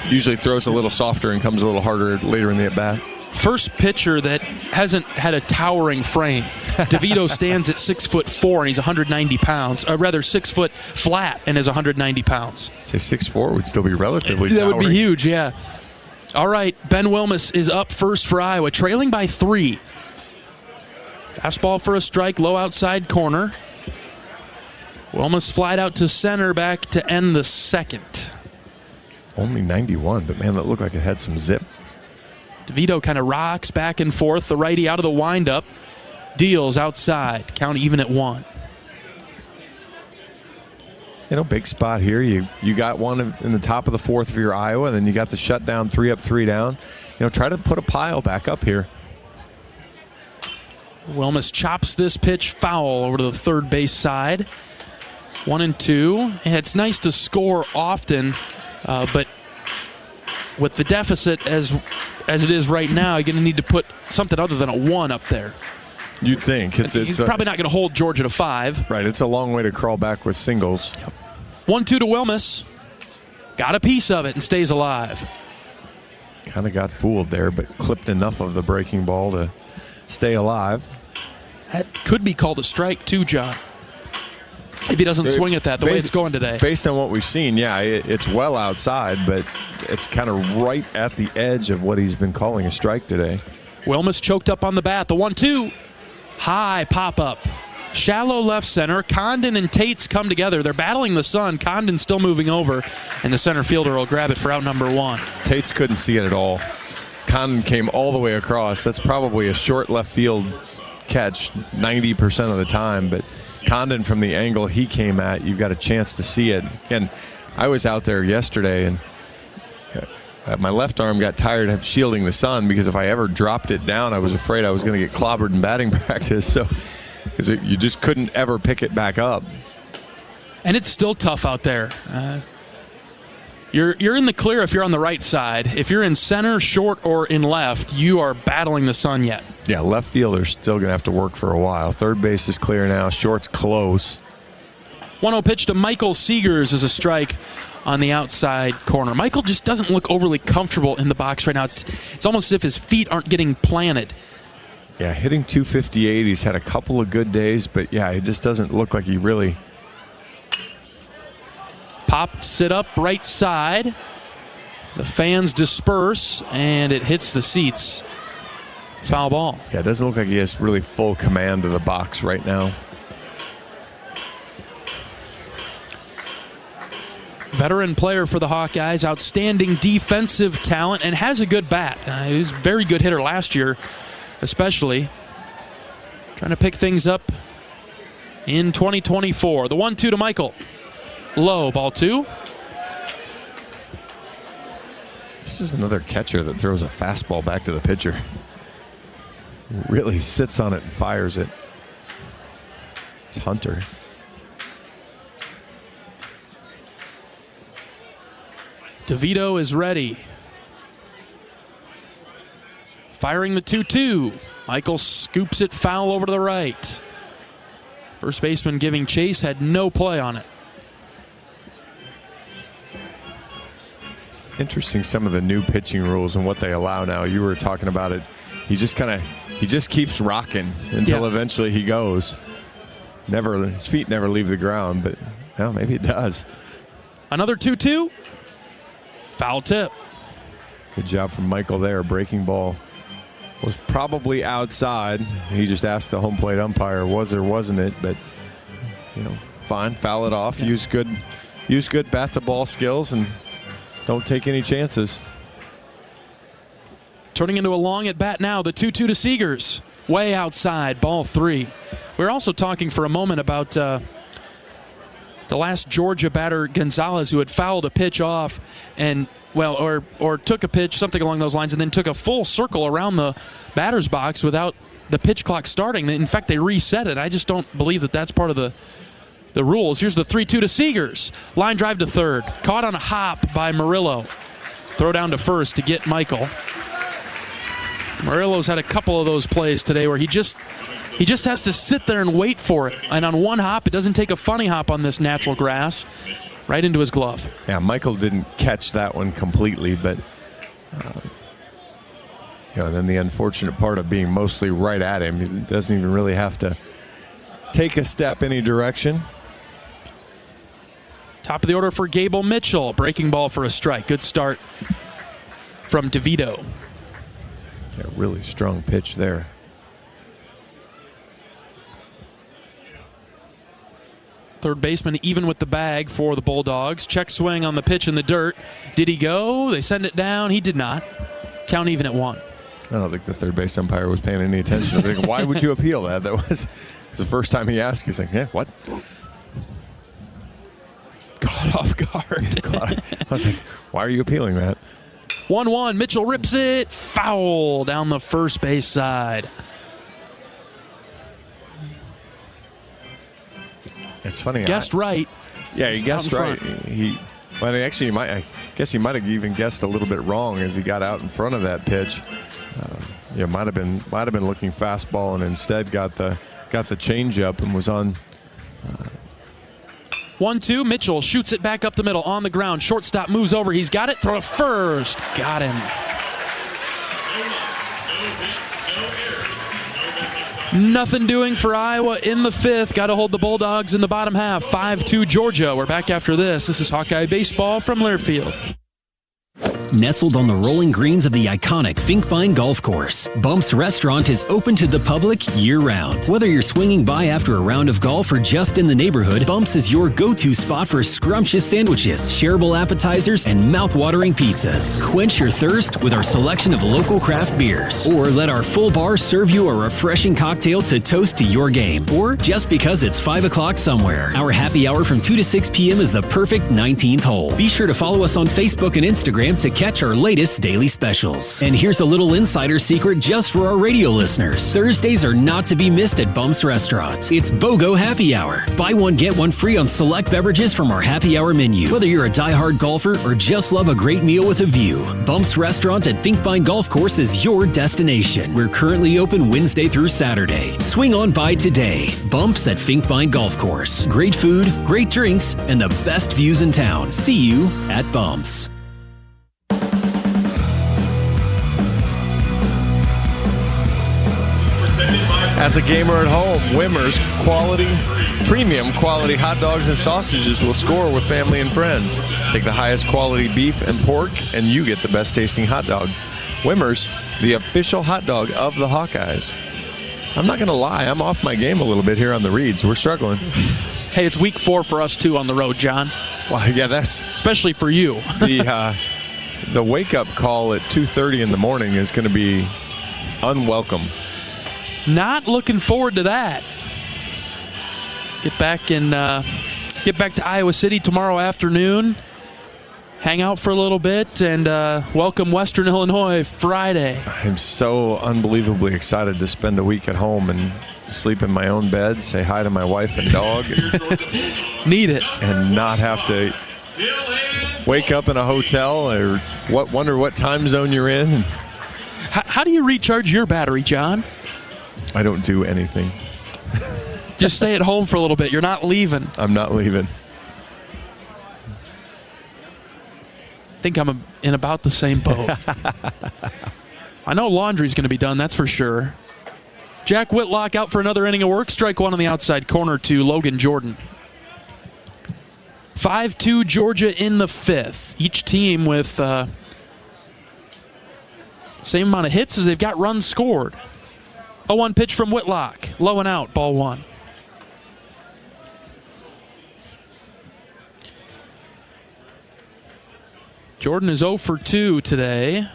Usually throws a little softer and comes a little harder later in the at bat. First pitcher that hasn't had a towering frame. DeVito stands at 6'4" and he's 190 pounds. Rather, 6 foot flat and is 190 pounds. Say 6'4" would still be relatively towering. That would be huge, yeah. All right, Ben Wilmus is up first for Iowa, trailing by 3. Fastball for a strike, low outside corner. Wilmus flied out to center back to end the second. Only 91, but man, that looked like it had some zip. DeVito kind of rocks back and forth. The righty out of the windup. Deals outside. Count even at 1. Big spot here. You got one in the top of the fourth for your Iowa, and then you got the shutdown, 3 up, 3 down. Try to put a pile back up here. Wilmus chops this pitch foul over to the third base side. 1-2. And it's nice to score often, but with the deficit as it is right now, you're going to need to put something other than a 1 up there. You'd think. He's probably not going to hold Georgia to 5. Right, it's a long way to crawl back with singles. 1-2 to Wilmus. Got a piece of it and stays alive. Kind of got fooled there, but clipped enough of the breaking ball to stay alive. That could be called a strike too, John. If he doesn't swing at that the way it's going today. Based on what we've seen, it's well outside, but it's kind of right at the edge of what he's been calling a strike today. Wilmus choked up on the bat. The 1-2. High pop-up. Shallow left center. Condon and Tates come together. They're battling the sun. Condon still moving over, and the center fielder will grab it for out number 1. Tates couldn't see it at all. Condon came all the way across. That's probably a short left field catch 90% of the time, but Condon, from the angle he came at, you got a chance to see it. And I was out there yesterday, and my left arm got tired of shielding the sun because if I ever dropped it down, I was afraid I was going to get clobbered in batting practice. So, because you just couldn't ever pick it back up. And it's still tough out there. You're in the clear if you're on the right side. If you're in center, short, or in left, you are battling the sun yet. Yeah, left fielder's still going to have to work for a while. Third base is clear now. Short's close. 1-0 pitch to Michael Seegers is a strike on the outside corner. Michael just doesn't look overly comfortable in the box right now. It's almost as if his feet aren't getting planted. Yeah, hitting .258. He's had a couple of good days, but yeah, it just doesn't look like he really... Popped, sit up, right side. The fans disperse, and it hits the seats. Foul ball. Yeah, it doesn't look like he has really full command of the box right now. Veteran player for the Hawkeyes, outstanding defensive talent, and has a good bat. He was a very good hitter last year, especially. Trying to pick things up in 2024. The 1-2 to Michael. Low, ball 2. This is another catcher that throws a fastball back to the pitcher. Really sits on it and fires it. It's Hunter. DeVito is ready. Firing the 2-2. Michael scoops it foul over to the right. First baseman giving chase, had no play on it. Interesting, some of the new pitching rules and what they allow now. You were talking about it. He just keeps rocking until eventually he goes. His feet never leave the ground, but well, maybe it does. Another 2-2. Foul tip. Good job from Michael there. Breaking ball was probably outside. He just asked the home plate umpire, was or wasn't it? But fine, foul it off. Use good bat to ball skills and don't take any chances. Turning into a long at bat now. The 2-2 to Seegers. Way outside. Ball 3. We were also talking for a moment about the last Georgia batter, Gonzalez, who had fouled a pitch off and, or took a pitch, something along those lines, and then took a full circle around the batter's box without the pitch clock starting. In fact, they reset it. I just don't believe that that's part of the rules. Here's the 3-2 to Seegers. Line drive to third. Caught on a hop by Murillo. Throw down to first to get Michael. Murillo's had a couple of those plays today where he just has to sit there and wait for it. And on one hop, it doesn't take a funny hop on this natural grass. Right into his glove. Yeah, Michael didn't catch that one completely, but then the unfortunate part of being mostly right at him, he doesn't even really have to take a step any direction. Top of the order for Gable Mitchell. Breaking ball for a strike. Good start from DeVito. A really strong pitch there. Third baseman even with the bag for the Bulldogs. Check swing on the pitch in the dirt. Did he go? They send it down. He did not. Count even at 1. I don't think the third base umpire was paying any attention. Thinking, why would you appeal that? That was the first time he asked. He's like, yeah, what? Caught off guard. I was like, why are you appealing that? 1-1. Mitchell rips it. Foul down the first base side. It's funny. Guessed right. Yeah, he guessed right. I guess he might have even guessed a little bit wrong as he got out in front of that pitch. Might have been looking fastball and instead got the changeup and was on. 1-2. Mitchell shoots it back up the middle on the ground. Shortstop moves over. He's got it. Throw to first. Got him. Nothing doing for Iowa in the 5th. Got to hold the Bulldogs in the bottom half. 5-2 Georgia. We're back after this. This is Hawkeye Baseball from Learfield. Nestled on the rolling greens of the iconic Finkbine Golf Course, Bumps Restaurant is open to the public year-round. Whether you're swinging by after a round of golf or just in the neighborhood, Bumps is your go-to spot for scrumptious sandwiches, shareable appetizers, and mouth-watering pizzas. Quench your thirst with our selection of local craft beers. Or let our full bar serve you a refreshing cocktail to toast to your game. Or just because it's 5 o'clock somewhere. Our happy hour from 2 to 6 p.m. is the perfect 19th hole. Be sure to follow us on Facebook and Instagram to catch our latest daily specials. And here's a little insider secret just for our radio listeners. Thursdays are not to be missed at Bumps Restaurant. It's BOGO Happy Hour. Buy one, get one free on select beverages from our happy hour menu. Whether you're a diehard golfer or just love a great meal with a view, Bumps Restaurant at Finkbine Golf Course is your destination. We're currently open Wednesday through Saturday. Swing on by today. Bumps at Finkbine Golf Course. Great food, great drinks, and the best views in town. See you at Bumps. at the game or at home, Wimmer's premium quality hot dogs and sausages will score with family and friends. Take the highest quality beef and pork, and you get the best tasting hot dog. Wimmer's, the official hot dog of the Hawkeyes. I'm not going to lie, I'm off my game a little bit here on the reads. We're struggling. Hey, it's week 4 for us, too, on the road, John. Well, yeah, that's... Especially for you. The wake-up call at 2:30 in the morning is going to be unwelcome. Not looking forward to that. Get back to Iowa City tomorrow afternoon. Hang out for a little bit and welcome Western Illinois Friday. I'm so unbelievably excited to spend a week at home and sleep in my own bed, say hi to my wife and dog. Need it. And not have to wake up in a hotel or wonder what time zone you're in. How do you recharge your battery, John? I don't do anything. Just stay at home for a little bit. You're not leaving. I'm not leaving. I think I'm in about the same boat. I know laundry's going to be done, that's for sure. Jack Whitlock out for another inning of work. Strike one on the outside corner to Logan Jordan. 5-2 Georgia in the 5th. Each team with same amount of hits as they've got runs scored. 0-1 pitch from Whitlock. Low and out, ball 1. Jordan is 0 for 2 today.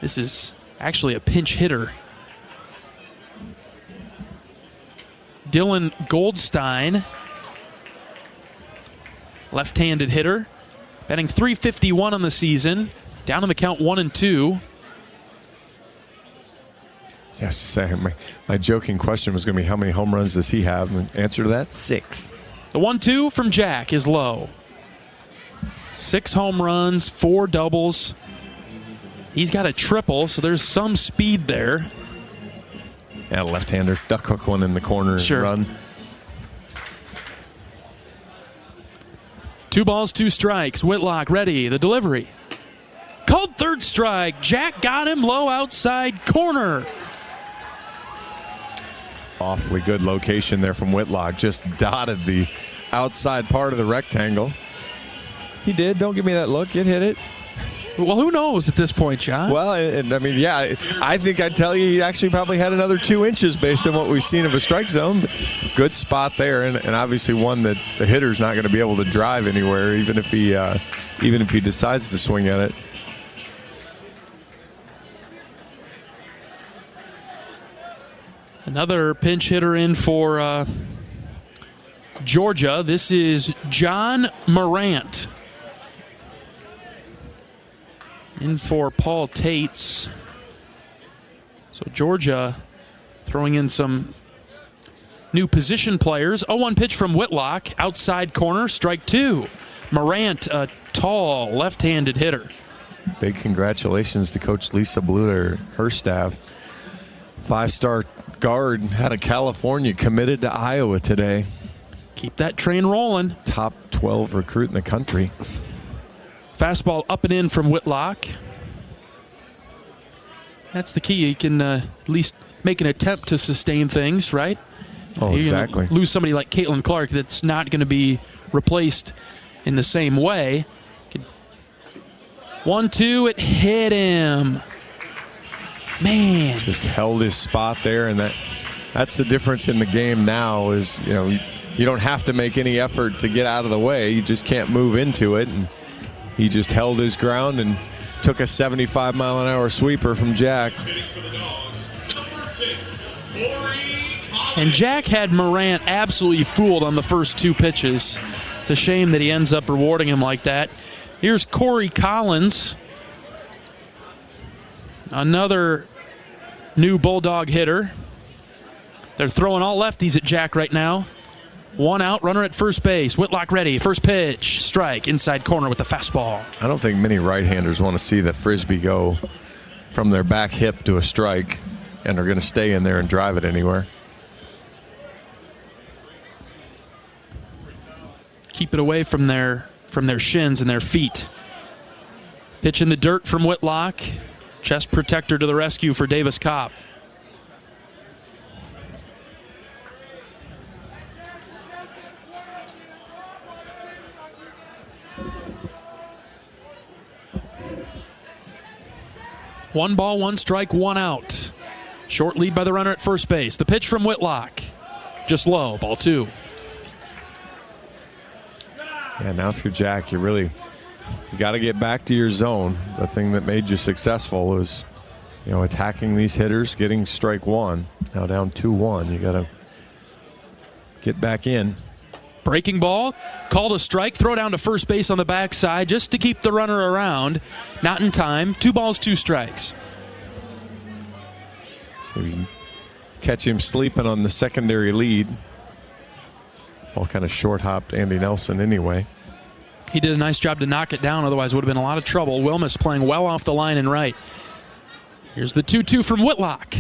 This is actually a pinch hitter. Dylan Goldstein, left-handed hitter, batting .351 on the season, down in the count 1-2. Yes, my joking question was going to be how many home runs does he have? And the answer to that, 6. The 1-2 from Jack is low. 6 home runs, 4 doubles. He's got a triple, so there's some speed there. Yeah, left-hander, duck hook one in the corner and run. 2 balls, 2 strikes. Whitlock ready. The delivery. Called third strike. Jack got him low outside corner. Awfully good location there from Whitlock. Just dotted the outside part of the rectangle. He did. Don't give me that look. It hit it. Well, who knows at this point, John? Well, and I mean, yeah, I think I'd tell you he actually probably had another 2 inches based on what we've seen of a strike zone. But good spot there, and obviously one that the hitter's not going to be able to drive anywhere, even if he decides to swing at it. Another pinch hitter in for Georgia. This is John Morant. In for Paul Tates. So Georgia throwing in some new position players. 0-1 pitch from Whitlock. Outside corner, strike 2. Morant, a tall left-handed hitter. Big congratulations to Coach Lisa Bluter, her staff. 5-star guard out of California committed to Iowa today. Keep that train rolling. Top 12 recruit in the country. Fastball up and in from Whitlock. That's the key. You can at least make an attempt to sustain things, right? Oh, You're exactly. Lose somebody like Caitlin Clark that's not going to be replaced in the same way. 1-2, it hit him. Man. Just held his spot there, and that's the difference in the game now is, you don't have to make any effort to get out of the way. You just can't move into it, and he just held his ground and took a 75-mile-an-hour sweeper from Jack. And Jack had Morant absolutely fooled on the first 2 pitches. It's a shame that he ends up rewarding him like that. Here's Corey Collins, another new Bulldog hitter. They're throwing all lefties at Jack right now. 1 out, runner at first base. Whitlock ready. First pitch, strike, inside corner with the fastball. I don't think many right-handers want to see the frisbee go from their back hip to a strike and are going to stay in there and drive it anywhere. Keep it away from their shins and their feet. Pitch in the dirt from Whitlock. Chest protector to the rescue for Davis Kopp. 1 ball, 1 strike, 1 out. Short lead by the runner at first base. The pitch from Whitlock. Just low, ball 2. Yeah, now through Jack, you got to get back to your zone. The thing that made you successful is, attacking these hitters, getting strike 1. Now down 2-1. You got to get back in. Breaking ball, called a strike, throw down to first base on the backside just to keep the runner around. Not in time. 2 balls, 2 strikes. So you can catch him sleeping on the secondary lead. Ball kind of short-hopped Andy Nelson anyway. He did a nice job to knock it down, otherwise would have been a lot of trouble. Wilmus playing well off the line and right. Here's the 2-2 from Whitlock.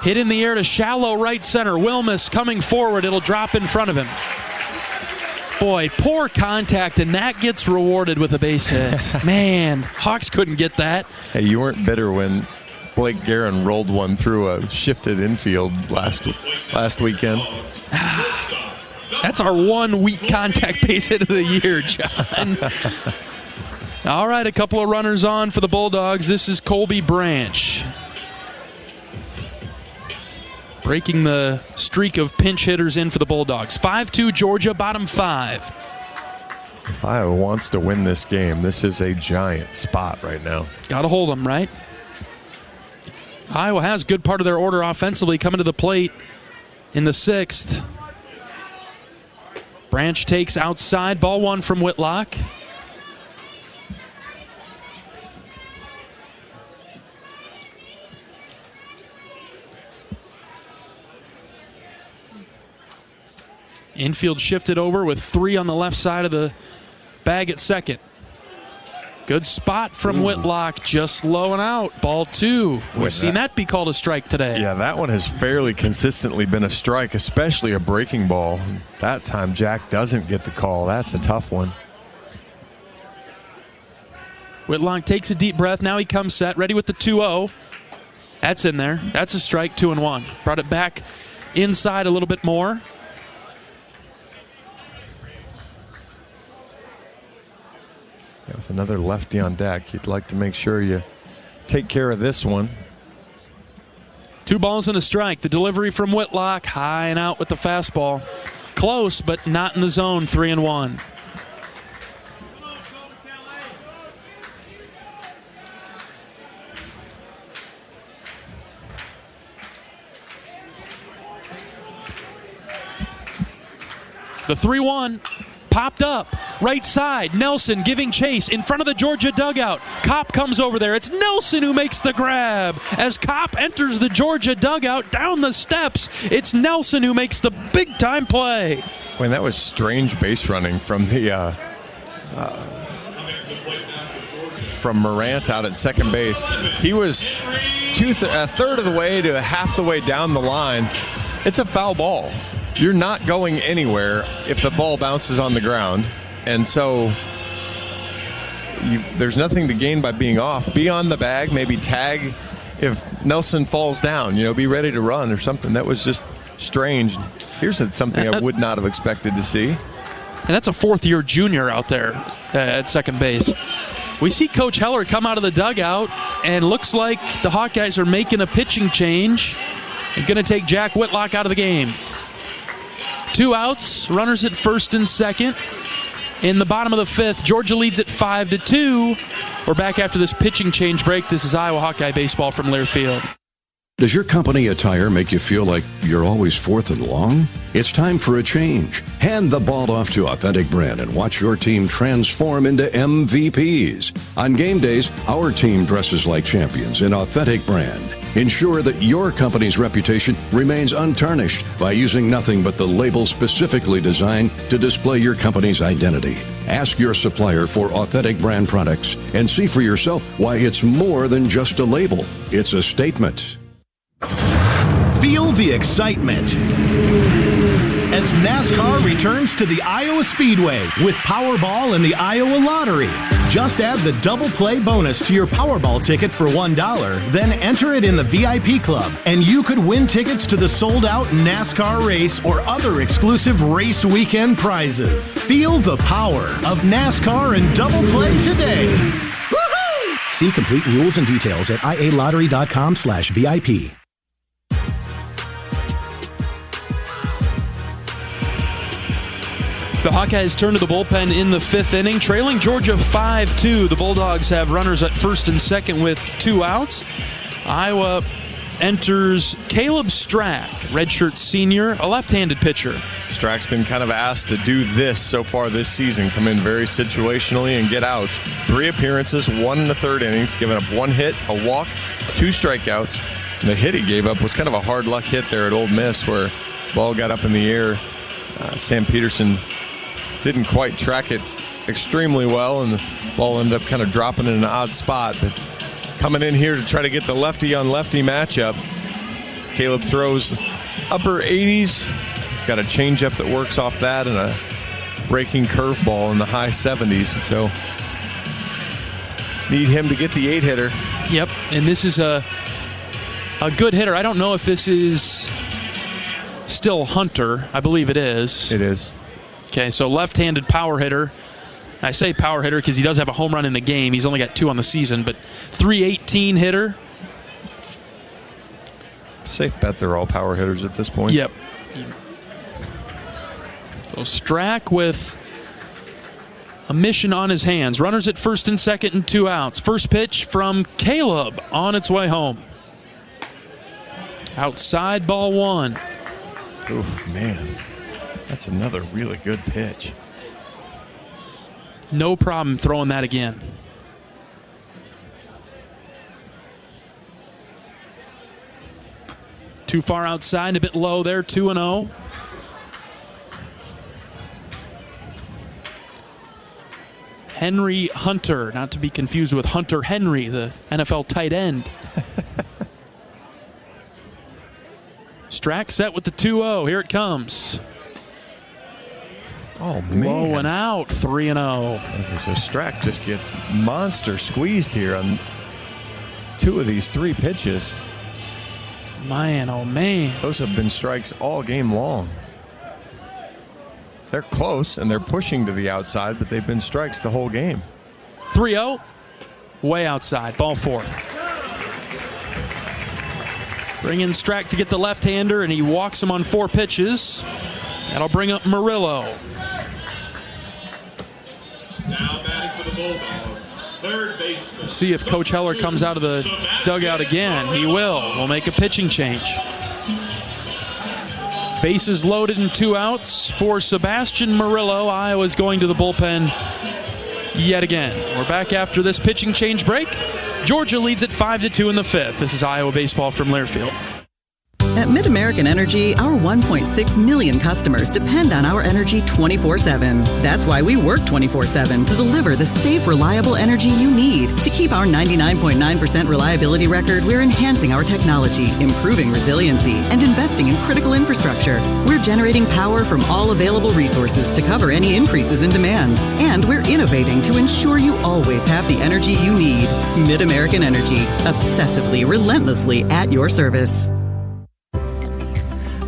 Hit in the air to shallow right center. Wilmus coming forward. It'll drop in front of him. Boy, poor contact, and that gets rewarded with a base hit. Man, Hawks couldn't get that. Hey, you weren't bitter when Blake Guerin rolled one through a shifted infield last weekend. That's our 1 weak contact base hit of the year, John. All right, a couple of runners on for the Bulldogs. This is Colby Branch, breaking the streak of pinch hitters in for the Bulldogs. 5-2 Georgia, bottom 5. If Iowa wants to win this game, this is a giant spot right now. Got to hold them, right? Iowa has good part of their order offensively coming to the plate in the 6th. Branch takes outside, ball 1 from Whitlock. Infield shifted over with 3 on the left side of the bag at second. Good spot from Whitlock, just low and out. Ball 2. We've seen that be called a strike today. Yeah, that one has fairly consistently been a strike, especially a breaking ball. That time Jack doesn't get the call. That's a tough one. Whitlock takes a deep breath. Now he comes set, ready with the 2-0. That's in there. That's a strike, 2-1. Brought it back inside a little bit more. Yeah, with another lefty on deck, you'd like to make sure you take care of this one. 2 balls and a strike. The delivery from Whitlock, high and out with the fastball. Close, but not in the zone, 3-1. The 3-1. Popped up, right side. Nelson giving chase in front of the Georgia dugout. Kopp comes over there. It's Nelson who makes the grab. As Kopp enters the Georgia dugout down the steps, it's Nelson who makes the big-time play. When that was strange base running from the from Morant out at second base. He was a third of the way to half the way down the line. It's a foul ball. You're not going anywhere if the ball bounces on the ground. And so there's nothing to gain by being off. Be on the bag, maybe tag if Nelson falls down, be ready to run or something. That was just strange. Here's something I would not have expected to see. And that's a 4th-year junior out there at second base. We see Coach Heller come out of the dugout, and looks like the Hawkeyes are making a pitching change and going to take Jack Whitlock out of the game. 2 outs, runners at first and second. In the bottom of the 5th, Georgia leads at 5-2. We're back after this pitching change break. This is Iowa Hawkeye baseball from Lear Field. Does your company attire make you feel like you're always 4th and long? It's time for a change. Hand the ball off to Authentic Brand and watch your team transform into MVPs. On game days, our team dresses like champions in Authentic Brand. Ensure that your company's reputation remains untarnished by using nothing but the label specifically designed to display your company's identity. Ask your supplier for Authentic Brand products and see for yourself why it's more than just a label. It's a statement. Feel the excitement as NASCAR returns to the Iowa Speedway with Powerball and the Iowa Lottery. Just add the double play bonus to your Powerball ticket for $1, then enter it in the VIP club, and you could win tickets to the sold-out NASCAR race or other exclusive race weekend prizes. Feel the power of NASCAR and double play today. See complete rules and details at ialottery.com/VIP. The Hawkeyes turn to the bullpen in the 5th inning, trailing Georgia 5-2. The Bulldogs have runners at first and second with 2 outs. Iowa enters Caleb Strack, redshirt senior, a left-handed pitcher. Strack's been kind of asked to do this so far this season, come in very situationally and get outs. 3 appearances, 1 in the 3rd innings, giving up 1 hit, a walk, 2 strikeouts. And the hit he gave up was kind of a hard luck hit there at Ole Miss where the ball got up in the air. Sam Peterson didn't quite track it extremely well, and the ball ended up kind of dropping in an odd spot. But coming in here to try to get the lefty-on-lefty matchup, Caleb throws upper 80s. He's got a changeup that works off that and a breaking curveball in the high 70s. And so need him to get the 8-hitter. Yep, and this is a good hitter. I don't know if this is still Hunter. I believe it is. It is. Okay, so left-handed power hitter. I say power hitter because he does have a home run in the game. He's only got 2 on the season, but 318 hitter. Safe bet they're all power hitters at this point. Yep. So Strack with a mission on his hands. Runners at first and second and 2 outs. First pitch from Caleb on its way home. Outside, ball 1. Oof, man. That's another really good pitch. No problem throwing that again. Too far outside and a bit low there, 2-0. Henry Hunter, not to be confused with Hunter Henry, the NFL tight end. Strack set with the 2-0. Here it comes. Oh, man. Low and out, 3-0. Okay, so Strack just gets monster squeezed here on 2 of these 3 pitches. Man, oh, man. Those have been strikes all game long. They're close, and they're pushing to the outside, but they've been strikes the whole game. 3-0, way outside, ball 4. Bring in Strack to get the left-hander, and he walks him on 4 pitches. That'll bring up Murillo. Now batting for the Bulldogs, third baseman. See if Coach Heller comes out of the dugout again. He will. We'll make a pitching change. Bases loaded and 2 outs for Sebastian Murillo. Iowa's going to the bullpen yet again. We're back after this pitching change break. Georgia leads at 5-2 in the 5th. This is Iowa Baseball from Learfield. At MidAmerican Energy, our 1.6 million customers depend on our energy 24/7. That's why we work 24/7 to deliver the safe, reliable energy you need. To keep our 99.9% reliability record, we're enhancing our technology, improving resiliency, and investing in critical infrastructure. We're generating power from all available resources to cover any increases in demand. And we're innovating to ensure you always have the energy you need. MidAmerican Energy, obsessively, relentlessly at your service.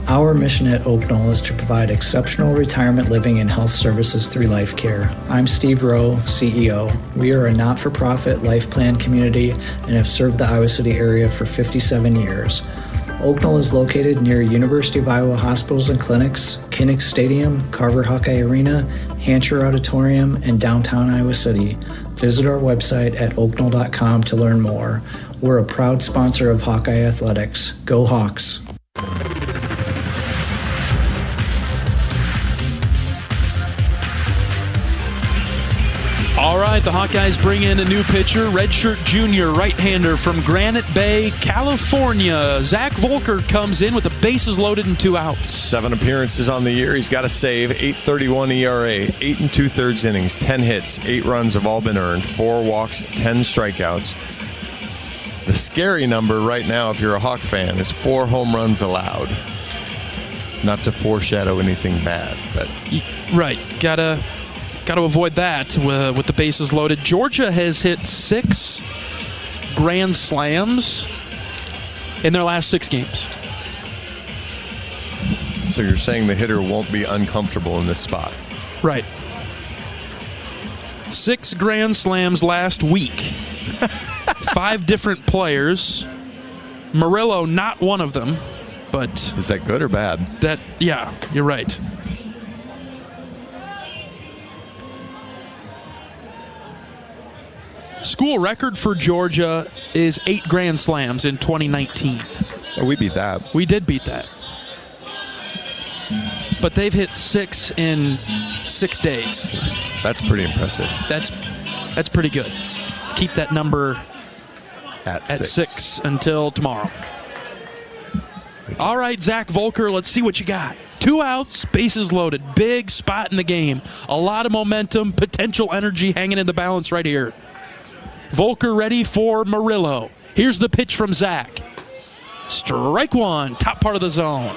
Our mission at Oak Knoll is to provide exceptional retirement living and health services through Life Care. I'm Steve Rowe, CEO. We are a not-for-profit life plan community and have served the Iowa City area for 57 years. Oak Knoll is located near University of Iowa hospitals and clinics, Kinnick Stadium, Carver Hawkeye Arena, Hancher Auditorium, and downtown Iowa City. Visit our website at oaknoll.com to learn more. We're a proud sponsor of Hawkeye Athletics. Go Hawks! All right, the Hawkeyes bring in a new pitcher, redshirt junior right-hander from Granite Bay, California. Zach Volker comes in with the bases loaded and 2 outs. 7 appearances on the year. He's got a save, 8.31 ERA, 8 2/3 innings, 10 hits, 8 runs have all been earned, 4 walks, 10 strikeouts. The scary number right now, if you're a Hawk fan, is 4 home runs allowed. Not to foreshadow anything bad, but right, gotta avoid that with the bases loaded. Georgia has hit 6 grand slams in their last 6 games. So you're saying the hitter won't be uncomfortable in this spot? Right. 6 grand slams last week. 5 different players. Murillo, not one of them, but... Is that good or bad? Yeah, you're right. School record for Georgia is 8 Grand Slams in 2019. Oh, we beat that. We did beat that. But they've hit 6 in 6 days. That's pretty impressive. That's pretty good. Let's keep that number at 6 until tomorrow. All right, Zach Volker, let's see what you got. 2 outs, bases loaded. Big spot in the game. A lot of momentum, potential energy hanging in the balance right here. Volker ready for Murillo. Here's the pitch from Zach. Strike 1, top part of the zone.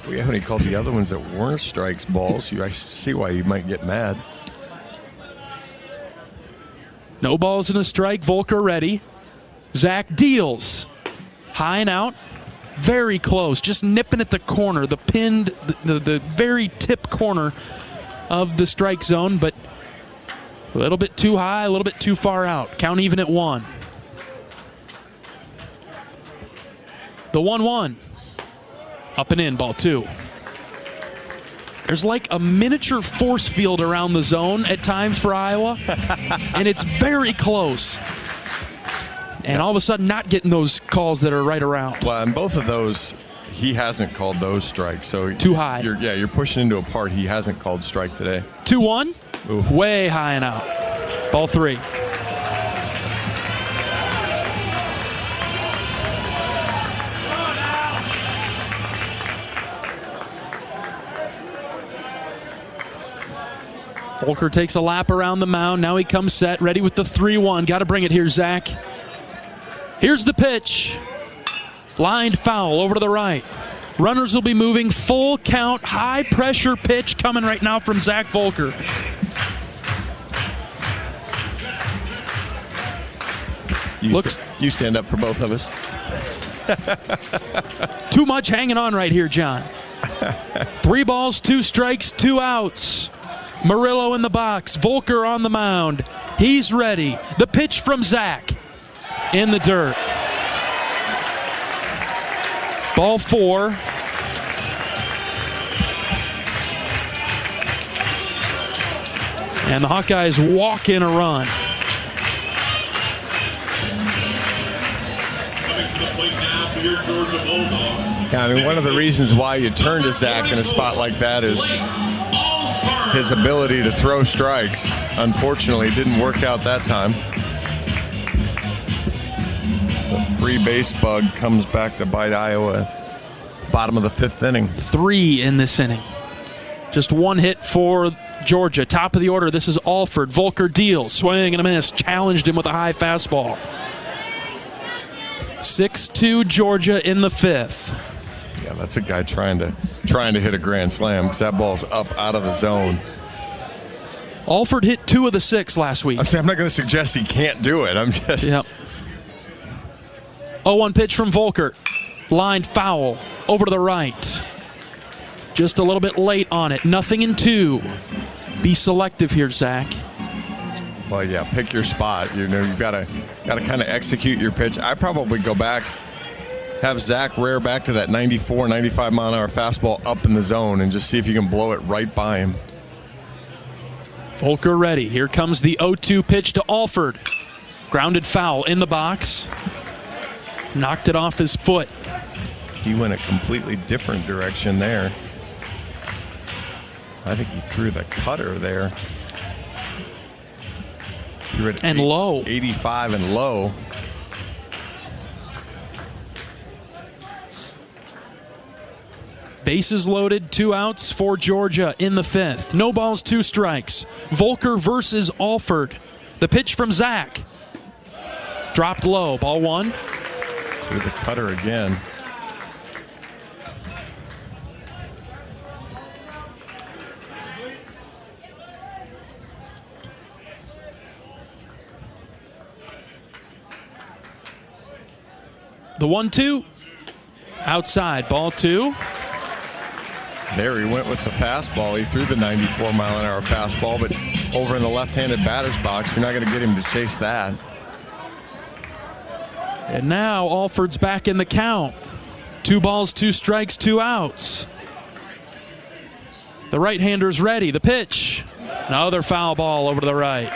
We haven't even called the other ones that weren't strikes balls. I see why you might get mad. No balls and a strike. Volker ready. Zach deals. High and out. Very close. Just nipping at the corner. The pinned, the very tip corner of the strike zone, but a little bit too high, a little bit too far out. Count even at 1. The 1-1. Up and in, ball 2. There's like a miniature force field around the zone at times for Iowa, and it's very close. And all of a sudden not getting those calls that are right around. Well, and both of those, he hasn't called those strikes. So too high. You're pushing into a part he hasn't called strike today. 2-1. Oof. Way high and out. Ball 3. Volker takes a lap around the mound. Now he comes set, ready with the 3-1. Got to bring it here, Zach. Here's the pitch. Lined foul over to the right. Runners will be moving. Full count, high pressure pitch coming right now from Zach Volker. You stand up for both of us. Too much hanging on right here, John. 3 balls, 2 strikes, 2 outs. Murillo in the box. Volker on the mound. He's ready. The pitch from Zach. In the dirt. Ball 4. And the Hawkeyes walk in a run. Yeah, I mean, one of the reasons why you turn to Zach in a spot like that is his ability to throw strikes. Unfortunately, it didn't work out that time. The free base bug comes back to bite Iowa. Bottom of the 5th inning. 3 in this inning. Just 1 hit for Georgia. Top of the order, this is Alford. Volker deals. Swing and a miss. Challenged him with a high fastball. 6-2 Georgia in the 5th. Yeah, that's a guy trying to hit a grand slam because that ball's up out of the zone. Alford hit 2 of the 6 last week. I'm not going to suggest he can't do it. I'm just... Yep. 0-1 pitch from Volker. Lined foul over to the right. Just a little bit late on it. Nothing in 2. Be selective here, Zach. Well, yeah, pick your spot. You know, you've got to kind of execute your pitch. I probably go back, have Zach rear back to that 94, 95 mile an hour fastball up in the zone and just see if you can blow it right by him. Volker ready. Here comes the 0-2 pitch to Alford. Grounded foul in the box. Knocked it off his foot. He went a completely different direction there. I think he threw the cutter there. Threw it and low. 85 and low. Bases loaded, 2 outs for Georgia in the 5th. No balls, 2 strikes. Volker versus Alford. The pitch from Zach. Dropped low, ball 1. Threw the cutter again. The 1-2. Outside, ball 2. There he went with the fastball. He threw the 94 mile an hour fastball, but over in the left-handed batter's box. You're not going to get him to chase that. And now Alford's back in the count. 2 balls, 2 strikes, 2 outs. The right-hander's ready. The pitch. Another foul ball over to the right.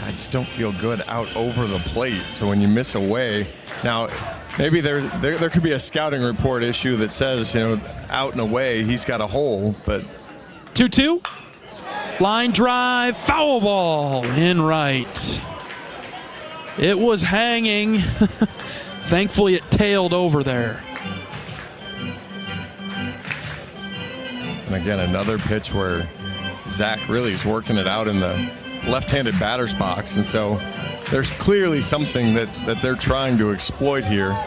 I just don't feel good out over the plate. So when you miss away, now maybe there could be a scouting report issue that says, out and away he's got a hole, but 2-2. Line drive, foul ball in right. It was hanging. Thankfully it tailed over there. And again, another pitch where Zach really is working it out in the left-handed batter's box, and so there's clearly something that they're trying to exploit here.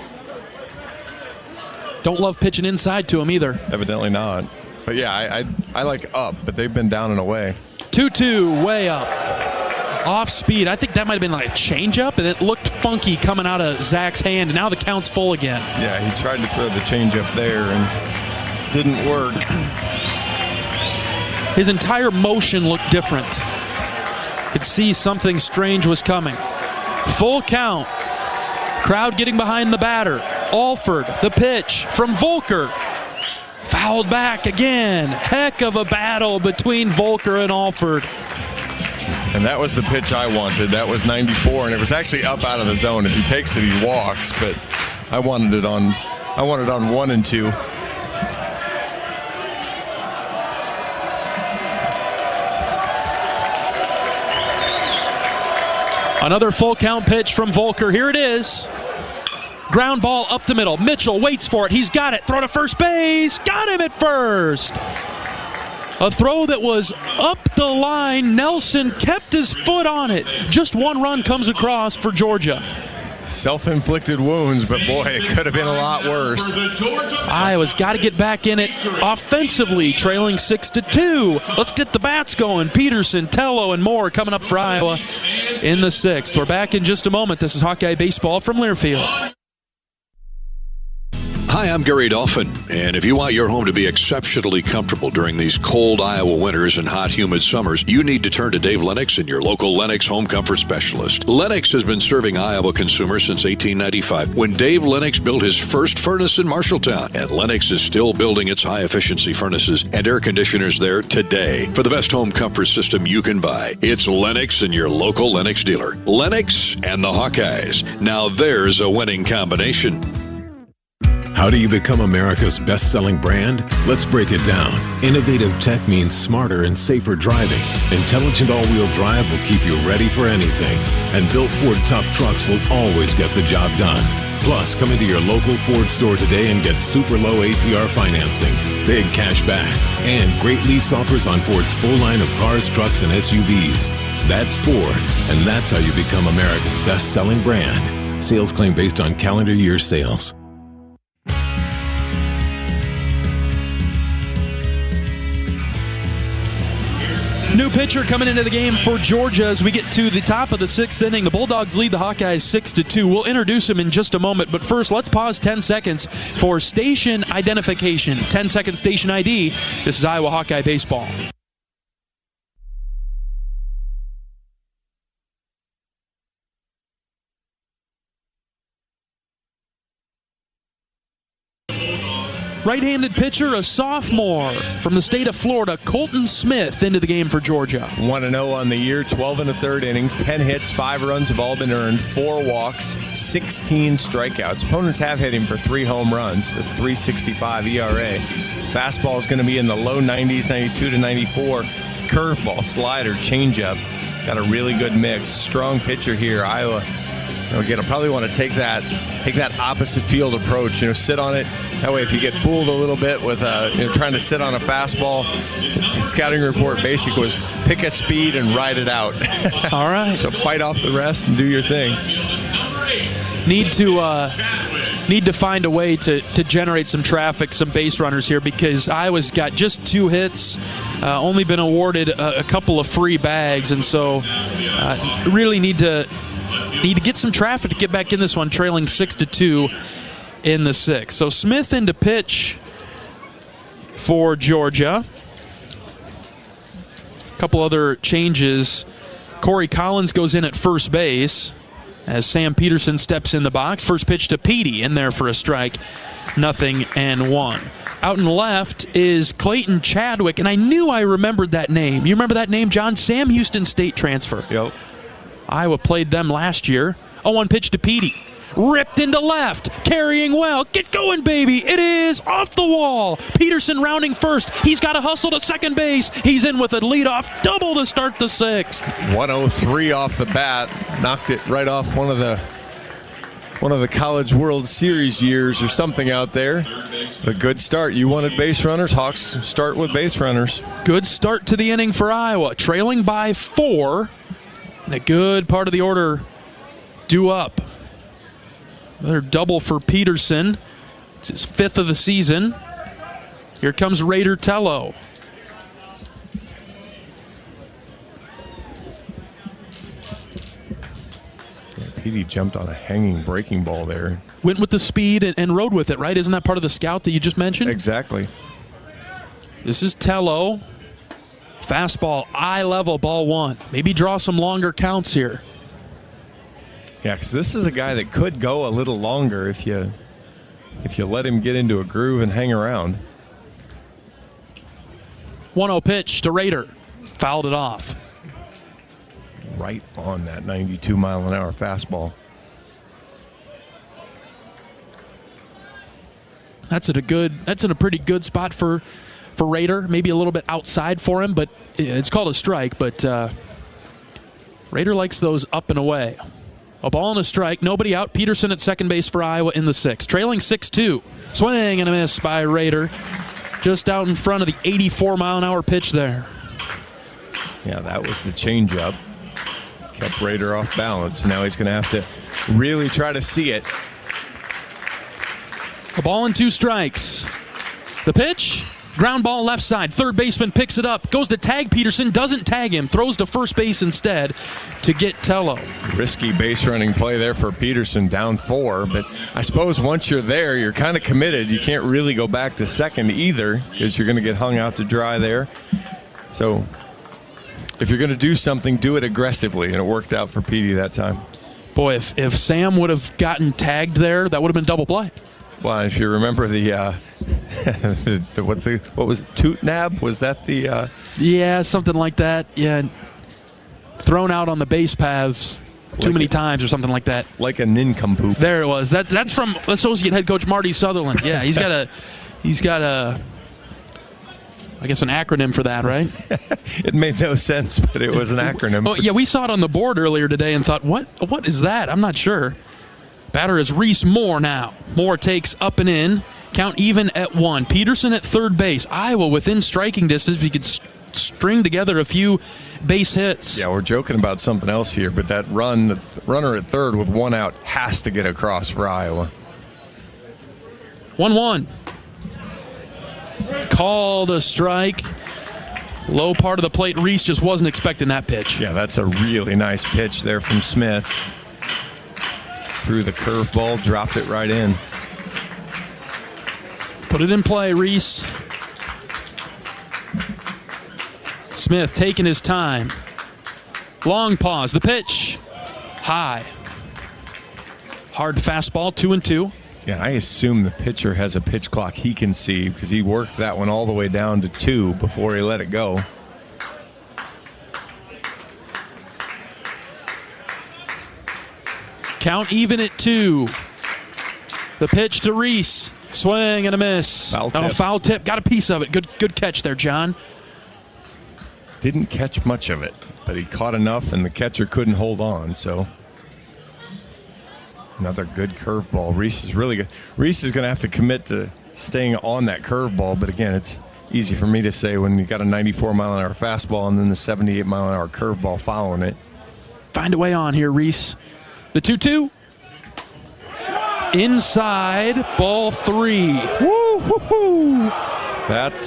Don't love pitching inside to him either. Evidently not. But yeah, I like up, but they've been down and away. 2-2, way up. Off speed. I think that might have been like a changeup, and it looked funky coming out of Zach's hand, and now the count's full again. Yeah, he tried to throw the changeup there and didn't work. His entire motion looked different. Could see something strange was coming. Full count. Crowd getting behind the batter. Alford, the pitch from Volker. Fouled back again. Heck of a battle between Volker and Alford. And that was the pitch I wanted. That was 94, and it was actually up out of the zone. If he takes it, he walks, but I wanted it on 1 and 2. Another full count pitch from Volker. Here it is. Ground ball up the middle. Mitchell waits for it. He's got it. Throw to first base. Got him at first. A throw that was up the line. Nelson kept his foot on it. Just 1 run comes across for Georgia. Self-inflicted wounds, but boy, it could have been a lot worse. Iowa's got to get back in it offensively, trailing 6-2. Let's get the bats going. Peterson, Tello, and more coming up for Iowa in the 6th. We're back in just a moment. This is Hawkeye Baseball from Learfield. Hi, I'm Gary Dolphin, and if you want your home to be exceptionally comfortable during these cold Iowa winters and hot, humid summers, you need to turn to Dave Lennox and your local Lennox home comfort specialist. Lennox has been serving Iowa consumers since 1895, when Dave Lennox built his first furnace in Marshalltown, and Lennox is still building its high-efficiency furnaces and air conditioners there today. For the best home comfort system you can buy, it's Lennox and your local Lennox dealer. Lennox and the Hawkeyes. Now there's a winning combination. How do you become America's best-selling brand? Let's break it down. Innovative tech means smarter and safer driving. Intelligent all-wheel drive will keep you ready for anything. And built Ford tough trucks will always get the job done. Plus, come into your local Ford store today and get super low APR financing, big cash back, and great lease offers on Ford's full line of cars, trucks, and SUVs. That's Ford, and that's how you become America's best-selling brand. Sales claim based on calendar year sales. New pitcher coming into the game for Georgia as we get to the top of the 6th inning. The Bulldogs lead the Hawkeyes 6-2. We'll introduce him in just a moment, but first let's pause 10 seconds for station identification. 10-second station ID. This is Iowa Hawkeye Baseball. Right-handed pitcher, a sophomore from the state of Florida, Colton Smith, into the game for Georgia. 1-0 on the year, 12 and a third innings, 10 hits, 5 runs have all been earned, 4 walks, 16 strikeouts. Opponents have hit him for 3 home runs, the .365 ERA. Fastball is going to be in the low 90s, 92 to 94. Curveball, slider, changeup. Got a really good mix. Strong pitcher here, Iowa. Again, I'll probably want to take that opposite field approach. Sit on it. That way, if you get fooled a little bit with trying to sit on a fastball, the scouting report basic was pick a speed and ride it out. All right. So fight off the rest and do your thing. Need to find a way to generate some traffic, some base runners here, because Iowa's got just 2 hits, only been awarded a couple of free bags, and so really need to Need to get some traffic to get back in this one, trailing 6-2 in the 6th. So Smith into pitch for Georgia. A couple other changes. Corey Collins goes in at first base as Sam Peterson steps in the box. First pitch to Petey, in there for a strike. 0-1. Out in left is Clayton Chadwick, and I knew I remembered that name. You remember that name, John? Sam Houston State transfer. Yep. Iowa played them last year. 0-1 pitch to Petey. Ripped into left, carrying well. Get going, baby. It is off the wall. Peterson rounding first. He's got to hustle to second base. He's in with a leadoff double to start the 6th. 103 off the bat. Knocked it right off one of the College World Series years or something out there. A good start. You wanted base runners. Hawks start with base runners. Good start to the inning for Iowa. Trailing by 4. And a good part of the order due up. Another double for Peterson. It's his 5th of the season. Here comes Raider Tello. Petey jumped on a hanging breaking ball there. Went with the speed and rode with it, right? Isn't that part of the scout that you just mentioned? Exactly. This is Tello. Fastball, eye level, ball 1. Maybe draw some longer counts here. Yeah, because this is a guy that could go a little longer if you let him get into a groove and hang around. 1-0 pitch to Raider. Fouled it off. Right on that 92-mile-an-hour fastball. That's in a pretty good spot for Raider. Maybe a little bit outside for him, but it's called a strike. But Raider likes those up and away. A ball and a strike. Nobody out. Peterson at second base for Iowa in the 6th. Trailing 6-2. Swing and a miss by Raider. Just out in front of the 84-mile-an-hour pitch there. Yeah, that was the changeup. Kept Raider off balance. Now he's going to have to really try to see it. A ball and 2 strikes. The pitch. Ground ball left side. Third baseman picks it up. Goes to tag Peterson. Doesn't tag him. Throws to first base instead to get Tello. Risky base running play there for Peterson, down 4. But I suppose once you're there, you're kind of committed. You can't really go back to second either because you're going to get hung out to dry there. So if you're going to do something, do it aggressively. And it worked out for Petey that time. Boy, if Sam would have gotten tagged there, that would have been double play. Well, if you remember the what was it, Toot Nab? Was that the? Yeah, something like that. Yeah, thrown out on the base paths too many times or something like that. Like a nincompoop. There it was. That's from associate head coach Marty Sutherland. Yeah, he's got a. I guess an acronym for that, right? It made no sense, but it was an acronym. Oh yeah, we saw it on the board earlier today and thought, what is that? I'm not sure. Batter is Reese Moore now. Moore takes up and in. Count even at 1. Peterson at third base. Iowa within striking distance. If you could string together a few base hits. Yeah, we're joking about something else here, but that runner at third with 1 out has to get across for Iowa. 1-1. Called a strike. Low part of the plate. Reese just wasn't expecting that pitch. Yeah, that's a really nice pitch there from Smith. Threw the curveball, dropped it right in. Put it in play, Reese. Smith taking his time. Long pause. The pitch. High. Hard fastball, 2-2. Yeah, I assume the pitcher has a pitch clock he can see because he worked that one all the way down to 2 before he let it go. Count even at 2. The pitch to Reese. Swing and a miss. Foul tip. Got a piece of it. Good catch there, John. Didn't catch much of it, but he caught enough and the catcher couldn't hold on, so. Another good curveball. Reese is really good. Reese is going to have to commit to staying on that curveball, but again, it's easy for me to say when you got a 94-mile-an-hour fastball and then the 78-mile-an-hour curveball following it. Find a way on here, Reese. The 2-2. Inside, ball 3. Woo, woo, woo. That,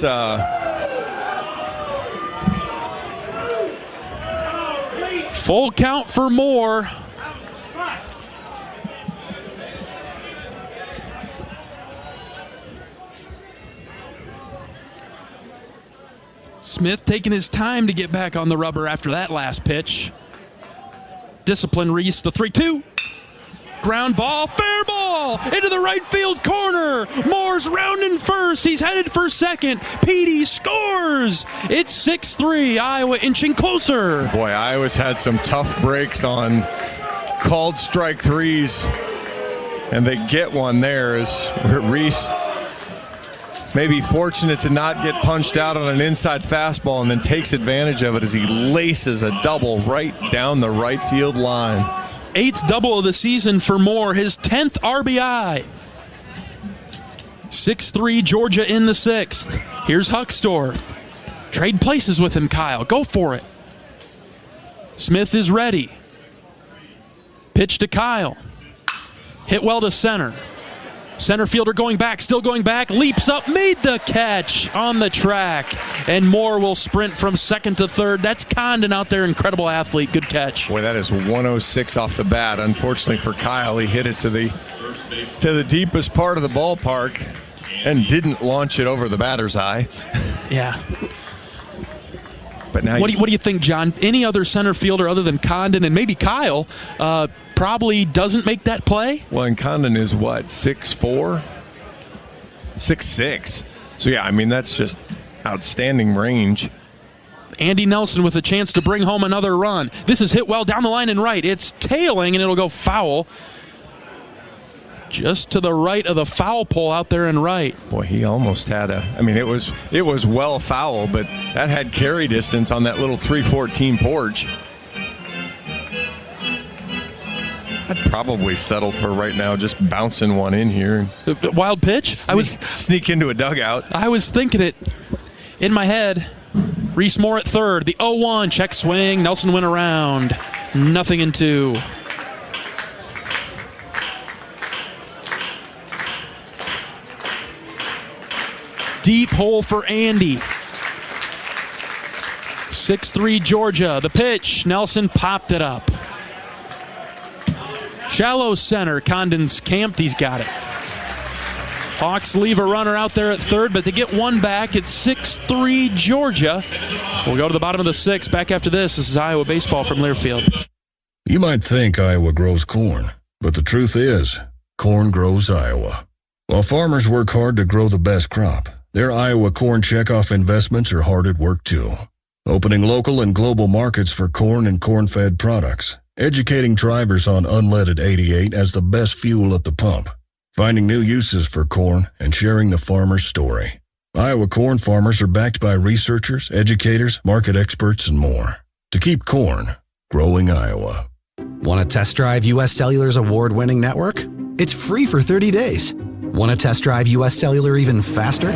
full count for Moore. Smith taking his time to get back on the rubber after that last pitch. Discipline Reese, the 3-2. Ground ball, fair ball, into the right field corner. Moore's rounding first. He's headed for second. Petey scores. It's 6-3. Iowa inching closer. Boy, Iowa's had some tough breaks on called strike threes, and they get one there as Reese may be fortunate to not get punched out on an inside fastball and then takes advantage of it as he laces a double right down the right field line. 8th double of the season for Moore, his 10th RBI. 6-3 Georgia in the 6th. Here's Huckstorf. Trade places with him, Kyle. Go for it. Smith is ready. Pitch to Kyle. Hit well to center. Center fielder going back, still going back, leaps up, made the catch on the track. And Moore will sprint from second to third. That's Condon out there, incredible athlete, good catch. Boy, that is 106 off the bat. Unfortunately for Kyle, he hit it to the deepest part of the ballpark and didn't launch it over the batter's eye. Yeah. But now what do you think, John? Any other center fielder other than Condon and maybe Kyle probably doesn't make that play? Well, and Condon is what, 6'4"? 6'6". So, yeah, I mean, that's just outstanding range. Andy Nelson with a chance to bring home another run. This is hit well down the line and right. It's tailing, and it'll go foul. Just to the right of the foul pole out there and right. Boy, he almost had it was well foul, but that had carry distance on that little 314 porch. I'd probably settle for right now just bouncing one in here. Wild pitch? Sneak into a dugout. I was thinking it in my head. Reese Moore at third. The 0-1. Check swing. Nelson went around. Nothing in 2. Deep hole for Andy. 6-3 Georgia. The pitch. Nelson popped it up. Shallow center. Condon's camped. He's got it. Hawks leave a runner out there at third, but they get one back. It's 6-3 Georgia. We'll go to the bottom of the 6th. Back after this. This is Iowa baseball from Learfield. You might think Iowa grows corn, but the truth is, corn grows Iowa. While farmers work hard to grow the best crop, their Iowa corn checkoff investments are hard at work too. Opening local and global markets for corn and corn-fed products, educating drivers on unleaded 88 as the best fuel at the pump, finding new uses for corn, and sharing the farmer's story. Iowa corn farmers are backed by researchers, educators, market experts, and more. To keep corn growing Iowa. Want to test drive U.S. Cellular's award-winning network? It's free for 30 days. Want to test drive U.S. Cellular even faster?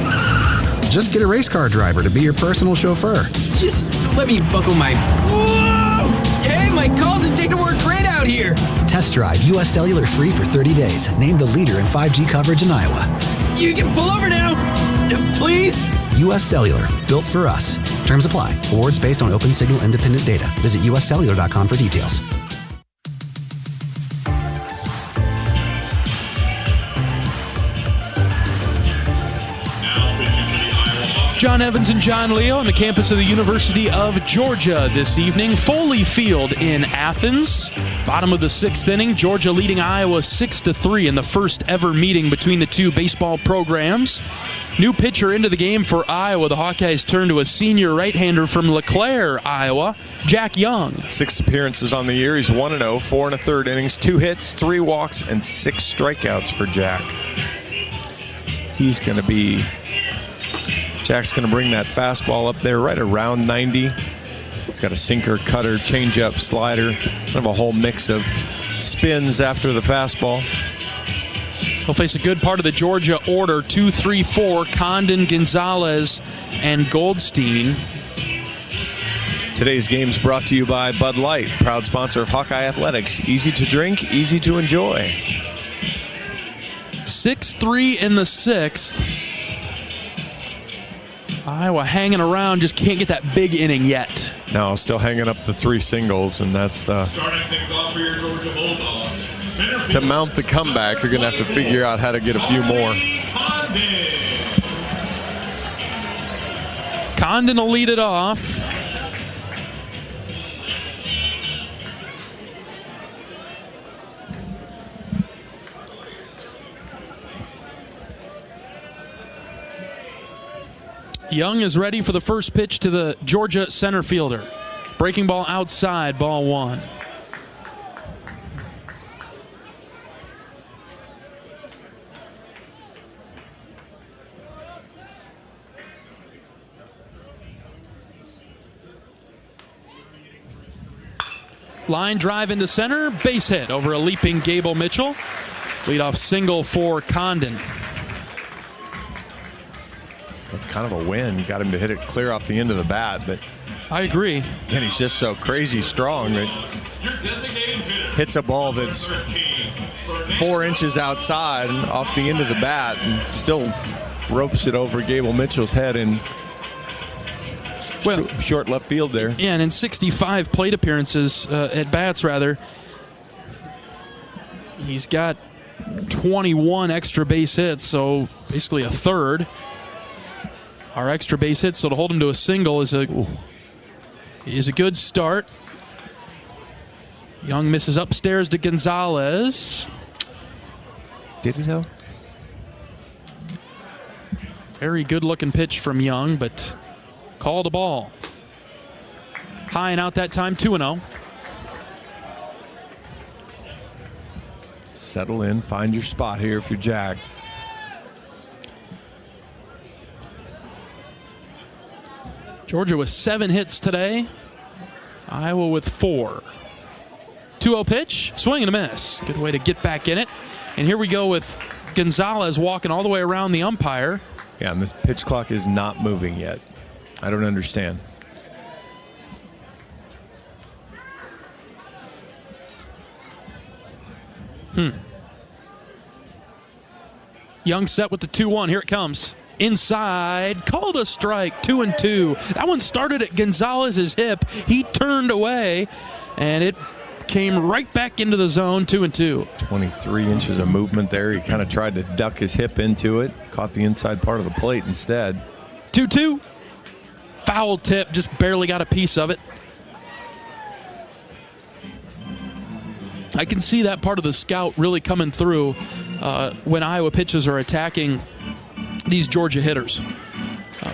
Just get a race car driver to be your personal chauffeur. Just let me buckle my... Whoa! Hey, my calls and data work great out here. Test drive U.S. Cellular free for 30 days. Named the leader in 5G coverage in Iowa. You can pull over now. Please? U.S. Cellular. Built for us. Terms apply. Awards based on open signal independent data. Visit uscellular.com for details. John Evans and John Leo on the campus of the University of Georgia this evening. Foley Field in Athens. Bottom of the 6th inning. Georgia leading Iowa 6-3 in the first ever meeting between the two baseball programs. New pitcher into the game for Iowa. The Hawkeyes turn to a senior right-hander from LeClaire, Iowa, Jack Young. 6 appearances on the year. He's 1-0, 4 1/3 innings, 2 hits, 3 walks, and 6 strikeouts for Jack. Jack's going to bring that fastball up there right around 90. He's got a sinker, cutter, changeup, slider, kind of a whole mix of spins after the fastball. He'll face a good part of the Georgia order, 2, 3, 4, Condon, Gonzalez, and Goldstein. Today's game's brought to you by Bud Light, proud sponsor of Hawkeye Athletics. Easy to drink, easy to enjoy. 6-3 in the 6th. Iowa hanging around, just can't get that big inning yet. No, still hanging up the 3 singles, and that's the... To mount the comeback, you're going to have to figure out how to get a few more. Condon will lead it off. Young is ready for the first pitch to the Georgia center fielder. Breaking ball outside, ball 1. Line drive into center, base hit over a leaping Gable Mitchell. Leadoff single for Condon. That's kind of a win. Got him to hit it clear off the end of the bat, but I agree. And he's just so crazy strong that hits a ball that's 4 inches outside and off the end of the bat and still ropes it over Gable Mitchell's head and short left field there. Yeah, and in 65 plate appearances, at bats rather, he's got 21 extra base hits, so basically a third. Our extra base hits, so to hold him to a single is a good start. Young misses upstairs to Gonzalez. Did he though? Very good looking pitch from Young, but called a ball. High and out that time, 2-0. Settle in, find your spot here if you're Jack. Georgia with 7 hits today. Iowa with 4. 2-0 pitch, swing and a miss. Good way to get back in it. And here we go with Gonzalez walking all the way around the umpire. Yeah, and this pitch clock is not moving yet. I don't understand. Young set with the 2-1. Here it comes. Inside, called a strike, 2-2. That one started at Gonzalez's hip. He turned away, and it came right back into the zone, 2-2. 23 inches of movement there. He kind of tried to duck his hip into it. Caught the inside part of the plate instead. 2-2. Foul tip, just barely got a piece of it. I can see that part of the scout really coming through when Iowa pitchers are attacking these Georgia hitters.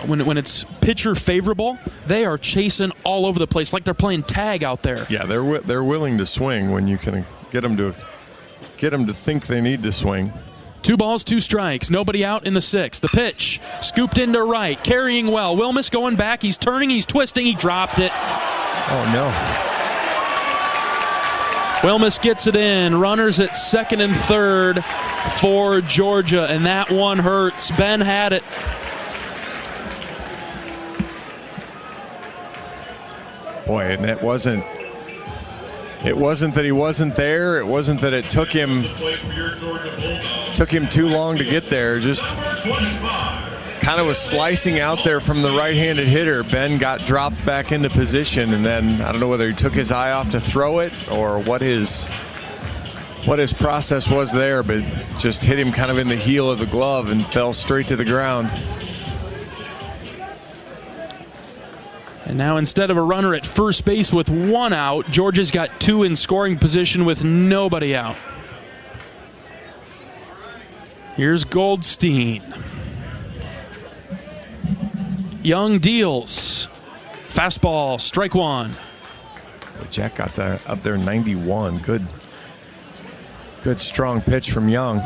When it's pitcher favorable, they are chasing all over the place like they're playing tag out there. Yeah, they're willing to swing when you can get them to think they need to swing. 2 balls, 2 strikes. Nobody out in the 6th. The pitch scooped into right, carrying well. Wilmus going back. He's turning. He's twisting. He dropped it. Oh no. Wilmus gets it in. Runners at 2nd and 3rd for Georgia, and that one hurts. Ben had it. Boy, and it wasn't that he wasn't there. It wasn't that it took him too long to get there. Just kind of was slicing out there from the right-handed hitter. Ben got dropped back into position, and then I don't know whether he took his eye off to throw it or what his process was there, but just hit him kind of in the heel of the glove and fell straight to the ground. And now instead of a runner at first base with 1 out, Georgia's got 2 in scoring position with nobody out. Here's Goldstein. Young deals. Fastball, strike 1. Jack got up there 91. Good strong pitch from Young.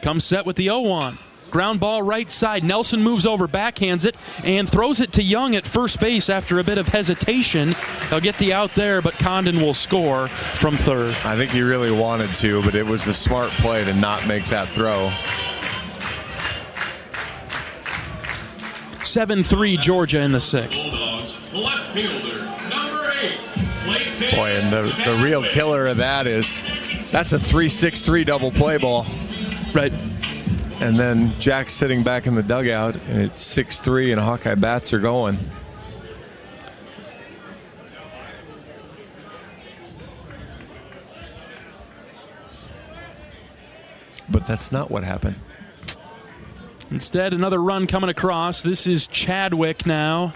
Comes set with the 0-1. Ground ball right side. Nelson moves over, backhands it, and throws it to Young at first base after a bit of hesitation. They'll get the out there, but Condon will score from 3rd. I think he really wanted to, but it was the smart play to not make that throw. 7-3 Georgia in the 6th. Left fielder, number 8. Boy, and the real killer of that is that's a 3-6-3 double play ball. Right. And then Jack's sitting back in the dugout, and it's 6-3, and Hawkeye bats are going. But that's not what happened. Instead, another run coming across. This is Chadwick now,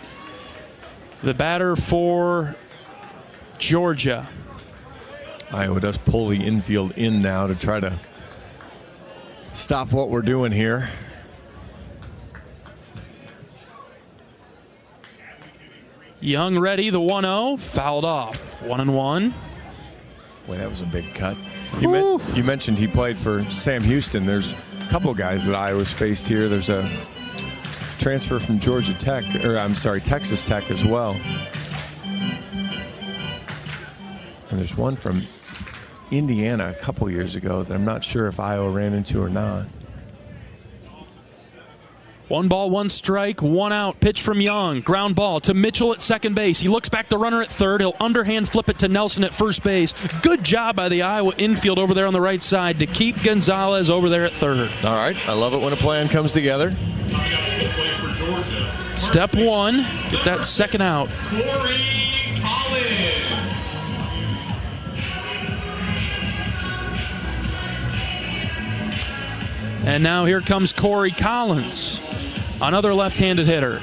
the batter for Georgia. Iowa does pull the infield in now to try to stop what we're doing here. Young ready, the 1-0, fouled off. 1-1. Boy, that was a big cut. You mentioned he played for Sam Houston. There's a couple of guys that Iowa's faced here. There's a transfer from Texas Tech as well. And there's one from Indiana a couple years ago that I'm not sure if Iowa ran into or not. 1 ball, 1 strike, 1 out. Pitch from Young. Ground ball to Mitchell at second base. He looks back to runner at third. He'll underhand flip it to Nelson at first base. Good job by the Iowa infield over there on the right side to keep Gonzalez over there at third. All right. I love it when a plan comes together. Step 1. Get that second out. And now here comes Corey Collins, another left-handed hitter.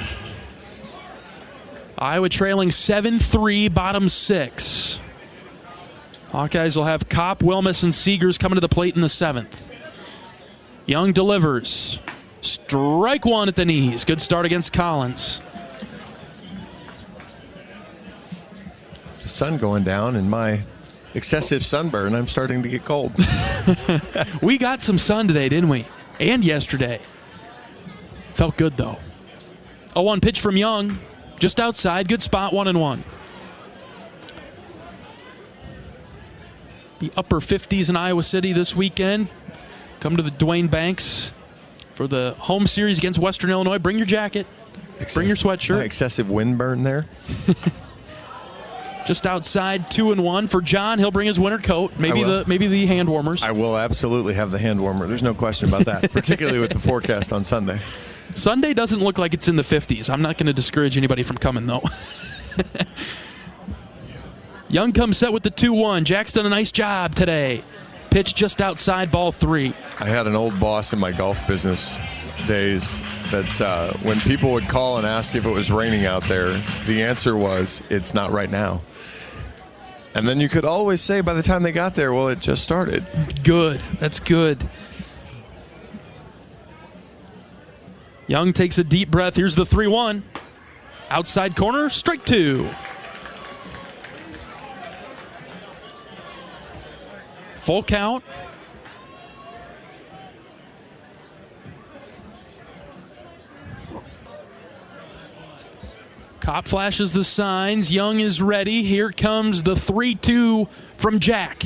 Iowa trailing 7-3, bottom 6. Hawkeyes will have Kopp, Wilmus, and Seegers coming to the plate in the 7th. Young delivers. Strike 1 at the knees. Good start against Collins. The sun going down and my excessive sunburn, I'm starting to get cold. We got some sun today, didn't we? And yesterday. Felt good, though. 0-1 pitch from Young. Just outside. Good spot, 1-1. The upper 50s in Iowa City this weekend. Come to the Dwayne Banks for the home series against Western Illinois. Bring your jacket. Bring your sweatshirt. Excessive wind burn there. Just outside, 2-1 for John. He'll bring his winter coat, maybe the hand warmers. I will absolutely have the hand warmer. There's no question about that, particularly with the forecast on Sunday. Sunday doesn't look like it's in the 50s. I'm not going to discourage anybody from coming, though. Young comes set with the 2-1. Jack's done a nice job today. Pitch just outside, ball 3. I had an old boss in my golf business days that when people would call and ask if it was raining out there, the answer was, it's not right now. And then you could always say by the time they got there, well, it just started. Good. That's good. Young takes a deep breath. Here's the 3-1. Outside corner, strike 2. Full count. Kopp flashes the signs. Young is ready. Here comes the 3-2 from Jack.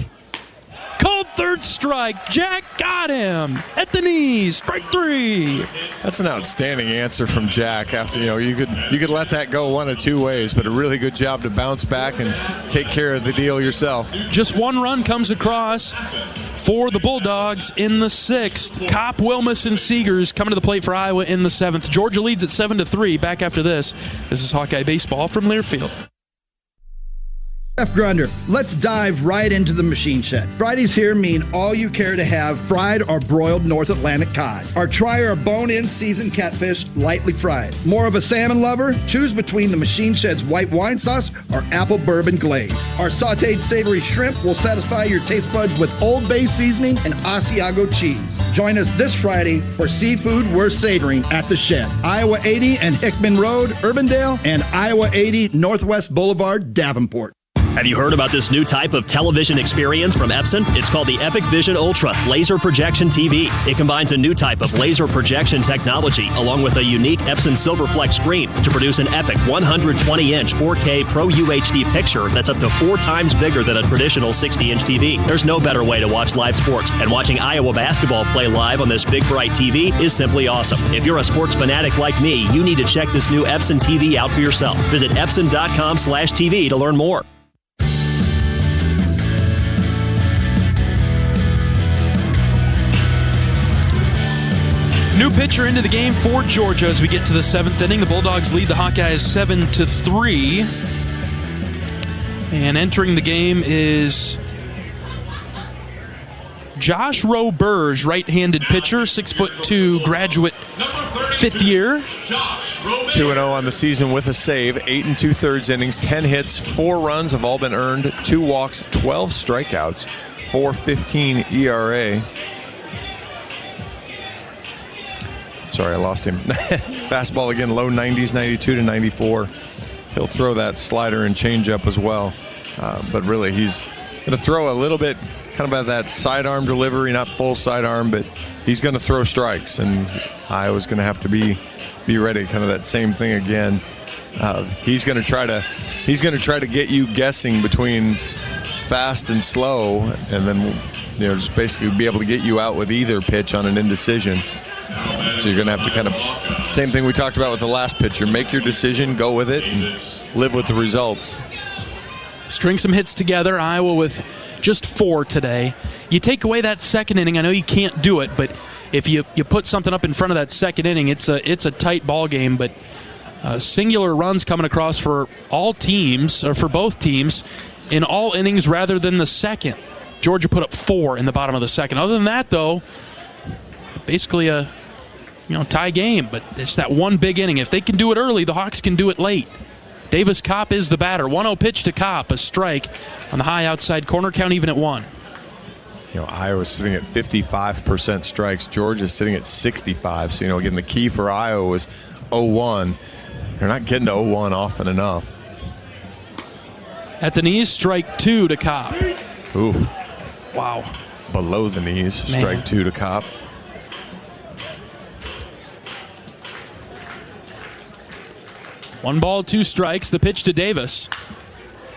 Called third strike. Jack got him at the knees. Strike 3. That's an outstanding answer from Jack. After you could let that go one of two ways, but a really good job to bounce back and take care of the deal yourself. Just 1 run comes across for the Bulldogs in the 6th. Kopp, Wilmus, and Seegers coming to the plate for Iowa in the 7th. Georgia leads at 7-3. Back after this. This is Hawkeye Baseball from Learfield. Chef Grunder, let's dive right into the machine shed. Fridays here mean all you care to have fried or broiled North Atlantic cod. Or try our bone-in seasoned catfish lightly fried. More of a salmon lover? Choose between the machine shed's white wine sauce or apple bourbon glaze. Our sauteed savory shrimp will satisfy your taste buds with Old Bay seasoning and Asiago cheese. Join us this Friday for seafood worth savoring at the Shed. Iowa 80 and Hickman Road, Urbandale, and Iowa 80 Northwest Boulevard, Davenport. Have you heard about this new type of television experience from Epson? It's called the Epic Vision Ultra Laser Projection TV. It combines a new type of laser projection technology along with a unique Epson Silverflex screen to produce an epic 120-inch 4K Pro UHD picture that's up to 4 times bigger than a traditional 60-inch TV. There's no better way to watch live sports, and watching Iowa basketball play live on this big bright TV is simply awesome. If you're a sports fanatic like me, you need to check this new Epson TV out for yourself. Visit Epson.com/TV to learn more. New pitcher into the game for Georgia as we get to the 7th inning. The Bulldogs lead the Hawkeyes 7-3. And entering the game is Josh Roberge, right-handed pitcher, 6'2", graduate, 5th year. 2-0 on the season with a save, 8 2/3 innings, 10 hits, 4 runs have all been earned, 2 walks, 12 strikeouts, 4.15 ERA. Sorry, I lost him. Fastball again, low 90s, 92 to 94. He'll throw that slider and changeup as well. But really, he's going to throw a little bit kind of at that sidearm delivery, not full sidearm, but he's going to throw strikes, and Iowa's going to have to be ready. Kind of that same thing again. He's going to try to get you guessing between fast and slow, and then just basically be able to get you out with either pitch on an indecision. So you're going to have to kind of, same thing we talked about with the last pitcher, make your decision, go with it, and live with the results. String some hits together, Iowa with just 4 today. You take away that second inning, I know you can't do it, but if you put something up in front of that second inning, it's a tight ball game, but singular runs coming across for all teams, or for both teams, in all innings rather than the second. Georgia put up 4 in the bottom of the second. Other than that, though, basically a tie game, but it's that one big inning. If they can do it early, the Hawks can do it late. Davis Kopp is the batter. 1-0 pitch to Kopp, a strike on the high outside corner, count even at 1. Iowa's sitting at 55% strikes. Georgia's sitting at 65. So, again, the key for Iowa was 0-1. They're not getting to 0-1 often enough. At the knees, strike 2 to Kopp. Ooh. Wow. Below the knees, Man. strike 2 to Kopp. One ball, 2 strikes. The pitch to Davis.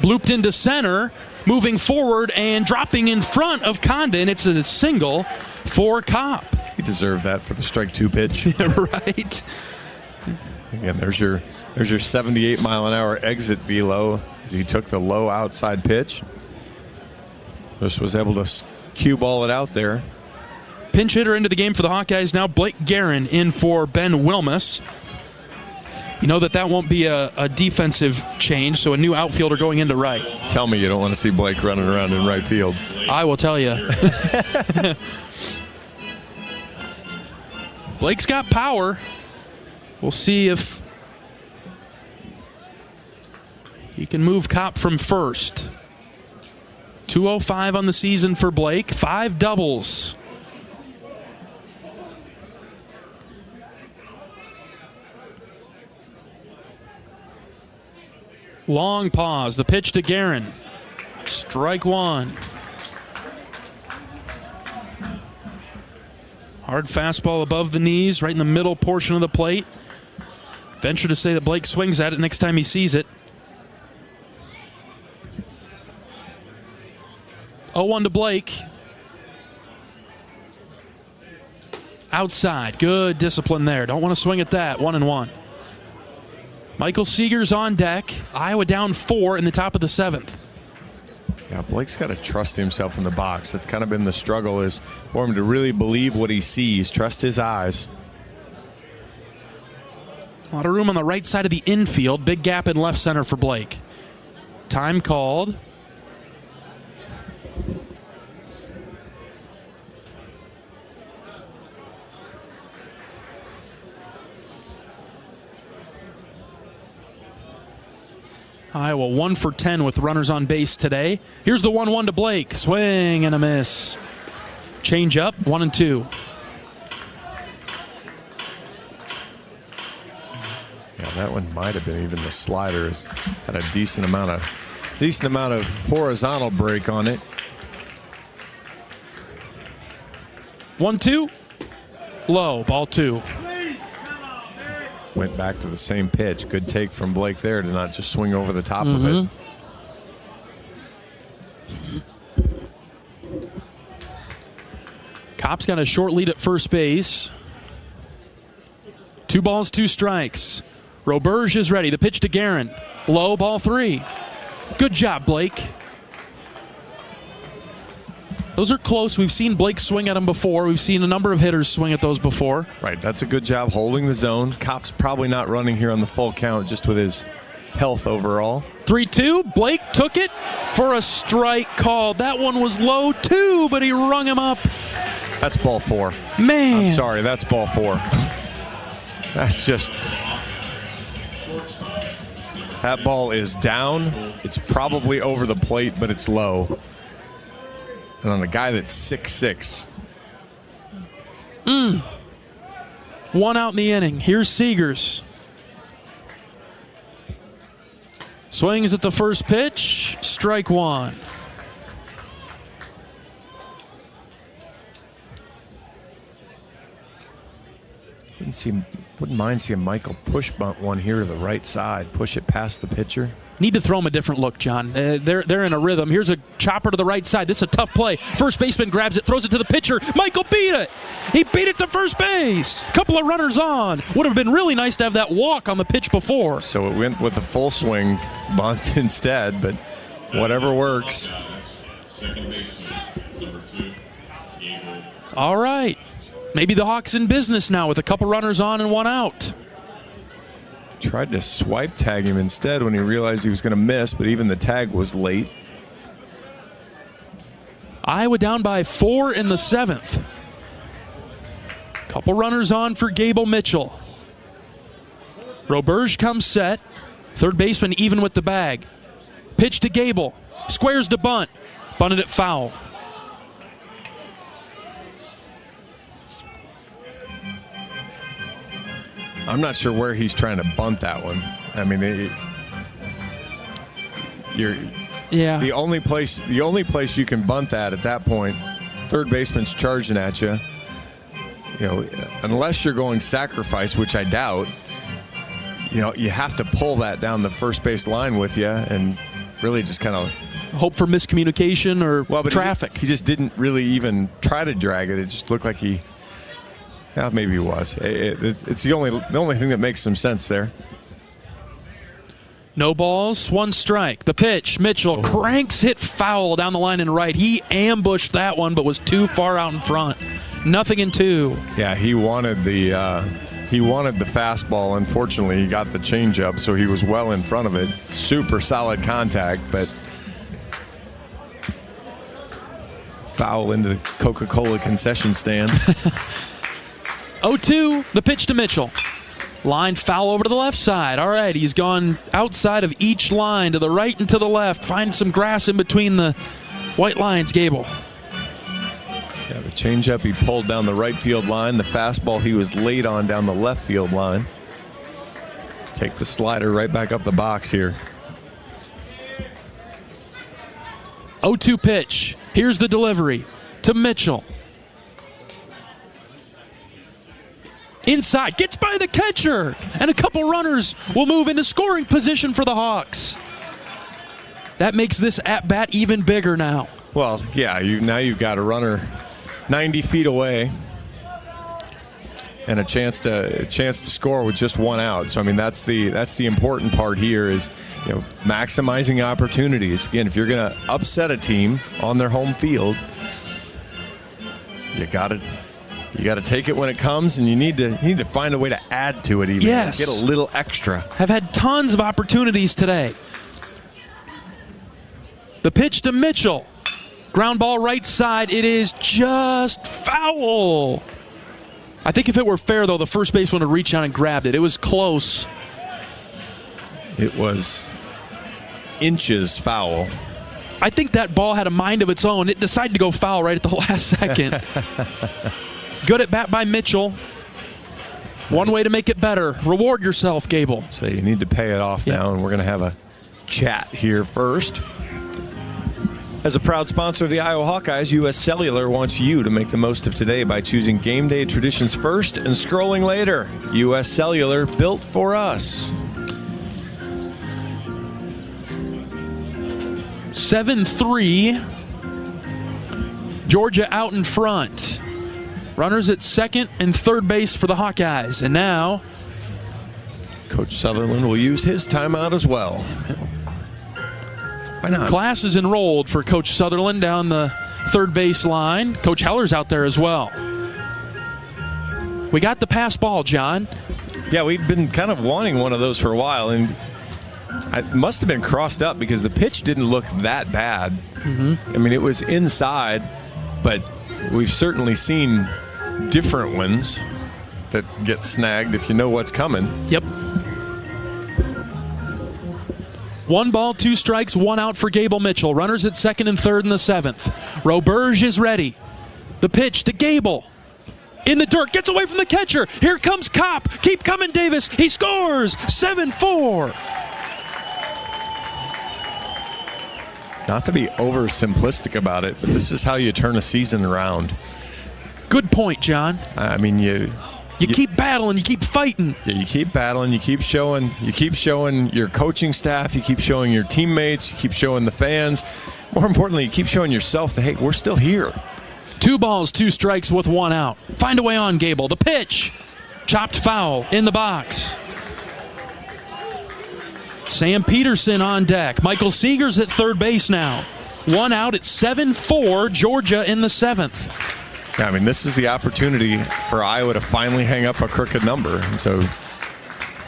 Blooped into center, moving forward and dropping in front of Condon. It's a single for Kopp. He deserved that for the strike 2 pitch. Right. Again, there's your 78-mile-an-hour exit velo as he took the low outside pitch. Just was able to cue ball it out there. Pinch hitter into the game for the Hawkeyes now. Blake Guerin in for Ben Wilmus. You know that won't be a defensive change, so a new outfielder going into right. Tell me you don't want to see Blake running around in right field. I will tell you. Blake's got power. We'll see if he can move Kopp from first. 205 on the season for Blake. 5 doubles. Long pause. The pitch to Guerin. Strike 1. Hard fastball above the knees, right in the middle portion of the plate. Venture to say that Blake swings at it next time he sees it. 0-1 to Blake. Outside. Good discipline there. Don't want to swing at that. 1-1. Michael Seeger's on deck. Iowa down 4 in the top of the 7th. Yeah, Blake's got to trust himself in the box. That's kind of been the struggle, is for him to really believe what he sees, trust his eyes. A lot of room on the right side of the infield. Big gap in left center for Blake. Time called. Iowa 1 for 10 with runners on base today. Here's the 1-1 to Blake. Swing and a miss. Change up, 1-2. Yeah, that one might have been even the sliders. Had a decent amount of horizontal break on it. 1-2. Low, ball 2. Went back to the same pitch. Good take from Blake there to not just swing over the top of it. Kopp's got a short lead at first base. 2 balls, 2 strikes. Roberge is ready. The pitch to Guerin. Low, ball 3. Good job, Blake. Those are close. We've seen Blake swing at them before. We've seen a number of hitters swing at those before. Right, that's a good job holding the zone. Kopp's probably not running here on the full count just with his health overall. 3-2. Blake took it for a strike call. That one was low too, but he rung him up. That's ball 4. Man. I'm sorry, that's ball 4. That's just... That ball is down. It's probably over the plate, but it's low. And on a guy that's 6'6". One out in the inning. Here's Seegers. Swings at the first pitch. Strike one. Wouldn't mind seeing Michael push bunt one here to the right side. Push it past the pitcher. Need to throw him a different look, John. They're in a rhythm. Here's a chopper to the right side. This is a tough play. First baseman grabs it, throws it to the pitcher. Michael beat it. He beat it to first base. Couple of runners on. Would have been really nice to have that walk on the pitch before. So it went with a full swing bunt instead, but whatever works. All right. Maybe the Hawks in business now with a couple runners on and one out. Tried to swipe tag him instead when he realized he was going to miss, but even the tag was late. Iowa down by 4 in the 7th. Couple runners on for Gable Mitchell. Roberge comes set. Third baseman even with the bag. Pitch to Gable. Squares to bunt. Bunted it foul. I'm not sure where he's trying to bunt that one. I mean, the only place you can bunt that at that point, third baseman's charging at you. You know, unless you're going sacrifice, which I doubt. You know, you have to pull that down the first base line with you, and really just kind of hope for miscommunication or traffic. He just didn't really even try to drag it. It just looked like he. Yeah, maybe he was. It's the only thing that makes some sense there. No balls, one strike. The pitch, Mitchell cranks it foul down the line and right. He ambushed that one, but was too far out in front. 0-2. Yeah, he wanted the fastball. Unfortunately, he got the changeup, so he was well in front of it. Super solid contact, but foul into the Coca-Cola concession stand. 0-2, the pitch to Mitchell. Line foul over to the left side. All right, he's gone outside of each line to the right and to the left. Find some grass in between the white lines, Gable. Yeah, the changeup he pulled down the right field line. The fastball he was late on down the left field line. Take the slider right back up the box here. 0-2 pitch. Here's the delivery to Mitchell. Inside, gets by the catcher, and a couple runners will move into scoring position for the Hawks. That makes this at-bat even bigger now. Well, yeah, now you've got a runner 90 feet away and a chance to score with just one out. So I mean, that's the important part here is, you know, maximizing opportunities. Again, if you're going to upset a team on their home field, you got to take it when it comes, and you need to find a way to add to it even. Yes. Get a little extra. Have had tons of opportunities today. The pitch to Mitchell. Ground ball right side. It is just foul. I think if it were fair, though, the first baseman would reach out and grabbed it. It was close. It was inches foul. I think that ball had a mind of its own. It decided to go foul right at the last second. Good at bat by Mitchell. One way to make it better. Reward yourself, Gable. So you need to pay it off now, and we're going to have a chat here first. As a proud sponsor of the Iowa Hawkeyes, U.S. Cellular wants you to make the most of today by choosing game day traditions first and scrolling later. U.S. Cellular, built for us. 7-3. Georgia out in front. Runners at second and third base for the Hawkeyes. And now Coach Sutherland will use his timeout as well. Why not? Class is enrolled for Coach Sutherland down the third base line. Coach Heller's out there as well. We got the pass ball, John. Yeah, we've been kind of wanting one of those for a while, and It must have been crossed up because the pitch didn't look that bad. Mm-hmm. I mean, it was inside, but we've certainly seen different ones that get snagged if you know what's coming. Yep. 1 ball, 2 strikes, 1 out for Gable Mitchell. Runners at second and third in the 7th. Roberge is ready. The pitch to Gable. In the dirt, gets away from the catcher. Here comes Kopp. Keep coming, Davis. He scores. 7-4. Not to be oversimplistic about it, but this is how you turn a season around. Good point, John. I mean, you keep battling, you keep fighting. Yeah, you keep battling, you keep showing your coaching staff, you keep showing your teammates, you keep showing the fans. More importantly, you keep showing yourself that, hey, we're still here. 2 balls, 2 strikes with 1 out. Find a way on Gable. The pitch. Chopped foul in the box. Sam Peterson on deck. Michael Seeger's at third base now. 1 out. It's 7-4, Georgia in the 7th. Yeah, I mean, this is the opportunity for Iowa to finally hang up a crooked number. And so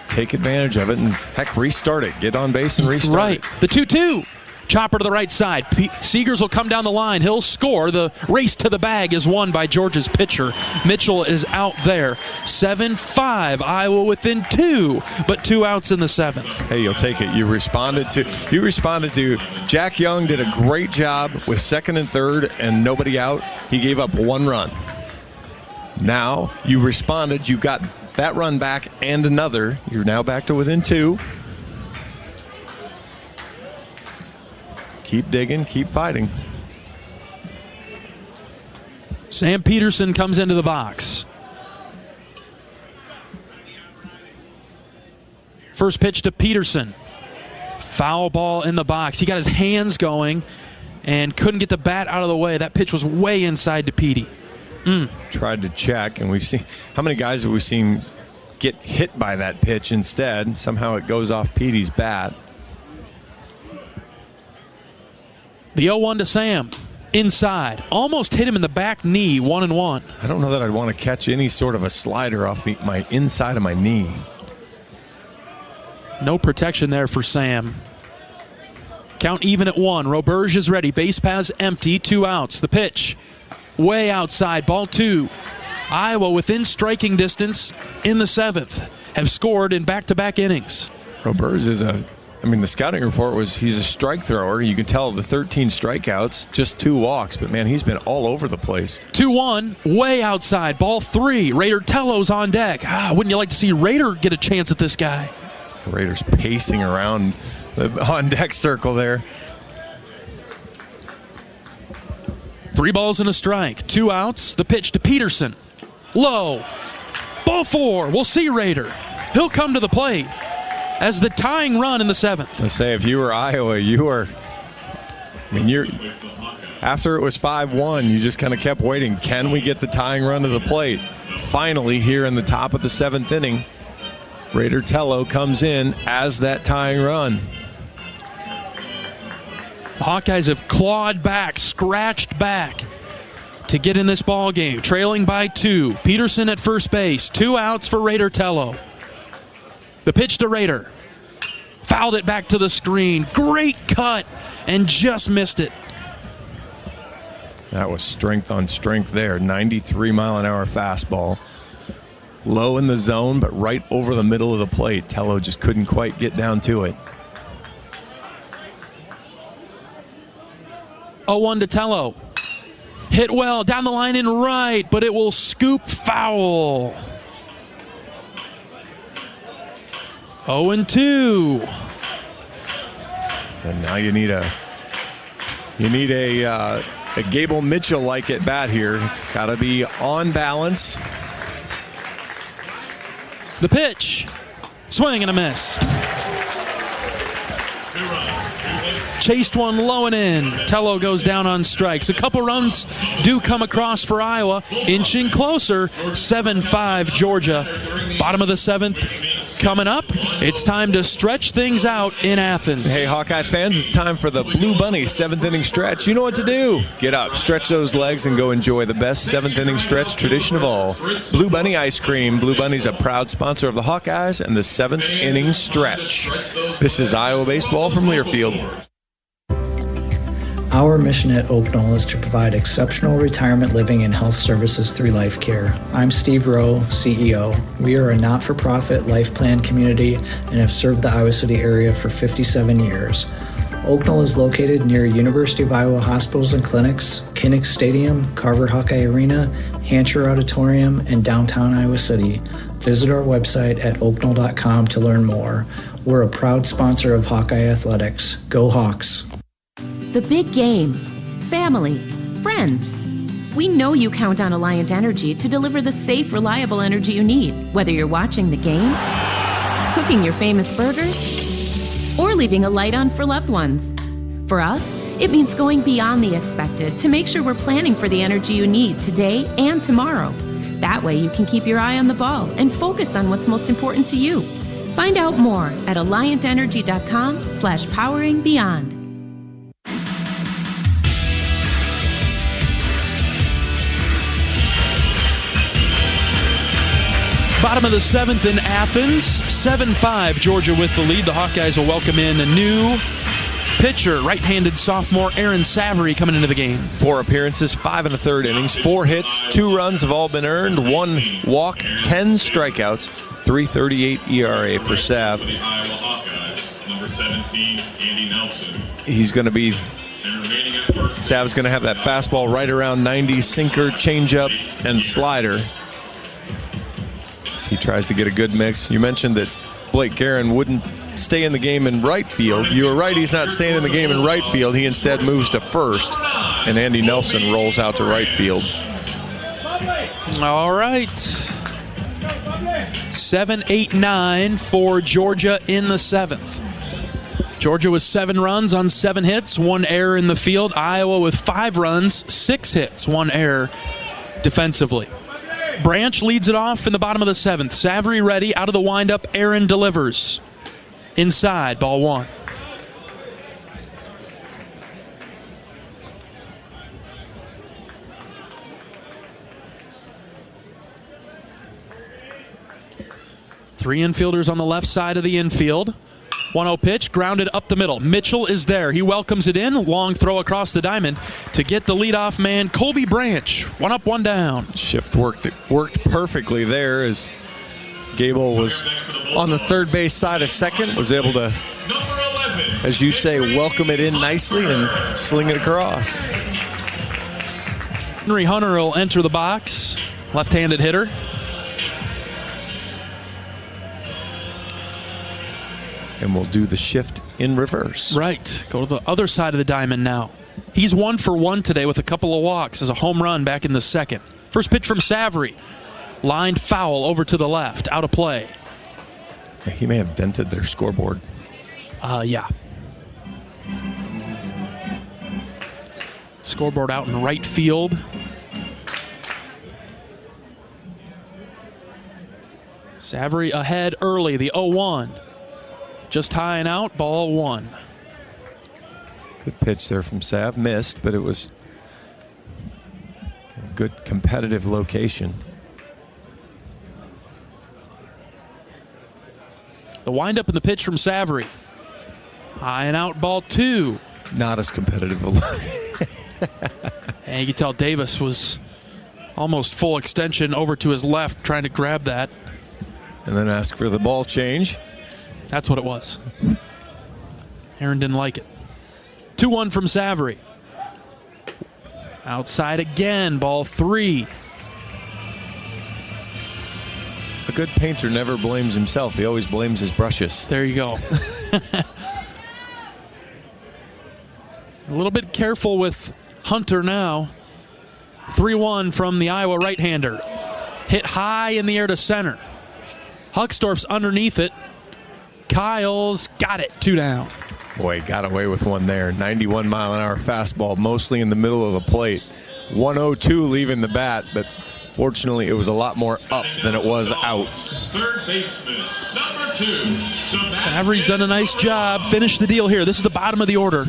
take advantage of it and, heck, restart it. Get on base and restart it. The 2-2. Chopper to the right side. Seegers will come down the line. He'll score. The race to the bag is won by Georgia's pitcher. Mitchell is out there. 7-5. Iowa within 2, but 2 outs in the 7th. Hey, you'll take it. You responded to Jack Young did a great job with second and third and nobody out. He gave up 1 run. Now you responded. You got that run back and another. You're now back to within 2. Keep digging, keep fighting. Sam Peterson comes into the box. First pitch to Peterson. Foul ball in the box. He got his hands going and couldn't get the bat out of the way. That pitch was way inside to Petey. Tried to check, and we've seen how many guys have we seen get hit by that pitch instead. Somehow it goes off Petey's bat. The 0-1 to Sam. Inside. Almost hit him in the back knee, 1-1. I don't know that I'd want to catch any sort of a slider off my inside of my knee. No protection there for Sam. Count even at 1. Roberge is ready. Base paths empty. 2 outs. The pitch. Way outside. Ball 2. Iowa within striking distance in the 7th. Have scored in back-to-back innings. Roberge is the scouting report was he's a strike thrower. You can tell the 13 strikeouts, just 2 walks. But, man, he's been all over the place. 2-1, way outside. Ball 3. Raider Tello's on deck. Wouldn't you like to see Raider get a chance at this guy? Raider's pacing around the on-deck circle there. 3 balls and a strike. 2 outs. The pitch to Peterson. Low. Ball 4. We'll see Raider. He'll come to the plate as the tying run in the 7th. Let's say if you were Iowa, you're after it was 5-1, you just kind of kept waiting. Can we get the tying run to the plate? Finally, here in the top of the 7th inning, Raider Tello comes in as that tying run. The Hawkeyes have clawed back, scratched back to get in this ball game, trailing by 2. Peterson at first base. 2 outs for Raider Tello. The pitch to Raider. Fouled it back to the screen. Great cut and just missed it. That was strength on strength there. 93-mile-an-hour fastball. Low in the zone, but right over the middle of the plate. Tello just couldn't quite get down to it. 0-1 to Tello. Hit well down the line and right, but it will scoop foul. 0-2. And now you need a Gable Mitchell-like at bat here. Got to be on balance. The pitch. Swing and a miss. Chased one low and in. Tello goes down on strikes. A couple runs do come across for Iowa. Inching closer. 7-5 Georgia. Bottom of the 7th. Coming up, it's time to stretch things out in Athens. Hey, Hawkeye fans, it's time for the Blue Bunny 7th inning stretch. You know what to do. Get up, stretch those legs, and go enjoy the best 7th inning stretch tradition of all. Blue Bunny ice cream. Blue Bunny's a proud sponsor of the Hawkeyes and the 7th inning stretch. This is Iowa Baseball from Learfield. Our mission at Oak Knoll is to provide exceptional retirement living and health services through life care. I'm Steve Rowe, CEO. We are a not-for-profit life plan community and have served the Iowa City area for 57 years. Oak Knoll is located near University of Iowa hospitals and clinics, Kinnick Stadium, Carver Hawkeye Arena, Hancher Auditorium, and downtown Iowa City. Visit our website at oakknoll.com to learn more. We're a proud sponsor of Hawkeye Athletics. Go Hawks! The big game. Family. Friends. We know you count on Alliant Energy to deliver the safe, reliable energy you need, whether you're watching the game, cooking your famous burgers, or leaving a light on for loved ones. For us, it means going beyond the expected to make sure we're planning for the energy you need today and tomorrow. That way you can keep your eye on the ball and focus on what's most important to you. Find out more at alliantenergy.com/poweringbeyond. Bottom of the 7th in Athens, 7-5, Georgia with the lead. The Hawkeyes will welcome in a new pitcher, right-handed sophomore Aaron Savory coming into the game. 4 appearances, 5 1/3 innings, 4 hits, 2 runs have all been earned, 1 walk, 10 strikeouts, 3.38 ERA for Sav. He's going to be... Sav's going to have that fastball right around 90, sinker, changeup, and slider. He tries to get a good mix. You mentioned that Blake Guerin wouldn't stay in the game in right field. You were right, he's not staying in the game in right field. He instead moves to first, and Andy Nelson rolls out to right field. All right. 7-8-9 for Georgia in the 7th. Georgia with 7 runs on 7 hits, 1 error in the field. Iowa with 5 runs, 6 hits, 1 error defensively. Branch leads it off in the bottom of the 7th. Savory ready, out of the windup. Aaron delivers. Inside, ball 1. Three infielders on the left side of the infield. 1-0 pitch, grounded up the middle. Mitchell is there. He welcomes it in. Long throw across the diamond to get the leadoff man, Colby Branch. 1 up, 1 down. Shift worked perfectly there as Gable was on the third base side of second, was able to, as you say, welcome it in nicely and sling it across. Henry Hunter will enter the box. Left-handed hitter. And we'll do the shift in reverse. Right. Go to the other side of the diamond now. He's 1 for 1 today with a couple of walks as a home run back in the 2nd. First pitch from Savory. Lined foul over to the left. Out of play. He may have dented their scoreboard. Yeah. Scoreboard out in right field. Savory ahead early, the 0-1. Just high and out, ball 1. Good pitch there from Sav. Missed, but it was a good competitive location. The windup and the pitch from Savory. High and out, ball 2. Not as competitive. And you can tell Davis was almost full extension over to his left trying to grab that. And then ask for the ball change. That's what it was. Aaron didn't like it. 2-1 from Savory. Outside again, ball 3. A good painter never blames himself. He always blames his brushes. There you go. A little bit careful with Hunter now. 3-1 from the Iowa right-hander. Hit high in the air to center. Huckstorf's underneath it. Kyle's got it. 2 down. Boy, got away with one there. 91-mile-an-hour fastball, mostly in the middle of the plate. 102 leaving the bat, but fortunately it was a lot more up than it was out. Third baseman, number Savory's done a nice job. Finish the deal here. This is the bottom of the order.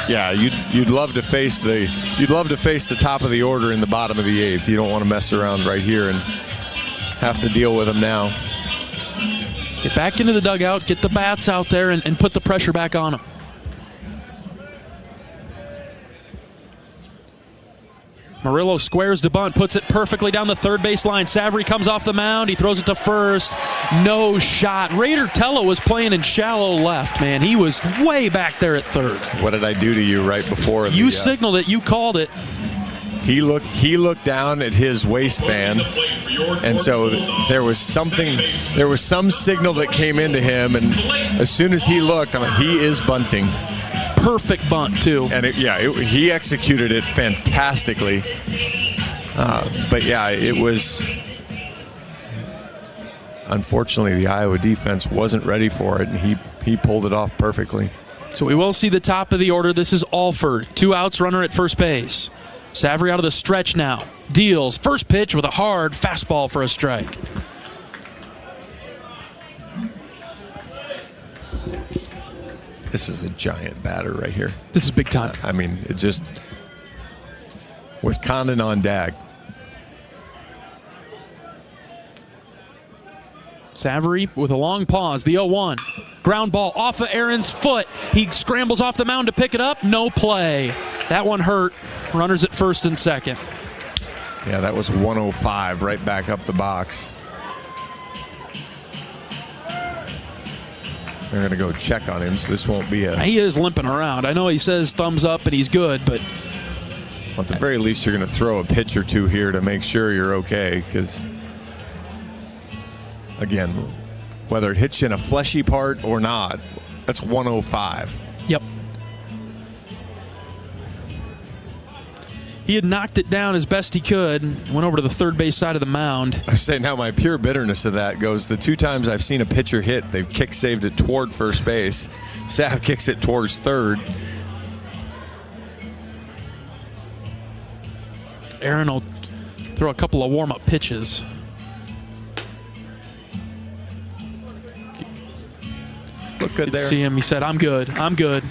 Yeah, you'd love to face the top of the order in the bottom of the 8th. You don't want to mess around right here and have to deal with them now. Get back into the dugout, get the bats out there, and put the pressure back on them. Murillo squares to bunt, puts it perfectly down the third base line. Savory comes off the mound. He throws it to first. No shot. Raider Tello was playing in shallow left, man. He was way back there at third. What did I do to you right before? You signaled it. You called it. He looked down at his waistband, and so there was some signal that came into him, and as soon as he looked, I'm like, he is bunting. Perfect bunt too. And he executed it fantastically. But yeah, it was, unfortunately, the Iowa defense wasn't ready for it, and he pulled it off perfectly. So we will see the top of the order. This is Alford. 2 outs, runner at first base. Savory out of the stretch now. Deals. First pitch with a hard fastball for a strike. This is a giant batter right here. This is big time. I mean, it just, with Condon on deck. Savory with a long pause, the 0-1. Ground ball off of Aaron's foot. He scrambles off the mound to pick it up. No play. That one hurt. Runners at first and second. Yeah, that was 105 right back up the box. They're going to go check on him, so this won't be a... He is limping around. I know he says thumbs up and he's good, but... Well, at the very least, you're going to throw a pitch or two here to make sure you're okay, because, again, whether it hits you in a fleshy part or not, that's 105. Yep. He had knocked it down as best he could, went over to the third base side of the mound. I say now my pure bitterness of that goes, the 2 times I've seen a pitcher hit, they've kick-saved it toward first base. Sav kicks it towards third. Aaron will throw a couple of warm-up pitches. Look good there. See him, he said, I'm good, I'm good.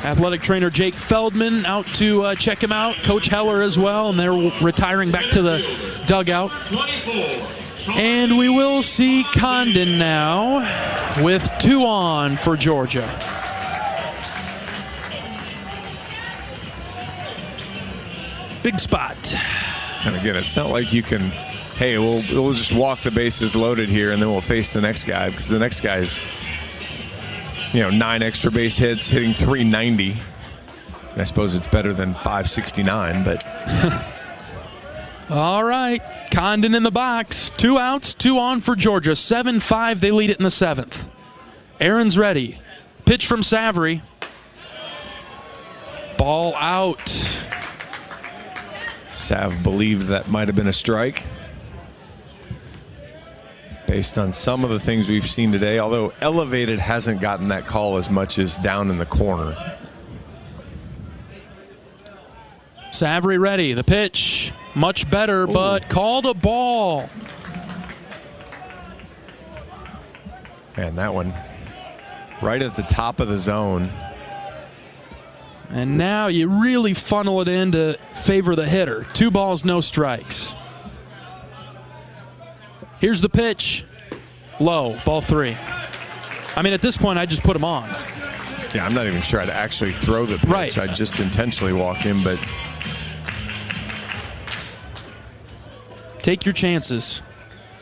Athletic trainer Jake Feldman out to check him out. Coach Heller as well, and they're retiring back to the dugout. And we will see Condon now with 2 on for Georgia. Big spot. And again, it's not like you can, hey, we'll just walk the bases loaded here and then we'll face the next guy, because the next guy's 9 extra base hits, hitting 390. I suppose it's better than 569, but... All right, Condon in the box. 2 outs, 2 on for Georgia. 7-5, they lead it in the 7th. Aaron's ready. Pitch from Savory. Ball out. Sav believed that might have been a strike, based on some of the things we've seen today, although elevated hasn't gotten that call as much as down in the corner. Savory ready. The pitch, much better, but called a ball. Man, that one right at the top of the zone. And now you really funnel it in to favor the hitter. 2 balls, no strikes. Here's the pitch. Low, ball 3. I mean, at this point, I just put him on. Yeah, I'm not even sure I'd actually throw the pitch. Right. I'd just intentionally walk in, but... Take your chances.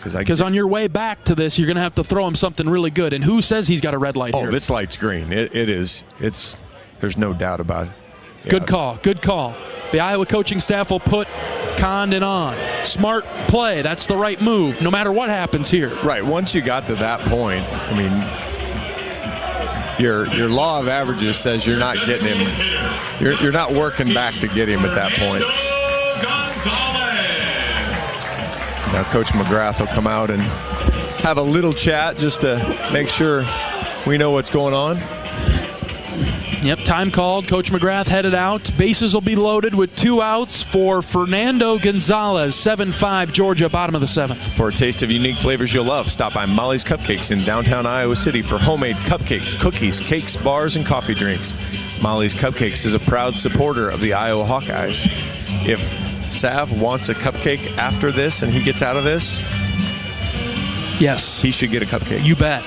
Because on your way back to this, you're going to have to throw him something really good. And who says he's got a red light here? Oh, this light's green. It is. There's no doubt about it. Yeah. Good call. Good call. The Iowa coaching staff will put Condon on. Smart play. That's the right move, no matter what happens here. Right. Once you got to that point, I mean, your law of averages says you're not getting him. You're not working back to get him at that point. Now Coach McGrath will come out and have a little chat just to make sure we know what's going on. Yep, time called. Coach McGrath headed out. Bases will be loaded with 2 outs for Fernando Gonzalez. 7-5 Georgia, bottom of the 7th. For a taste of unique flavors you'll love, stop by Molly's Cupcakes in downtown Iowa City for homemade cupcakes, cookies, cakes, bars, and coffee drinks. Molly's Cupcakes is a proud supporter of the Iowa Hawkeyes. If Sav wants a cupcake after this and he gets out of this, yes, he should get a cupcake. You bet.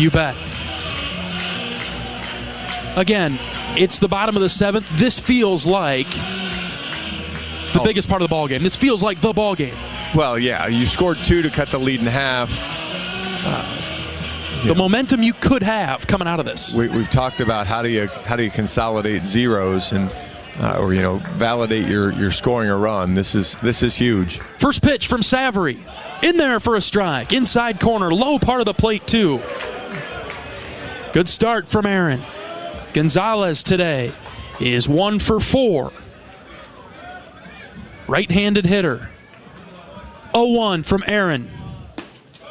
You bet. Again, it's the bottom of the 7th. This feels like the biggest part of the ball game. This feels like the ball game. Well, yeah, you scored 2 to cut the lead in half. The momentum you could have coming out of this. We've talked about how do you consolidate zeros and or validate your scoring a run. This is huge. First pitch from Savory, in there for a strike, inside corner, low part of the plate too. Good start from Aaron. Gonzalez today is 1 for 4. Right-handed hitter. 0-1 from Aaron.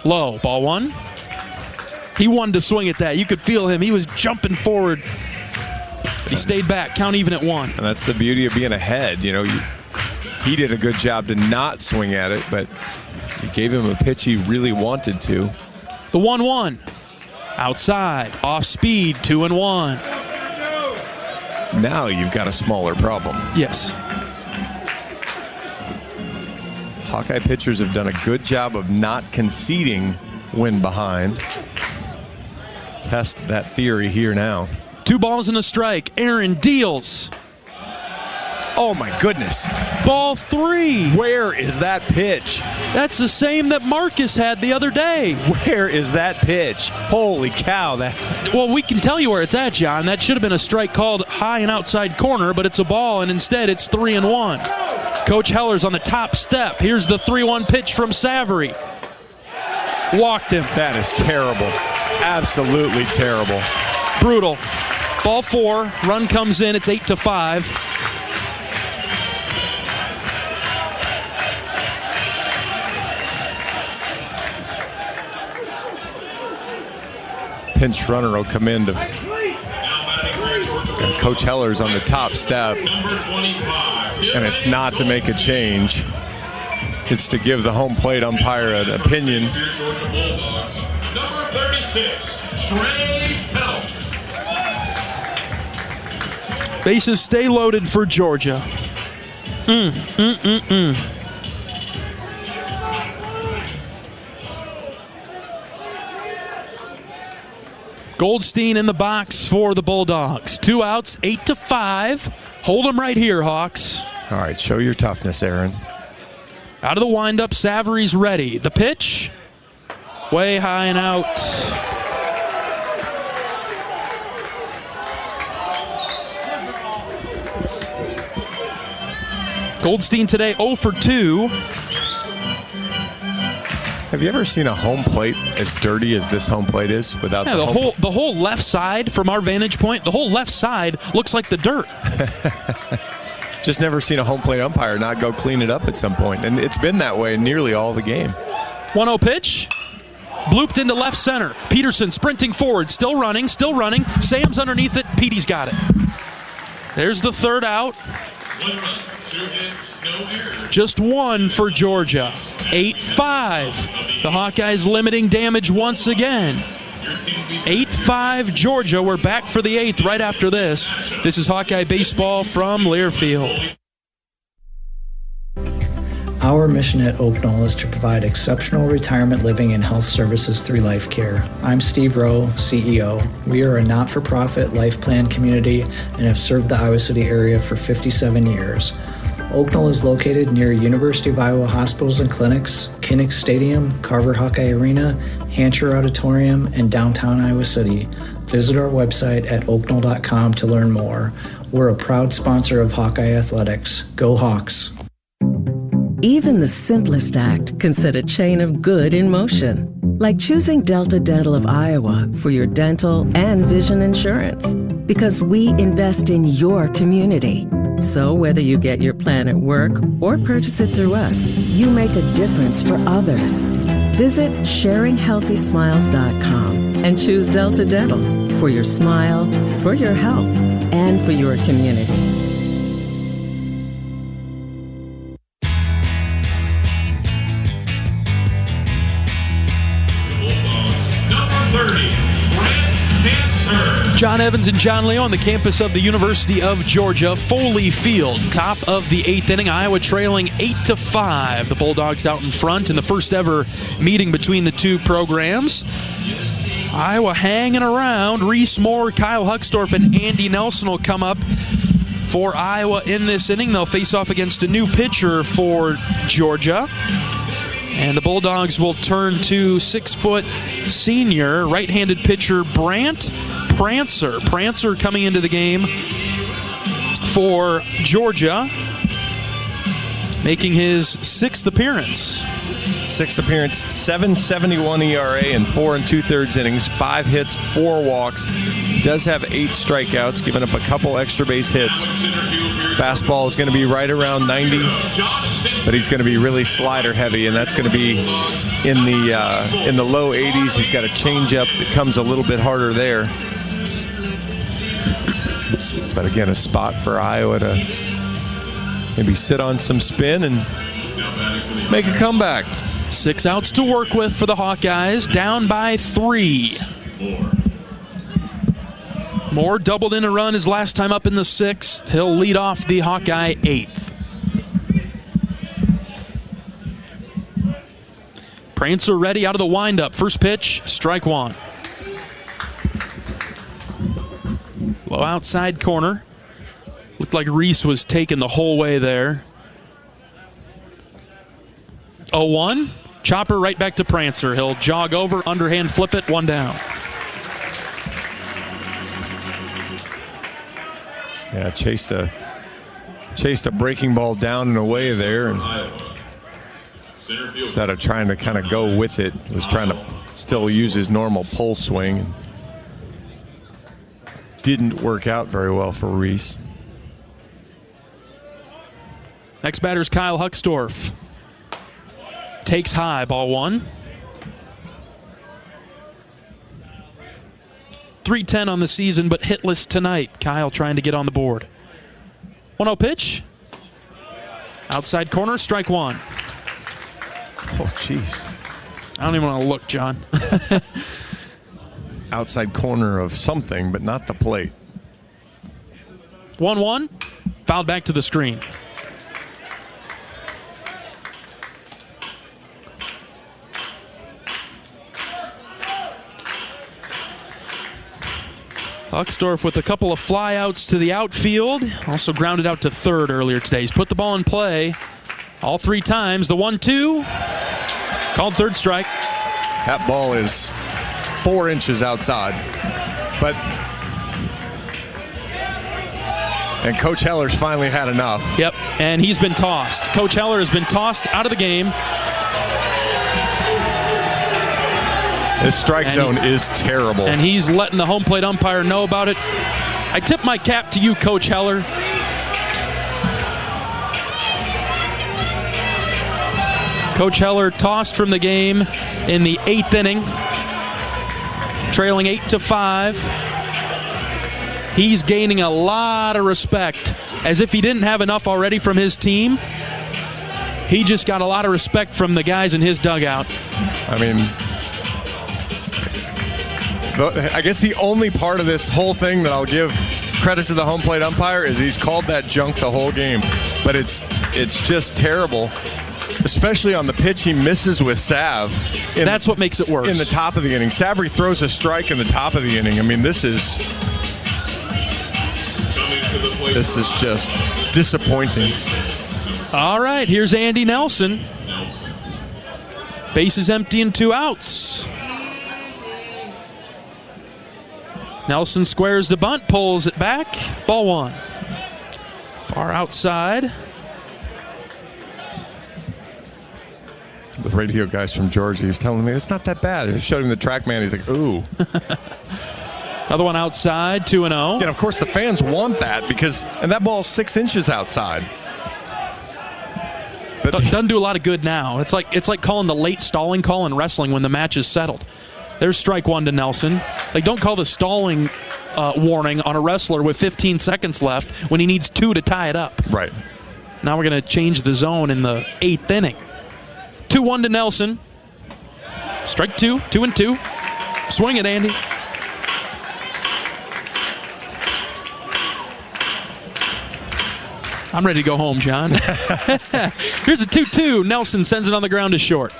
Low, ball 1. He wanted to swing at that. You could feel him. He was jumping forward, but he stayed back. Count even at 1. And that's the beauty of being ahead. He did a good job to not swing at it, but he gave him a pitch he really wanted to. The 1-1. Outside, off speed, 2-1. Now you've got a smaller problem. Yes. Hawkeye pitchers have done a good job of not conceding when behind. Test that theory here now. 2 balls and a strike. Aaron deals. Oh my goodness. Ball 3. Where is that pitch? That's the same that Marcus had the other day. Where is that pitch? Holy cow. Well, we can tell you where it's at, John. That should have been a strike called high and outside corner, but it's a ball, and instead it's 3-1. Coach Heller's on the top step. Here's the 3-1 pitch from Savory. Walked him. That is terrible. Absolutely terrible. Brutal. Ball 4. Run comes in. It's 8-5. Pinch runner will come in to Coach Heller's on the top step, and it's not to make a change. It's to give the home plate umpire an opinion. Number 36, Trey Pelt. Bases stay loaded for Georgia. Goldstein in the box for the Bulldogs. 2 outs, 8-5. Hold them right here, Hawks. All right, show your toughness, Aaron. Out of the windup, Savory's ready. The pitch, way high and out. Goldstein today 0 for 2. Have you ever seen a home plate as dirty as this home plate is without the whole left side from our vantage point, the whole left side looks like the dirt. Just never seen a home plate umpire not go clean it up at some point, and it's been that way nearly all the game. 1-0 pitch. Blooped into left center. Peterson sprinting forward, still running. Sam's underneath it. Petey's got it. There's the 3rd out. Just 1 for Georgia. 8-5. The Hawkeyes limiting damage once again. 8-5 Georgia. We're back for the 8th right after this. This is Hawkeye Baseball from Learfield. Our mission at Oak Knoll is to provide exceptional retirement living and health services through life care. I'm Steve Rowe, CEO. We are a not-for-profit life plan community and have served the Iowa City area for 57 years. Oak Knoll is located near University of Iowa hospitals and clinics, Kinnick Stadium, Carver Hawkeye Arena, Hancher Auditorium, and downtown Iowa City. Visit our website at oakknoll.com to learn more. We're a proud sponsor of Hawkeye Athletics. Go Hawks! Even the simplest act can set a chain of good in motion. Like choosing Delta Dental of Iowa for your dental and vision insurance. Because we invest in your community. So whether you get your plan at work or purchase it through us, you make a difference for others. Visit sharinghealthysmiles.com and choose Delta Dental For your smile, for your health, and for your community. John Evans and John Leo on the campus of the University of Georgia, Foley Field. Top of the 8th inning, Iowa trailing 8-5. The Bulldogs out in front in the first ever meeting between the two programs. Iowa hanging around. Reese Moore, Kyle Huckstorf, and Andy Nelson will come up for Iowa in this inning. They'll face off against a new pitcher for Georgia. And the Bulldogs will turn to 6-foot senior right-handed pitcher Brant Prancer. Prancer coming into the game for Georgia, making his 6th appearance. 6th appearance, 7.71 ERA in 4 2/3 innings, 5 hits, 4 walks. Does have 8 strikeouts, giving up a couple extra base hits. Fastball is going to be right around 90, but he's going to be really slider heavy, and that's going to be in the low 80s. He's got a changeup that comes a little bit harder there. But again, a spot for Iowa to maybe sit on some spin and make a comeback. 6 outs to work with for the Hawkeyes, down by 3. Moore doubled in a run his last time up in the 6th. He'll lead off the Hawkeye 8th. Prancer ready out of the windup. First pitch, strike 1. Low outside corner. Looked like Reese was taken the whole way there. 0-1. Chopper right back to Prancer. He'll jog over, underhand flip it, 1 down. Yeah, chased a breaking ball down and away there, and instead of trying to kind of go with it, was trying to still use his normal pull swing. And didn't work out very well for Reese. Next batter's Kyle Huckstorf. Takes high, ball 1. 310 on the season, but hitless tonight. Kyle trying to get on the board. 1-0 pitch. Outside corner, strike 1. Oh, jeez. I don't even want to look, John. Outside corner of something, but not the plate. 1-1. Fouled back to the screen. Huckstorf with a couple of flyouts to the outfield. Also grounded out to third earlier today. He's put the ball in play all 3 times. The 1-2. Called third strike. That ball is 4 inches outside. And Coach Heller's finally had enough. Yep, and he's been tossed. Coach Heller has been tossed out of the game. This strike zone is terrible. And he's letting the home plate umpire know about it. I tip my cap to you, Coach Heller. Coach Heller tossed from the game in the 8th inning, trailing 8-5. He's gaining a lot of respect, as if he didn't have enough already from his team. He just got a lot of respect from the guys in his dugout. I mean, I guess the only part of this whole thing that I'll give credit to the home plate umpire is he's called that junk the whole game. But it's just terrible, especially on the pitch he misses with Sav. That's what makes it worse. In the top of the inning. Savry throws a strike in the top of the inning. I mean, this is just disappointing. All right, here's Andy Nelson. Bases empty and 2 outs. Nelson squares to bunt, pulls it back. Ball 1. Far outside. The radio guys from Georgia, he was telling me, it's not that bad. I showed him the track man. He's like, ooh. Another one outside, 2-0. Yeah, and of course the fans want that and that ball's 6 inches outside. But doesn't do a lot of good now. It's like calling the late stalling call in wrestling when the match is settled. There's strike one to Nelson. Like, don't call the stalling warning on a wrestler with 15 seconds left when he needs 2 to tie it up. Right. Now we're going to change the zone in the 8th inning. 2-1 to Nelson. Strike 2, 2-2. Swing it, Andy. I'm ready to go home, John. Here's a 2-2. Nelson sends it on the ground to short.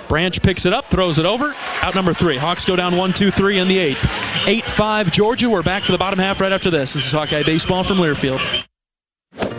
Branch picks it up, throws it over. Out number 3. Hawks go down 1-2-3 in the 8th. 8-5 Georgia. We're back for the bottom half right after this. This is Hawkeye Baseball from Learfield.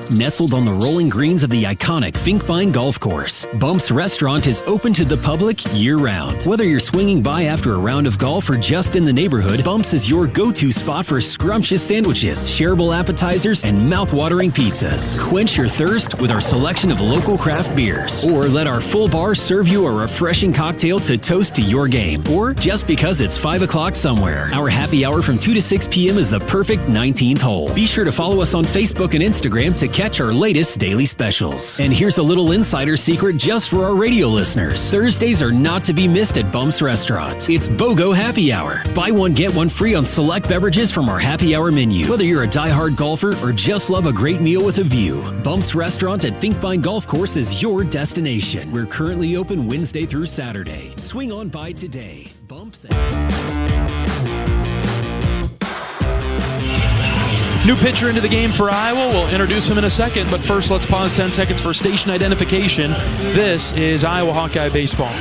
Nestled on the rolling greens of the iconic Finkbine Golf Course, Bumps Restaurant is open to the public year-round. Whether you're swinging by after a round of golf or just in the neighborhood, Bumps is your go-to spot for scrumptious sandwiches, shareable appetizers, and mouth-watering pizzas. Quench your thirst with our selection of local craft beers, or let our full bar serve you a refreshing cocktail to toast to your game, or just because it's 5 o'clock somewhere. Our happy hour from 2 to 6 p.m. is the perfect 19th hole. Be sure to follow us on Facebook and Instagram to catch our latest daily specials. And here's a little insider secret just for our radio listeners. Thursdays are not to be missed at Bumps Restaurant. It's BOGO Happy Hour. Buy one, get one free on select beverages from our happy hour menu. Whether you're a diehard golfer or just love a great meal with a view, Bumps Restaurant at Finkbine Golf Course is your destination. We're currently open Wednesday through Saturday. Swing on by today. Bumps New pitcher into the game for Iowa. We'll introduce him in a second, but first let's pause 10 seconds for station identification. This is Iowa Hawkeye Baseball.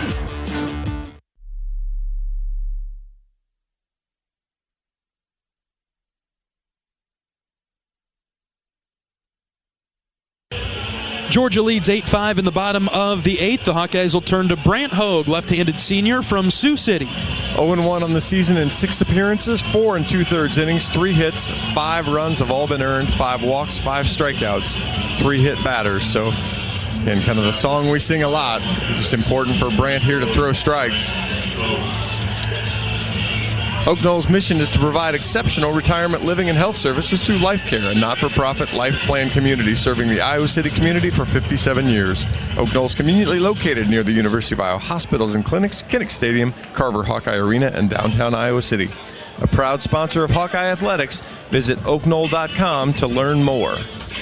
Georgia leads 8-5 in the bottom of the 8th. The Hawkeyes will turn to Brant Hogue, left-handed senior from Sioux City. 0-1 on the season in 6 appearances, 4 2/3 innings, 3 hits, 5 runs have all been earned, 5 walks, 5 strikeouts, 3 hit batters. So, and kind of the song we sing a lot, just important for Brant here to throw strikes. Oak Knoll's mission is to provide exceptional retirement living and health services through Life Care, a not-for-profit life plan community serving the Iowa City community for 57 years. Oak Knoll's conveniently located near the University of Iowa hospitals and clinics, Kinnick Stadium, Carver Hawkeye Arena, and downtown Iowa City. A proud sponsor of Hawkeye Athletics. Visit oakknoll.com to learn more.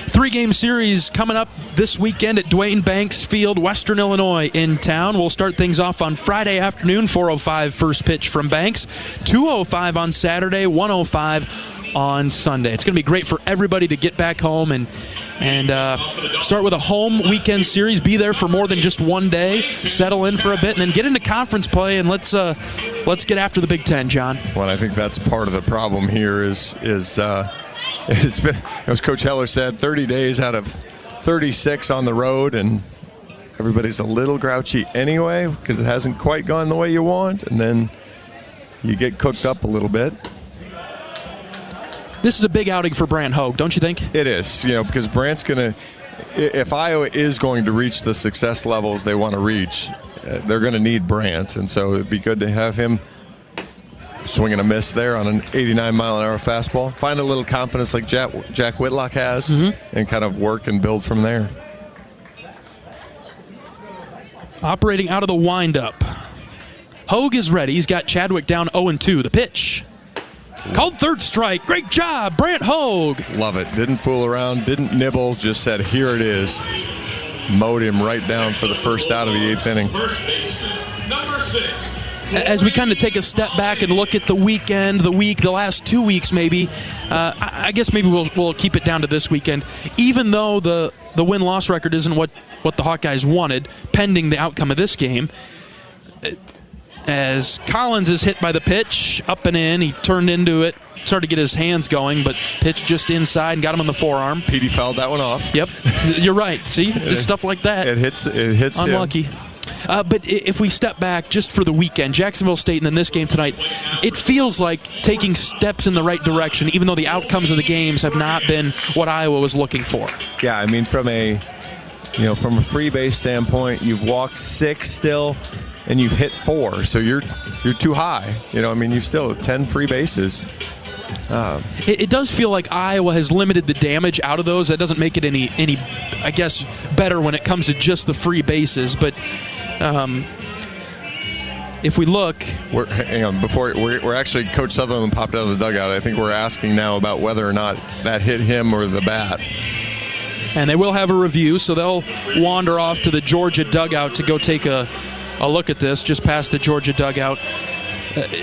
3-game series coming up this weekend at Dwayne Banks Field, Western Illinois in town. We'll start things off on Friday afternoon, 4:05 first pitch from Banks, 2:05 on Saturday, 1:05 on Sunday. It's going to be great for everybody to get back home and start with a home weekend series, be there for more than just one day, settle in for a bit, and then get into conference play, and let's get after the Big Ten, John. Well, I think that's part of the problem here is it's been, as Coach Heller said, 30 days out of 36 on the road, and everybody's a little grouchy anyway because it hasn't quite gone the way you want, and then you get cooked up a little bit. This is a big outing for Brant Hogue, don't you think? It is, because Brant's going to, if Iowa is going to reach the success levels they want to reach, they're going to need Brant, and so it'd be good to have him swing and a miss there on an 89-mile-an-hour fastball. Find a little confidence like Jack Whitlock has, and kind of work and build from there. Operating out of the windup. Hogue is ready. He's got Chadwick down 0-2. The pitch. Called third strike. Great job, Brant Hogue. Love it. Didn't fool around, didn't nibble, just said, here it is. Mowed him right down for the first out of the 8th inning. As we kind of take a step back and look at the weekend, the last 2 weeks maybe, I guess maybe we'll keep it down to this weekend. Even though the win-loss record isn't what the Hawkeyes wanted, pending the outcome of this game, as Collins is hit by the pitch, up and in, he turned into it, started to get his hands going, but pitch just inside and got him on the forearm. Petey fouled that one off. Yep, you're right. See, just stuff like that. It hits Unlucky. But if we step back just for the weekend, Jacksonville State and then this game tonight, it feels like taking steps in the right direction, even though the outcomes of the games have not been what Iowa was looking for. Yeah, I mean, from a free base standpoint, you've walked 6 still, and you've hit 4, so you're too high. You've still 10 free bases. It does feel like Iowa has limited the damage out of those. That doesn't make it any I guess, better when it comes to just the free bases. But if we look, hang on, we're actually, Coach Sutherland popped out of the dugout. I think we're asking now about whether or not that hit him or the bat. And they will have a review, so they'll wander off to the Georgia dugout to go take a look at this, just past the Georgia dugout.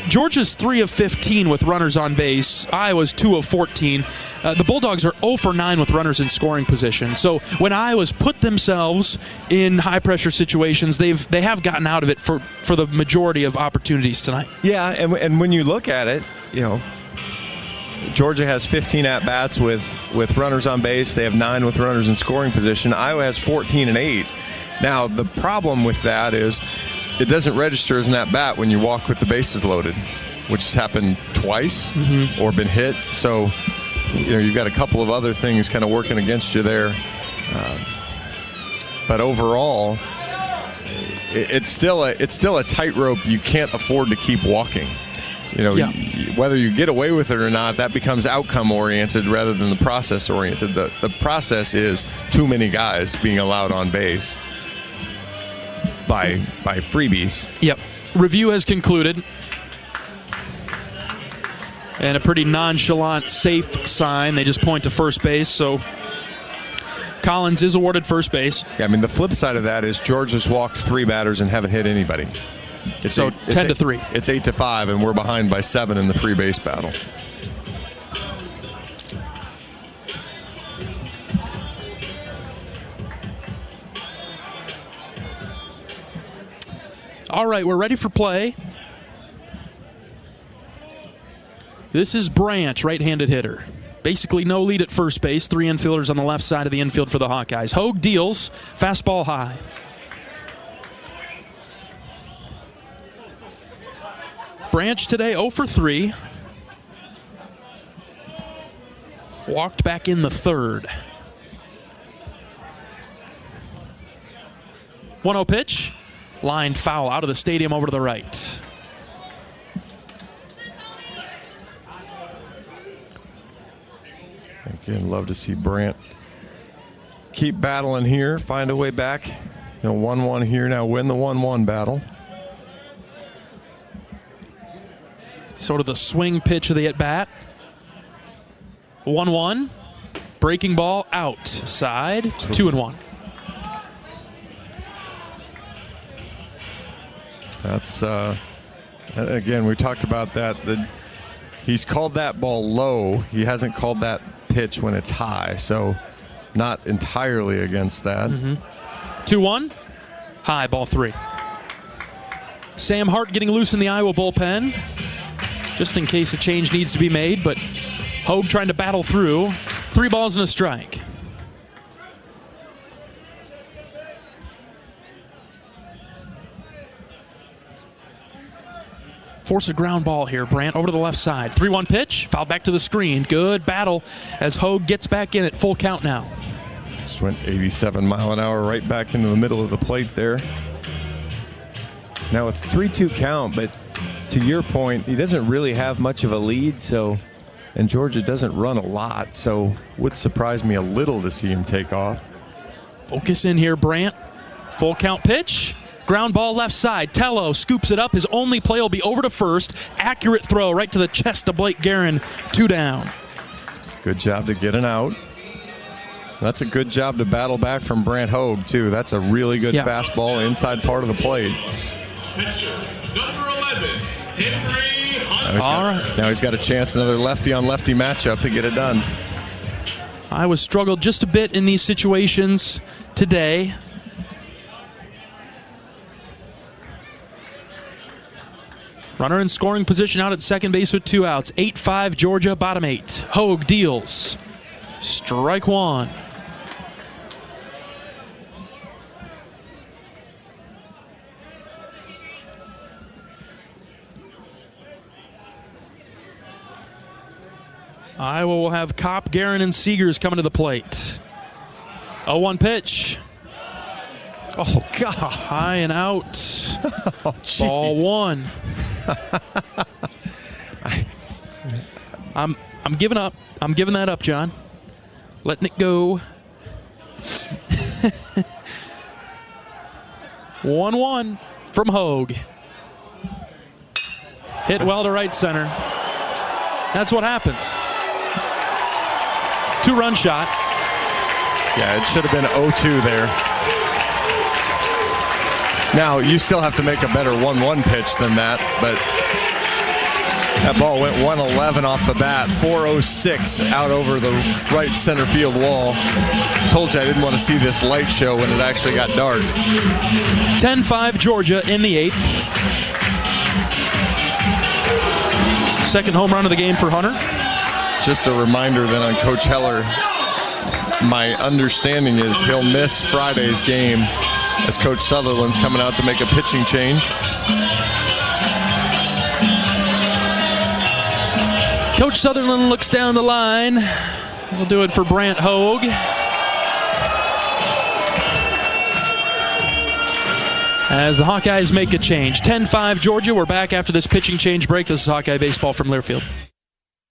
Georgia's 3 of 15 with runners on base. Iowa's 2 of 14. The Bulldogs are 0 for 9 with runners in scoring position. So when Iowa's put themselves in high-pressure situations, they have gotten out of it for the majority of opportunities tonight. Yeah, and when you look at it, Georgia has 15 at-bats with runners on base. They have 9 with runners in scoring position. Iowa has 14 and 8. Now, the problem with that is it doesn't register as an at-bat when you walk with the bases loaded, which has happened twice or been hit. So, you've got a couple of other things kind of working against you there. But overall, it's still a tightrope you can't afford to keep walking. Whether you get away with it or not, that becomes outcome-oriented rather than the process-oriented. The process is too many guys being allowed on base by freebies. Yep. Review has concluded. And a pretty nonchalant, safe sign. They just point to first base, so Collins is awarded first base. Yeah, the flip side of that is Georgia's walked 3 batters and haven't hit anybody. It's 10-3. It's 8-5, and we're behind by 7 in the free base battle. All right, we're ready for play. This is Branch, right-handed hitter. Basically no lead at first base. 3 infielders on the left side of the infield for the Hawkeyes. Hogue deals, fastball high. Branch today 0 for 3. Walked back in the third. 1-0 pitch. Line foul out of the stadium over to the right. Again, love to see Brandt keep battling here, find a way back. 1-1 here now, win the 1-1 battle. Sort of the swing pitch of the at-bat. 1-1. Breaking ball outside. 2-1. That's, again, we talked about that. He's called that ball low. He hasn't called that pitch when it's high, so not entirely against that. 2-1. High, ball 3. Sam Hart getting loose in the Iowa bullpen, just in case a change needs to be made, but Hogue trying to battle through. 3 balls and a strike. Force a ground ball here. Brandt over to the left side. 3-1 pitch. Fouled back to the screen. Good battle as Hogue gets back in at full count now. Just went 87 mile an hour right back into the middle of the plate there. Now a 3-2 count, but to your point, he doesn't really have much of a lead, and Georgia doesn't run a lot, so would surprise me a little to see him take off. Focus in here, Brandt. Full count pitch. Ground ball left side. Tello scoops it up. His only play will be over to first. Accurate throw right to the chest of Blake Guerin. 2 down. Good job to get an out. That's a good job to battle back from Brandt Hogue, too. That's a really good fastball inside part of the plate. Number 11, Henry Hunter. Now he's got a chance, another lefty-on-lefty matchup to get it done. Iowa struggled just a bit in these situations today. Runner in scoring position out at second base with 2 outs. 8-5 Georgia, bottom 8. Hogue deals. Strike 1. Iowa will have Kopp, Guerin, and Seegers coming to the plate. 0-1 pitch. Oh, God. High and out. Oh, ball 1. I'm giving up. I'm giving that up, John. Letting it go. 1-1 from Hogue. Hit well to right center. That's what happens. 2-run shot. Yeah, it should have been 0-2 there. Now, you still have to make a better 1-1 pitch than that, but that ball went 111 off the bat, 406 out over the right center field wall. Told you I didn't want to see this light show when it actually got dark. 10-5 Georgia in the 8th. Second home run of the game for Hunter. Just a reminder then on Coach Heller, my understanding is he'll miss Friday's game as Coach Sutherland's coming out to make a pitching change. Coach Sutherland looks down the line. We'll do it for Brant Hogue. As the Hawkeyes make a change. 10-5 Georgia. We're back after this pitching change break. This is Hawkeye Baseball from Learfield.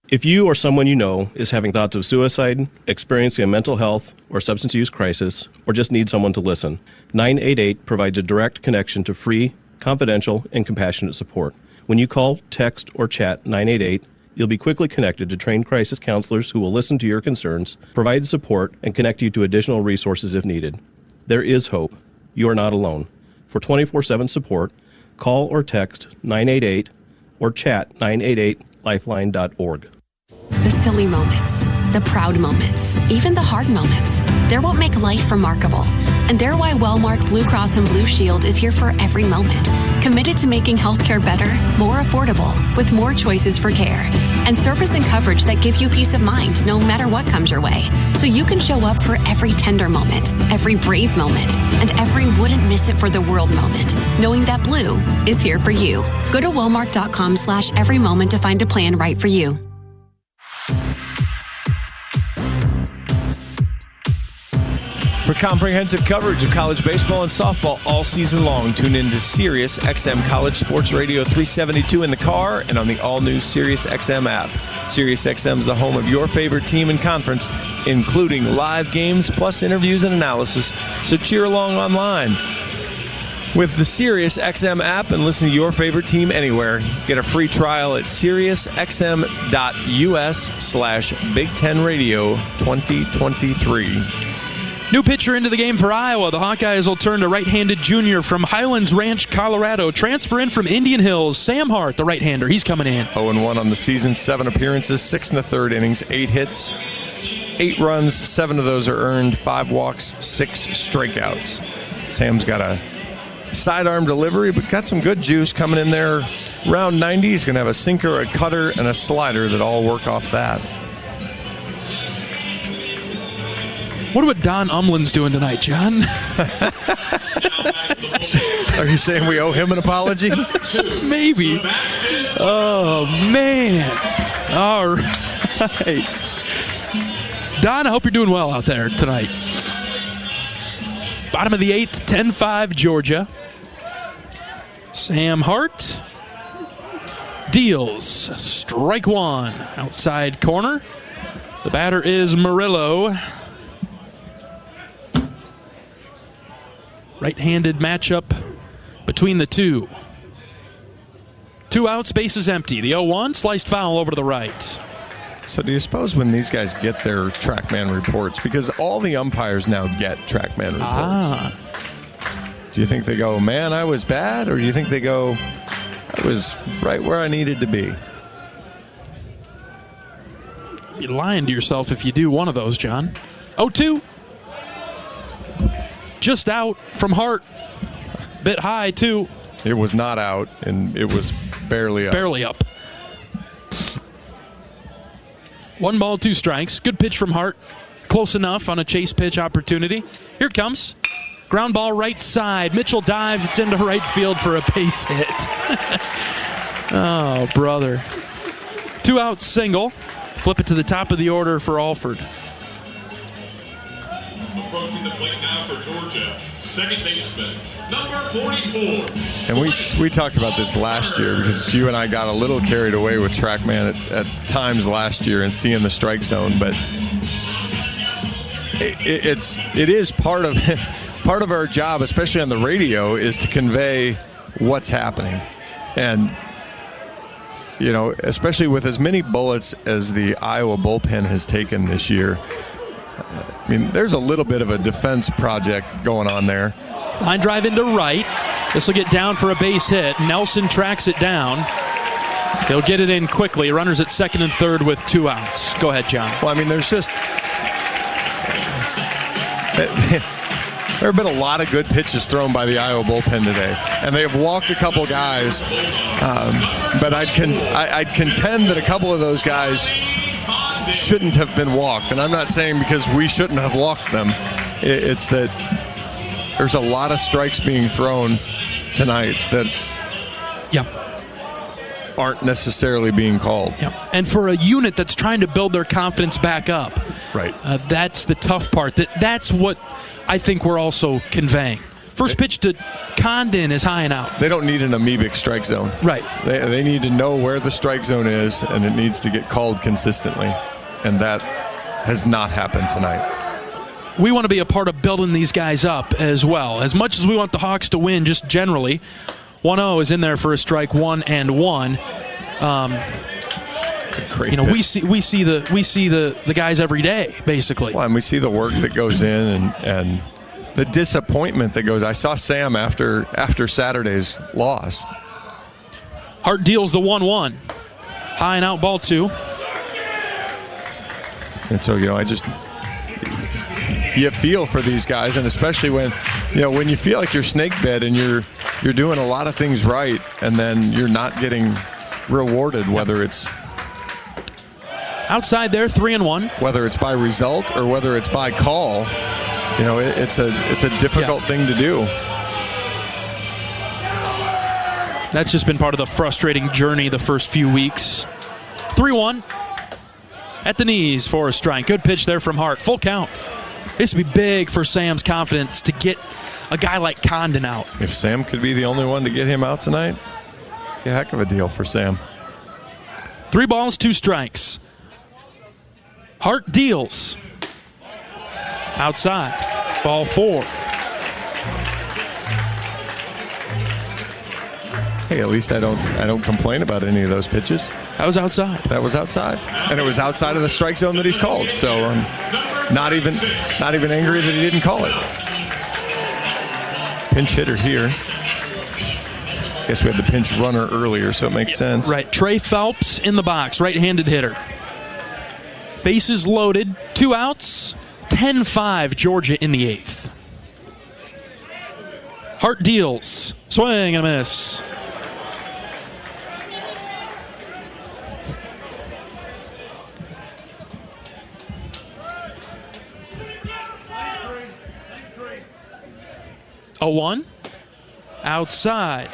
If you or someone you know is having thoughts of suicide, experiencing a mental health or substance use crisis, or just need someone to listen, 988 provides a direct connection to free, confidential, and compassionate support. When you call, text, or chat 988, you'll be quickly connected to trained crisis counselors who will listen to your concerns, provide support, and connect you to additional resources if needed. There is hope. You are not alone. For 24/7 support, call or text 988 or chat 988lifeline.org. The silly moments, the proud moments, even the hard moments. They're what make life remarkable. And they're why Wellmark Blue Cross and Blue Shield is here for every moment. Committed to making healthcare better, more affordable, with more choices for care. And service and coverage that give you peace of mind no matter what comes your way. So you can show up for every tender moment, every brave moment, and every wouldn't miss it for the world moment. Knowing that Blue is here for you. Go to Wellmark.com/every moment to find a plan right for you. For comprehensive coverage of college baseball and softball all season long, tune in to Sirius XM College Sports Radio 372 in the car and on the all-new Sirius XM app. Sirius XM is the home of your favorite team and conference, including live games plus interviews and analysis, so cheer along online. With the Sirius XM app and listen to your favorite team anywhere. Get a free trial at SiriusXM.us/Big Ten Radio 2023. New pitcher into the game for Iowa. The Hawkeyes will turn to right-handed junior from Highlands Ranch, Colorado. Transfer in from Indian Hills, Sam Hart, the right-hander. He's coming in. 0-1 on the season, 7 appearances, 6 1/3 innings, 8 hits, 8 runs, 7 of those are earned, 5 walks, 6 strikeouts. Sam's got a sidearm delivery, but got some good juice coming in there. Round 90, he's going to have a sinker, a cutter, and a slider that all work off that. What about Don Umlin's doing tonight, John? Are you saying we owe him an apology? Maybe. Oh, man. All right. Don, I hope you're doing well out there tonight. Bottom of the 8th, 10-5 Georgia. Sam Hart deals. Strike one. Outside corner. The batter is Murillo. Right-handed matchup between the two. 2 outs, bases empty. The 0-1, sliced foul over to the right. So do you suppose when these guys get their TrackMan reports, because all the umpires now get TrackMan reports, do you think they go, man, I was bad? Or do you think they go, I was right where I needed to be? You're lying to yourself if you do one of those, John. 0-2. Just out from Hart. Bit high, too. It was not out, and it was barely up. Barely up. 1 ball, 2 strikes. Good pitch from Hart. Close enough on a chase pitch opportunity. Here it comes. Ground ball right side. Mitchell dives. It's into right field for a base hit. Oh, brother. 2 out single. Flip it to the top of the order for Alford. Approaching the plate now for Georgia, second baseman, number 44. And we talked about this last year because you and I got a little carried away with TrackMan at times last year and seeing the strike zone, but it is part of our job, especially on the radio, is to convey what's happening. And especially with as many bullets as the Iowa bullpen has taken this year, I mean, there's a little bit of a defense project going on there. Line drive into right. This will get down for a base hit. Nelson tracks it down. He'll get it in quickly. Runners at second and third with 2 outs. Go ahead, John. Well, I mean, there's just... There have been a lot of good pitches thrown by the Iowa bullpen today, and they have walked a couple guys. But I'd contend that a couple of those guys shouldn't have been walked. And I'm not saying because we shouldn't have walked them. It's that there's a lot of strikes being thrown tonight that aren't necessarily being called. Yeah. And for a unit that's trying to build their confidence back up, right? That's the tough part. That's what I think we're also conveying. First pitch to Condon is high and out. They don't need an amoebic strike zone. Right. They need to know where the strike zone is, and it needs to get called consistently. And that has not happened tonight. We want to be a part of building these guys up as well. As much as we want the Hawks to win, just generally, 1-0 is in there for a strike, 1-1. We see the guys every day, basically. Well, and we see the work that goes in and the disappointment that goes. I saw Sam after Saturday's loss. Hart deals the 1-1. High and out, ball 2. And so, you feel for these guys, and especially when you feel like you're snake bit and you're doing a lot of things right, and then you're not getting rewarded, whether it's outside there, 3-1. Whether it's by result or whether it's by call, it's a difficult thing to do. That's just been part of the frustrating journey the first few weeks. 3-1 at the knees for a strike. Good pitch there from Hart. Full count. This would be big for Sam's confidence to get a guy like Condon out. If Sam could be the only one to get him out tonight, a heck of a deal for Sam. 3 balls, 2 strikes. Hart deals. Outside. Ball 4. Hey, at least I don't complain about any of those pitches. That was outside. And it was outside of the strike zone that he's called. So I'm not even angry that he didn't call it. Pinch hitter here. Guess we had the pinch runner earlier, so it makes sense. Right. Trey Phelps in the box, right-handed hitter. Bases loaded, 2 outs, 10-5 Georgia in the 8th. Hart deals. Swing and a miss. A 1. Outside.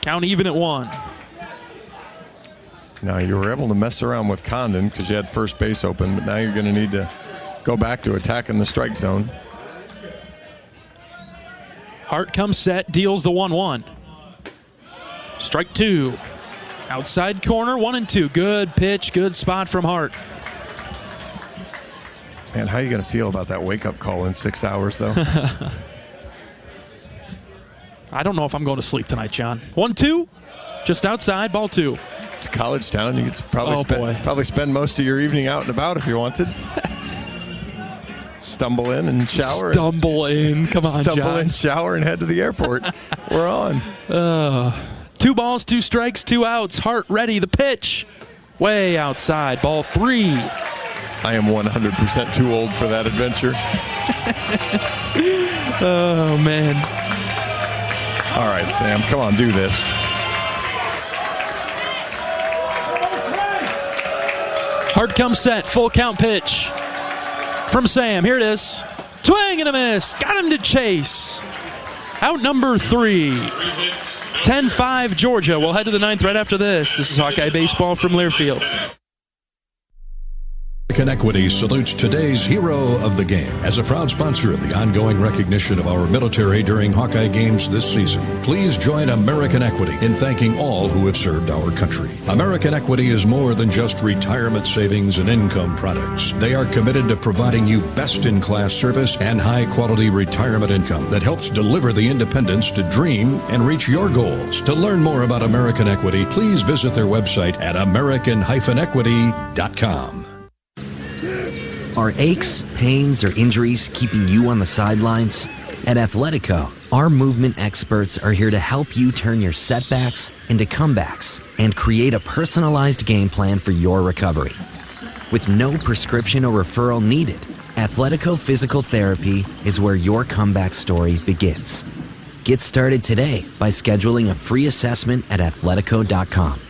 Count even at 1. Now, you were able to mess around with Condon because you had first base open, but now you're going to need to go back to attacking the strike zone. Hart comes set, deals the 1-1. Strike 2. Outside corner, 1-2. Good pitch, good spot from Hart. Man, how are you going to feel about that wake-up call in 6 hours, though? I don't know if I'm going to sleep tonight, John. 1-2, just outside, ball 2. It's a college town. You could probably spend most of your evening out and about if you wanted. Stumble in and shower. Come on, Stumble John. in, shower, and head to the airport. We're on. 2 balls, 2 strikes, 2 outs. Hart ready, the pitch. Way outside, ball 3. I am 100% too old for that adventure. Oh, man. All right, Sam, come on, do this. Hart comes set, full count pitch from Sam. Here it is. Swing and a miss. Got him to chase. Out number 3. 10-5 Georgia. We'll head to the 9th right after this. This is Hawkeye Baseball from Learfield. American Equity salutes today's hero of the game. As a proud sponsor of the ongoing recognition of our military during Hawkeye games this season, please join American Equity in thanking all who have served our country. American Equity is more than just retirement savings and income products. They are committed to providing you best-in-class service and high-quality retirement income that helps deliver the independence to dream and reach your goals. To learn more about American Equity, please visit their website at american-equity.com. Are aches, pains, or injuries keeping you on the sidelines? At Athletico, our movement experts are here to help you turn your setbacks into comebacks and create a personalized game plan for your recovery. With no prescription or referral needed, Athletico Physical Therapy is where your comeback story begins. Get started today by scheduling a free assessment at athletico.com.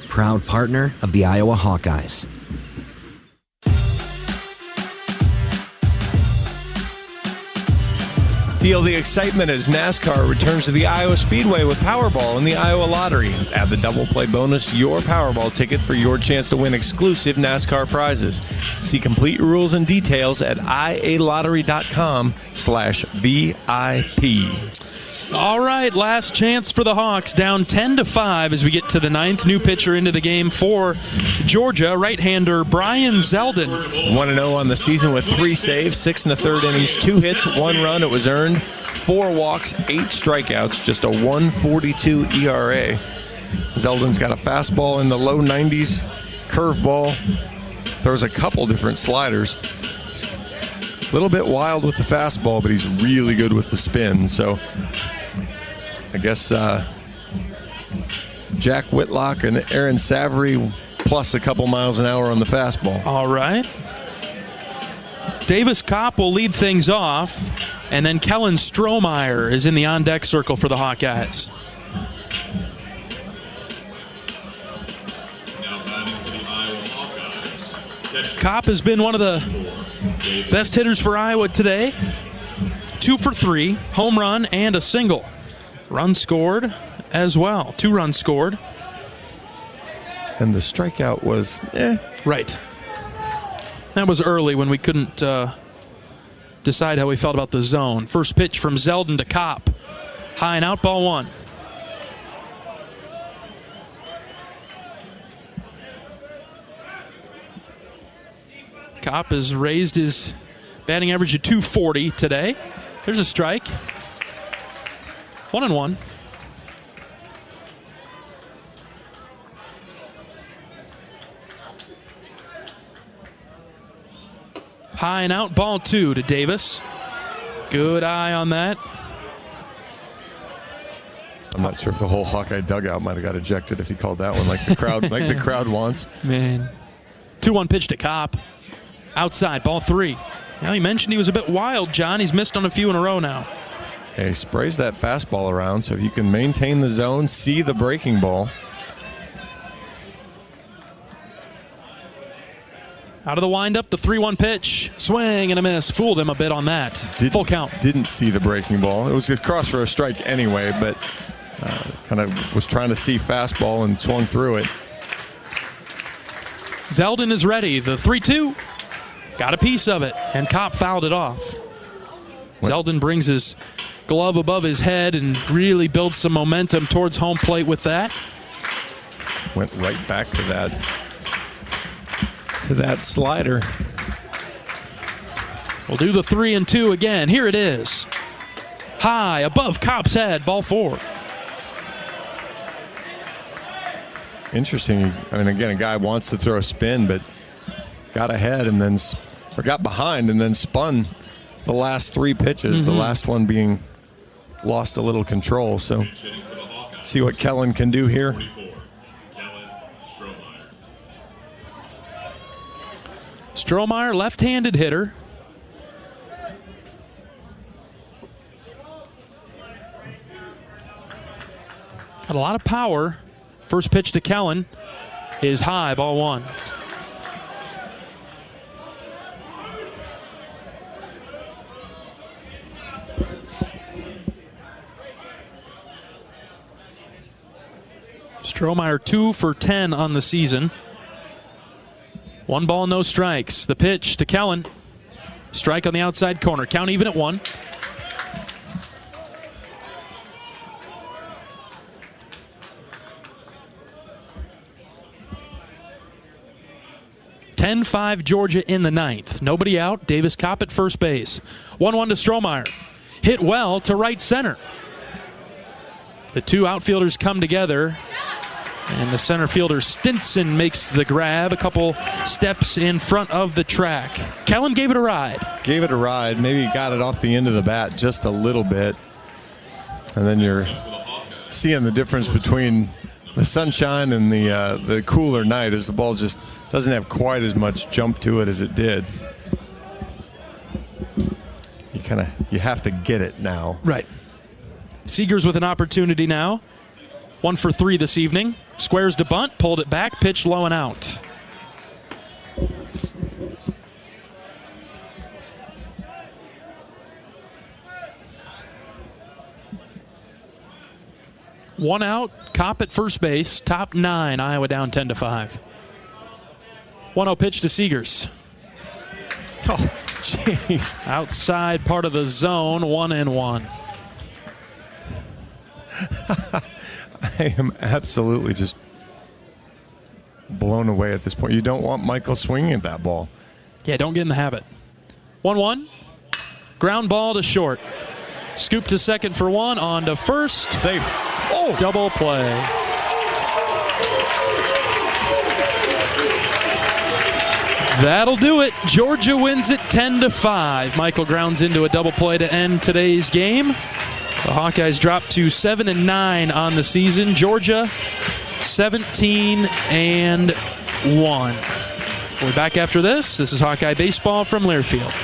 Proud partner of the Iowa Hawkeyes. Feel the excitement as NASCAR returns to the Iowa Speedway with Powerball in the Iowa Lottery. Add the double play bonus to your Powerball ticket for your chance to win exclusive NASCAR prizes. See complete rules and details at ialottery.com/VIP. All right, last chance for the Hawks, down 10-5 as we get to the ninth. New pitcher into the game for Georgia, right-hander Brian Zeldin. 1-0 on the season with 3 saves, 6 1/3 innings, 2 hits, 1 run. It was earned, 4 walks, 8 strikeouts, just a 1.42 ERA. Zeldin's got a fastball in the low 90s, curveball, throws a couple different sliders. He's a little bit wild with the fastball, but he's really good with the spin. So I guess Jack Whitlock and Aaron Savary plus a couple miles an hour on the fastball. All right. Davis Kopp will lead things off, and then Kellen Strohmeyer is in the on-deck circle for the Hawkeyes. Kopp has been one of the best hitters for Iowa today. 2 for 3, home run and a single. Run scored as well. 2 runs scored. And the strikeout was, Right. That was early when we couldn't decide how we felt about the zone. First pitch from Zeldin to Kopp. High and out, ball 1. Kopp has raised his batting average to .240 today. There's a strike. 1-1. High and out, ball 2 to Davis. Good eye on that. I'm not sure if the whole Hawkeye dugout might have got ejected if he called that one like the crowd like the crowd wants. Man. 2-1 pitch to Kopp. Outside, ball 3. Now, he mentioned he was a bit wild, John. He's missed on a few in a row now. He sprays that fastball around, so if you can maintain the zone, see the breaking ball. Out of the windup, the 3-1 pitch. Swing and a miss. Fooled him a bit on that. Full count. Didn't see the breaking ball. It was across for a strike anyway, but kind of was trying to see fastball and swung through it. Zeldin is ready. The 3-2. Got a piece of it, and Kopp fouled it off. Zeldin brings his glove above his head and really builds some momentum towards home plate with that. Went right back to that slider. We'll do the 3-2 again. Here it is. High above Kopp's head, ball 4. Interesting. I mean, again, a guy wants to throw a spin, but got ahead and then, or got behind and then spun the last 3 pitches, the last one being lost a little control. So see what Kellen can do here. Strohmeyer, left-handed hitter. Got a lot of power. First pitch to Kellen is high, ball 1. Strohmeyer 2 for 10 on the season. 1 ball, no strikes. The pitch to Kellen. Strike on the outside corner. Count even at 1. (10-5) Georgia in the 9th. Nobody out. Davis Kopp at first base. 1-1 to Strohmeyer. Hit well to right center. The two outfielders come together, and the center fielder Stinson makes the grab a couple steps in front of the track. Kellen gave it a ride. Maybe got it off the end of the bat just a little bit. And then you're seeing the difference between the sunshine and the cooler night as the ball just doesn't have quite as much jump to it as it did. You have to get it now. Right. Seegers with an opportunity now. 1 for 3 this evening. Squares to bunt, pulled it back, pitched low and out. One out, Kopp at first base, top 9, Iowa down 10-5. 1-0 pitch to Seegers. Oh, jeez. Outside part of the zone, 1-1. I am absolutely just blown away at this point. You don't want Michael swinging at that ball. Yeah, don't get in the habit. 1-1. Ground ball to short. Scoop to second for 1. On to first. Safe. Oh! Double play. That'll do it. Georgia wins it 10-5. Michael grounds into a double play to end today's game. The Hawkeyes drop to 7-9 on the season. Georgia 17-1. We'll be back after this. This is Hawkeye Baseball from Learfield.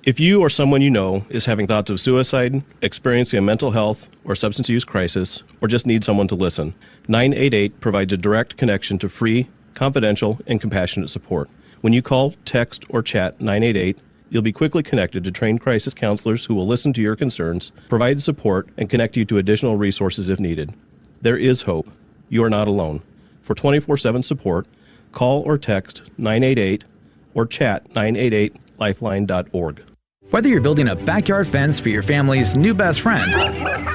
If you or someone you know is having thoughts of suicide, experiencing a mental health or substance use crisis, or just need someone to listen, 988 provides a direct connection to free, confidential, and compassionate support. When you call, text, or chat 988, you'll be quickly connected to trained crisis counselors who will listen to your concerns, provide support, and connect you to additional resources if needed. There is hope. You are not alone. For 24/7 support, call or text 988 or chat 988lifeline.org. Whether you're building a backyard fence for your family's new best friend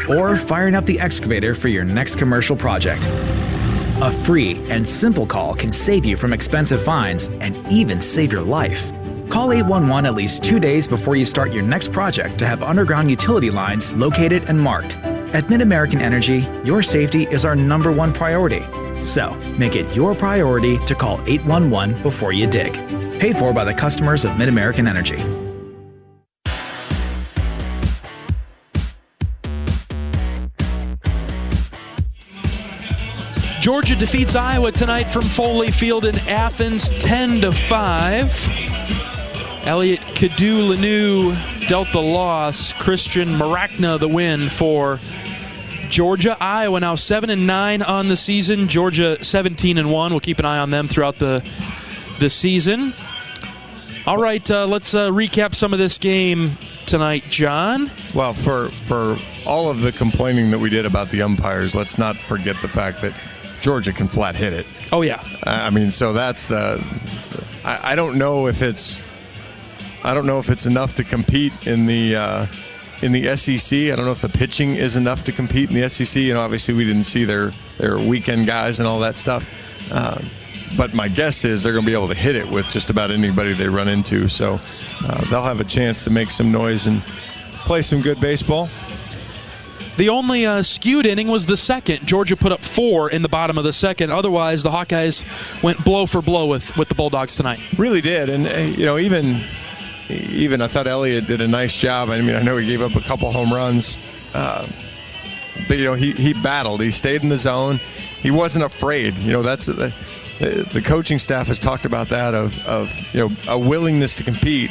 or firing up the excavator for your next commercial project, a free and simple call can save you from expensive fines and even save your life. Call 811 at least 2 days before you start your next project to have underground utility lines located and marked. At Mid-American Energy, your safety is our #1 priority. So, make it your priority to call 811 before you dig. Paid for by the customers of Mid-American Energy. Georgia defeats Iowa tonight from Foley Field in Athens 10-5. Elliot Cadu-Lanu dealt the loss. Christian Maracna the win for Georgia. Iowa now 7-9 on the season. Georgia 17-1. We'll keep an eye on them throughout the season. All right, let's recap some of this game tonight, John. Well, for all of the complaining that we did about the umpires, let's not forget the fact that Georgia can flat hit it. Oh, yeah. I mean, so that's I don't know if it's enough to compete in the SEC. I don't know if the pitching is enough to compete in the SEC. You know, obviously we didn't see their weekend guys and all that stuff. But my guess is they're going to be able to hit it with just about anybody they run into. So they'll have a chance to make some noise and play some good baseball. The only skewed inning was the second. Georgia put up 4 in the bottom of the second. Otherwise, the Hawkeyes went blow for blow with the Bulldogs tonight. Really did. And, even I thought Elliott did a nice job. I mean, I know he gave up a couple home runs. But, he battled. He stayed in the zone. He wasn't afraid. That's the coaching staff has talked about that of a willingness to compete.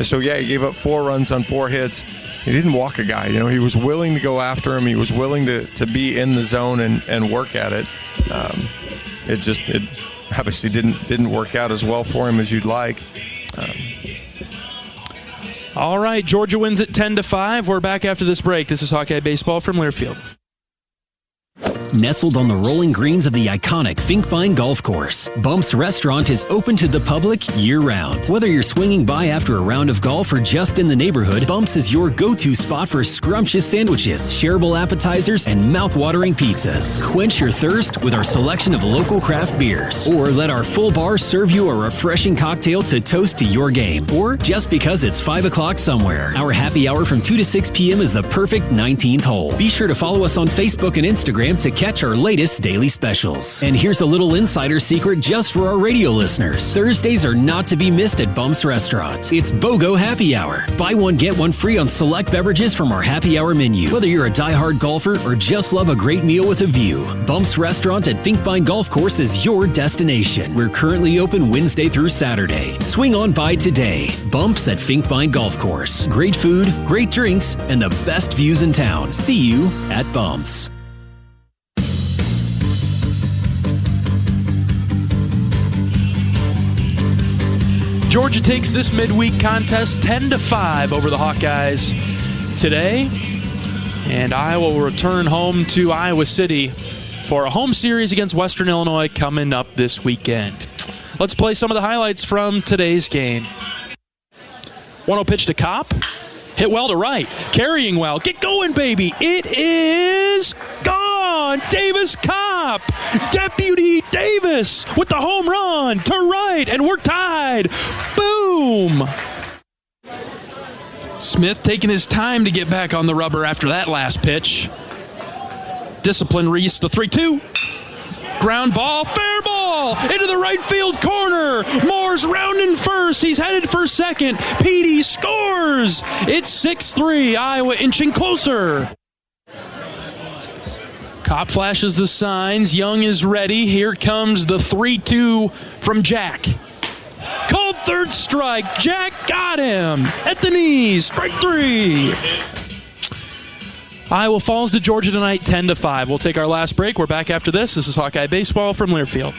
So, yeah, he gave up 4 runs on 4 hits. He didn't walk a guy. He was willing to go after him. He was willing to be in the zone and work at it. It obviously didn't work out as well for him as you'd like. All right, Georgia wins it 10-5. We're back after this break. This is Hawkeye Baseball from Learfield. Nestled on the rolling greens of the iconic Finkbine Golf Course, Bumps Restaurant is open to the public year-round. Whether you're swinging by after a round of golf or just in the neighborhood, Bumps is your go-to spot for scrumptious sandwiches, shareable appetizers, and mouth-watering pizzas. Quench your thirst with our selection of local craft beers, or let our full bar serve you a refreshing cocktail to toast to your game, or just because it's 5 o'clock somewhere. Our happy hour from 2 to 6 p.m. is the perfect 19th hole. Be sure to follow us on Facebook and Instagram to catch our latest daily specials. And here's a little insider secret just for our radio listeners. Thursdays are not to be missed at Bumps Restaurant. It's BOGO Happy Hour. Buy one, get one free on select beverages from our happy hour menu. Whether you're a diehard golfer or just love a great meal with a view, Bumps Restaurant at Finkbine Golf Course is your destination. We're currently open Wednesday through Saturday. Swing on by today. Bumps at Finkbine Golf Course. Great food, great drinks, and the best views in town. See you at Bumps. Georgia takes this midweek contest 10-5 over the Hawkeyes today, and Iowa will return home to Iowa City for a home series against Western Illinois coming up this weekend. Let's play some of the highlights from today's game. 1-0 pitch to Kopp. Hit well to right. Carrying well. Get going, baby. It is gone. Davis Kopp. Deputy Davis with the home run to right, and we're tied. Boom. Smith taking his time to get back on the rubber after that last pitch. Discipline Reese, the 3-2. Ground ball, fair ball, into the right field corner. Moore's rounding first. He's headed for second. Petey scores. It's 6-3. Iowa inching closer. Kopp flashes the signs. Young is ready. Here comes the 3-2 from Jack. Called third strike. Jack got him at the knees. Strike 3. Iowa falls to Georgia tonight 10-5. We'll take our last break. We're back after this. This is Hawkeye Baseball from Learfield.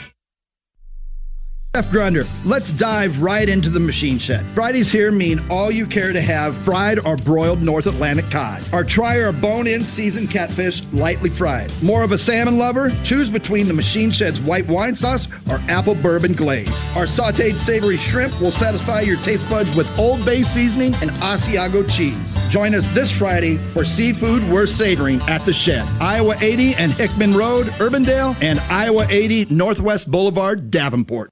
Chef Grunder, let's dive right into the machine shed. Fridays here mean all you care to have fried or broiled North Atlantic cod. Or try our bone-in seasoned catfish lightly fried. More of a salmon lover? Choose between the machine shed's white wine sauce or apple bourbon glaze. Our sauteed savory shrimp will satisfy your taste buds with Old Bay seasoning and Asiago cheese. Join us this Friday for seafood worth savoring at the Shed. Iowa 80 and Hickman Road, Urbandale, and Iowa 80 Northwest Boulevard, Davenport.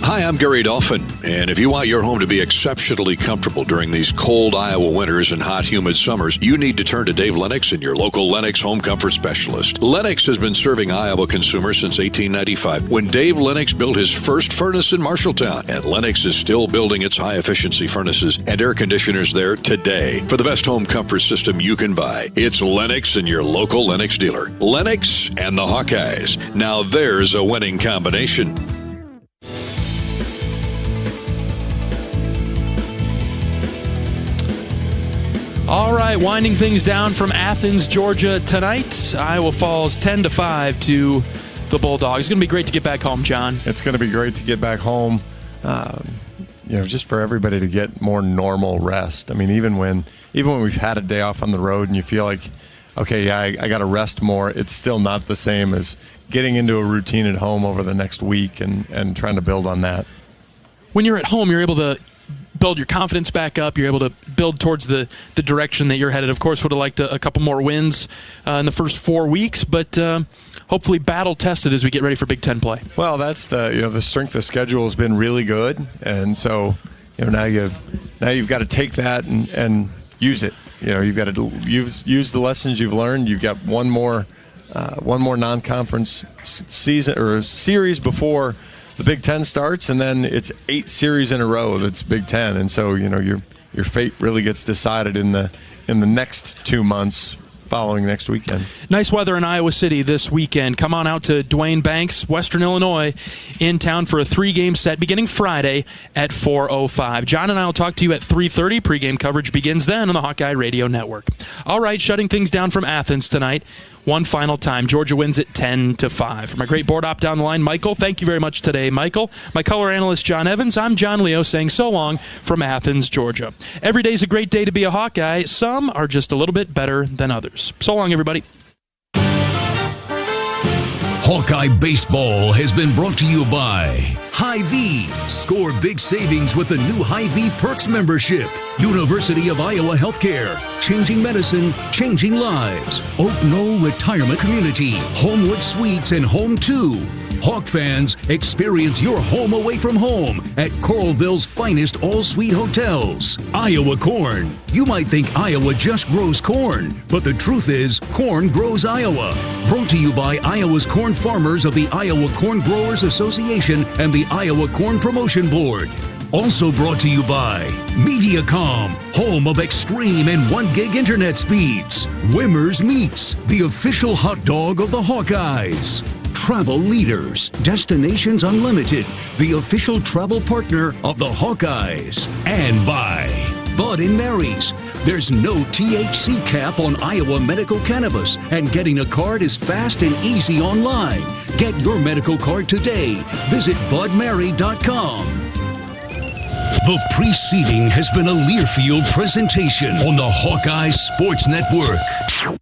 Hi, I'm Gary Dolphin, and if you want your home to be exceptionally comfortable during these cold Iowa winters and hot, humid summers, you need to turn to Dave Lennox and your local Lennox home comfort specialist. Lennox has been serving Iowa consumers since 1895, when Dave Lennox built his first furnace in Marshalltown, and Lennox is still building its high-efficiency furnaces and air conditioners there today. For the best home comfort system you can buy, it's Lennox and your local Lennox dealer. Lennox and the Hawkeyes. Now there's a winning combination. All right, winding things down from Athens, Georgia tonight. Iowa falls 10-5 to the Bulldogs. It's going to be great to get back home, John. It's going to be great to get back home, just for everybody to get more normal rest. I mean, even when we've had a day off on the road and you feel like, okay, yeah, I got to rest more, it's still not the same as getting into a routine at home over the next week and trying to build on that. When you're at home, you're able to build your confidence back up. You're able to build towards the direction that you're headed. Of course, would have liked a couple more wins in the first 4 weeks, but hopefully battle tested as we get ready for Big Ten play. Well, that's the strength of schedule has been really good, and so now you've got to take that and use it. You've got to use the lessons you've learned. You've got one more non-conference season or series before the Big Ten starts, and then it's 8 series in a row that's Big Ten, and so your fate really gets decided in the next 2 months following next weekend. Nice weather in Iowa City this weekend. Come on out to Duane Banks, Western Illinois, in town for a 3-game set beginning Friday at 4:05. John and I will talk to you at 3:30. Pregame coverage begins then on the Hawkeye Radio Network. All right, shutting things down from Athens tonight. One final time. Georgia wins it 10-5. For my great board op down the line, Michael, thank you very much today, Michael. My color analyst, John Evans. I'm John Leo saying so long from Athens, Georgia. Every day's a great day to be a Hawkeye. Some are just a little bit better than others. So long, everybody. Hawkeye Baseball has been brought to you by Hy-Vee. Score big savings with the new Hy-Vee Perks membership. University of Iowa Healthcare. Changing medicine, changing lives. Oak Knoll Retirement Community. Homewood Suites and Home 2. Hawk fans, experience your home away from home at Coralville's finest all-suite hotels. Iowa Corn. You might think Iowa just grows corn, but the truth is, corn grows Iowa. Brought to you by Iowa's corn farmers of the Iowa Corn Growers Association and the Iowa Corn Promotion Board. Also brought to you by Mediacom, home of extreme and 1 gig internet speeds. Wimmer's Meats, the official hot dog of the Hawkeyes. Travel Leaders, Destinations Unlimited, the official travel partner of the Hawkeyes. And by Bud & Mary's. There's no THC cap on Iowa medical cannabis, and getting a card is fast and easy online. Get your medical card today. Visit budmary.com. The preceding has been a Learfield presentation on the Hawkeye Sports Network.